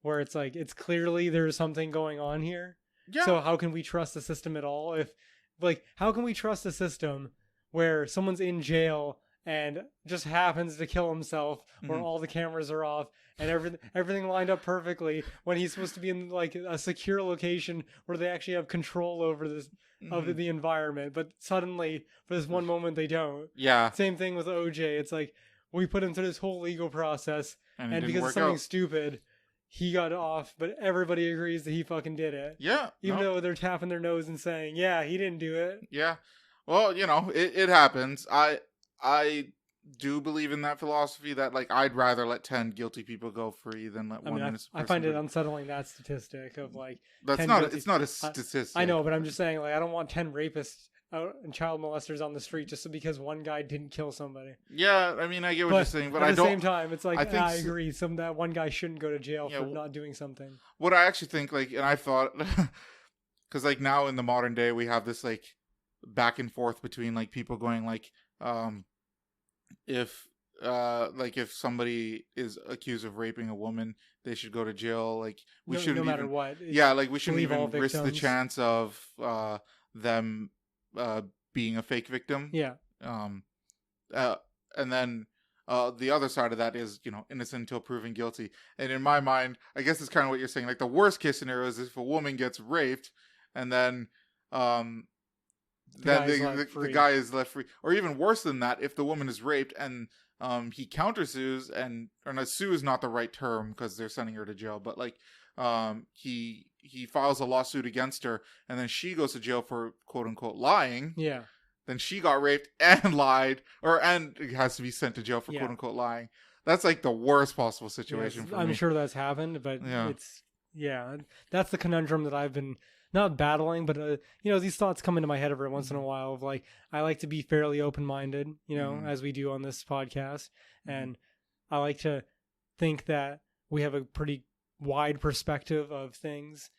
where it's like, it's clearly there's something going on here. So how can we trust the system at all? If, like, how can we trust a system where someone's in jail and just happens to kill himself, or all the cameras are off and everything lined up perfectly, when he's supposed to be in, like, a secure location where they actually have control over this of the environment, but suddenly for this one moment they don't. Same thing with OJ. It's like, we put him through this whole legal process, and because of something stupid, he got off, but everybody agrees that he fucking did it. Even though they're tapping their nose and saying, yeah, he didn't do it. Well, it happens. I do believe in that philosophy that, like, I'd rather let 10 guilty people go free than let one innocent person. I find it unsettling, that statistic of, like, it's not a statistic. I know, but I'm just saying, like, I don't want 10 rapists out and child molesters on the street just because one guy didn't kill somebody. Yeah, I mean, I get what you're saying, but at the same time, it's like, I agree. That one guy shouldn't go to jail for not doing something. What I actually think, like, and I thought, because, like, now in the modern day, we have this, like, back and forth between, like, people going, like, if somebody is accused of raping a woman, they should go to jail. Like, we shouldn't, no matter what. Like, we shouldn't even risk the chance of them being a fake victim. And then the other side of that is, innocent until proven guilty. And in my mind, I guess it's kind of what you're saying. Like, the worst case scenario is if a woman gets raped and then the guy is left free. Or even worse than that, if the woman is raped and he countersues sue is not the right term because they're sending her to jail, but like he files a lawsuit against her and then she goes to jail for quote unquote lying. Yeah. Then she got raped and lied, and has to be sent to jail for quote unquote lying. That's like the worst possible situation for me. I'm sure that's happened, but that's the conundrum that I've been not battling, but these thoughts come into my head every once in a while of like, I like to be fairly open-minded, as we do on this podcast. And I like to think that we have a pretty wide perspective of things,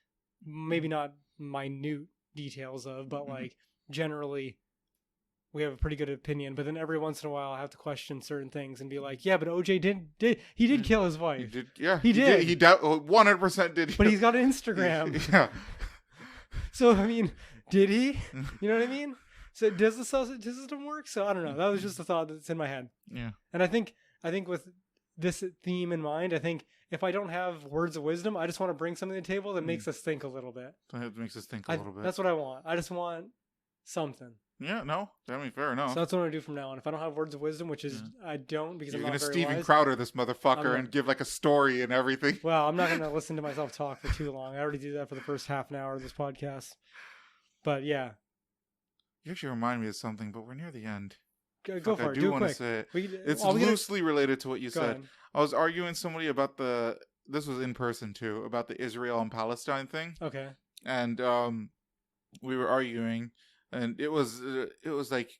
maybe not minute details of, but like generally we have a pretty good opinion, but then every once in a while I have to question certain things and be like, yeah, but OJ did kill his wife. He did. He 100% did. But he's got an Instagram. Yeah. So, I mean, did he? You know what I mean? So does the system work? So I don't know. That was just a thought that's in my head. Yeah. And I think with this theme in mind, I think if I don't have words of wisdom, I just want to bring something to the table that makes us think a little bit. It makes us think a little bit. That's what I want. I just want something. Yeah, no, I mean, fair enough. So that's what I'm going to do from now on. If I don't have words of wisdom, which is I don't because I'm not very wise. You're going to Steven Crowder this motherfucker and give like a story and everything. Well, I'm not going to listen to myself talk for too long. I already do that for the first half an hour of this podcast. But yeah. You actually remind me of something, but we're near the end. Go for it. Do want it to say it. It's loosely loosely related to what you said. Ahead. I was arguing with somebody about this was in person too, about the Israel and Palestine thing. Okay. And we were arguing. And it was like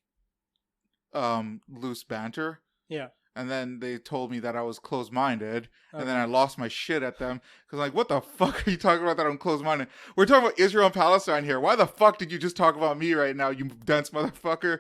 loose banter. Yeah. And then they told me that I was closed-minded. Okay. And then I lost my shit at them. Because like, what the fuck are you talking about that I'm closed-minded? We're talking about Israel and Palestine here. Why the fuck did you just talk about me right now, you dense motherfucker?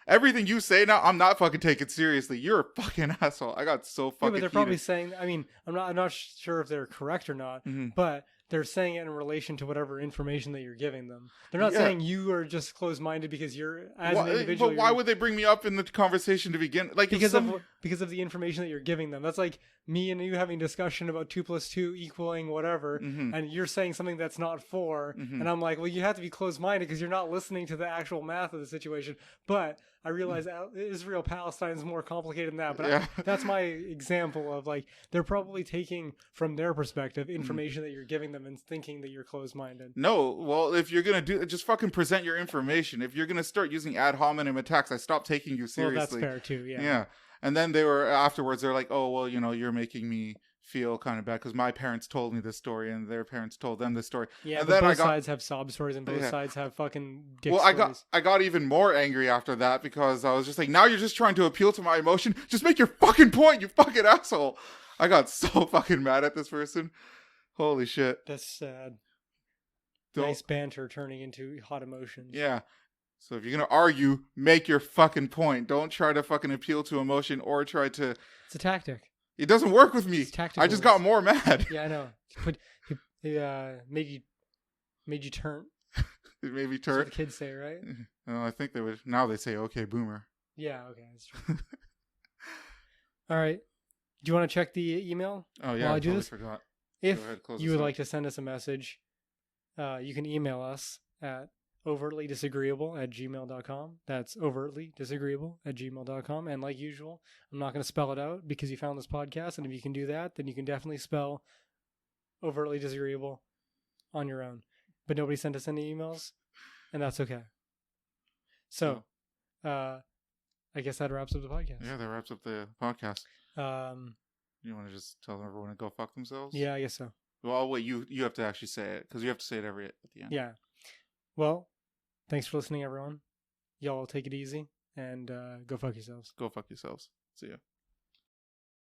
Everything you say now, I'm not fucking taking seriously. You're a fucking asshole. I got so fucking but they're probably saying, I mean, I'm not sure if they're correct or not, but they're saying it in relation to whatever information that you're giving them. They're not saying you are just closed-minded because you're an individual. But why would they bring me up in the conversation to begin? Like because of the information that you're giving them. That's like me and you having a discussion about 2 + 2 equaling whatever, and you're saying something that's not 4, and I'm like, well, you have to be closed-minded because you're not listening to the actual math of the situation. But I realize Israel Palestine is more complicated than that. But that's my example of like they're probably taking from their perspective information that you're giving them and thinking that you're closed-minded. No, well, if you're gonna do, just fucking present your information. If you're gonna start using ad hominem attacks, I stop taking you seriously. Well, that's fair too. Yeah. Yeah, and then afterwards they're like, oh well, you're making me feel kind of bad because my parents told me this story and their parents told them this story. Yeah, and but both sides have sob stories and both sides have fucking dick stories. I got even more angry after that because I was just like, now you're just trying to appeal to my emotion. Just make your fucking point, you fucking asshole. I got so fucking mad at this person. Holy shit. That's sad. Nice banter turning into hot emotions. Yeah. So if you're going to argue, make your fucking point. Don't try to fucking appeal to emotion or try to... It's a tactic. It doesn't work with me. I just got more mad. Yeah, I know. Made you turn. It made me turn. That's what the kids say, right? No, I think they would. Now they say, okay, boomer. Yeah, okay, that's true. All right. Do you want to check the email? Oh, yeah, I totally forgot. If you would like to send us a message, you can email us at overtlydisagreeable@gmail.com. That's overtlydisagreeable@gmail.com. And like usual, I'm not going to spell it out because you found this podcast. And if you can do that, then you can definitely spell overtly disagreeable on your own. But nobody sent us any emails, and that's okay. So, I guess that wraps up the podcast. Yeah, that wraps up the podcast. You want to just tell everyone to go fuck themselves? Yeah, I guess so. Well, wait, you have to actually say it because you have to say it at the end. Yeah. Well, thanks for listening, everyone. Y'all take it easy and go fuck yourselves. Go fuck yourselves. See ya.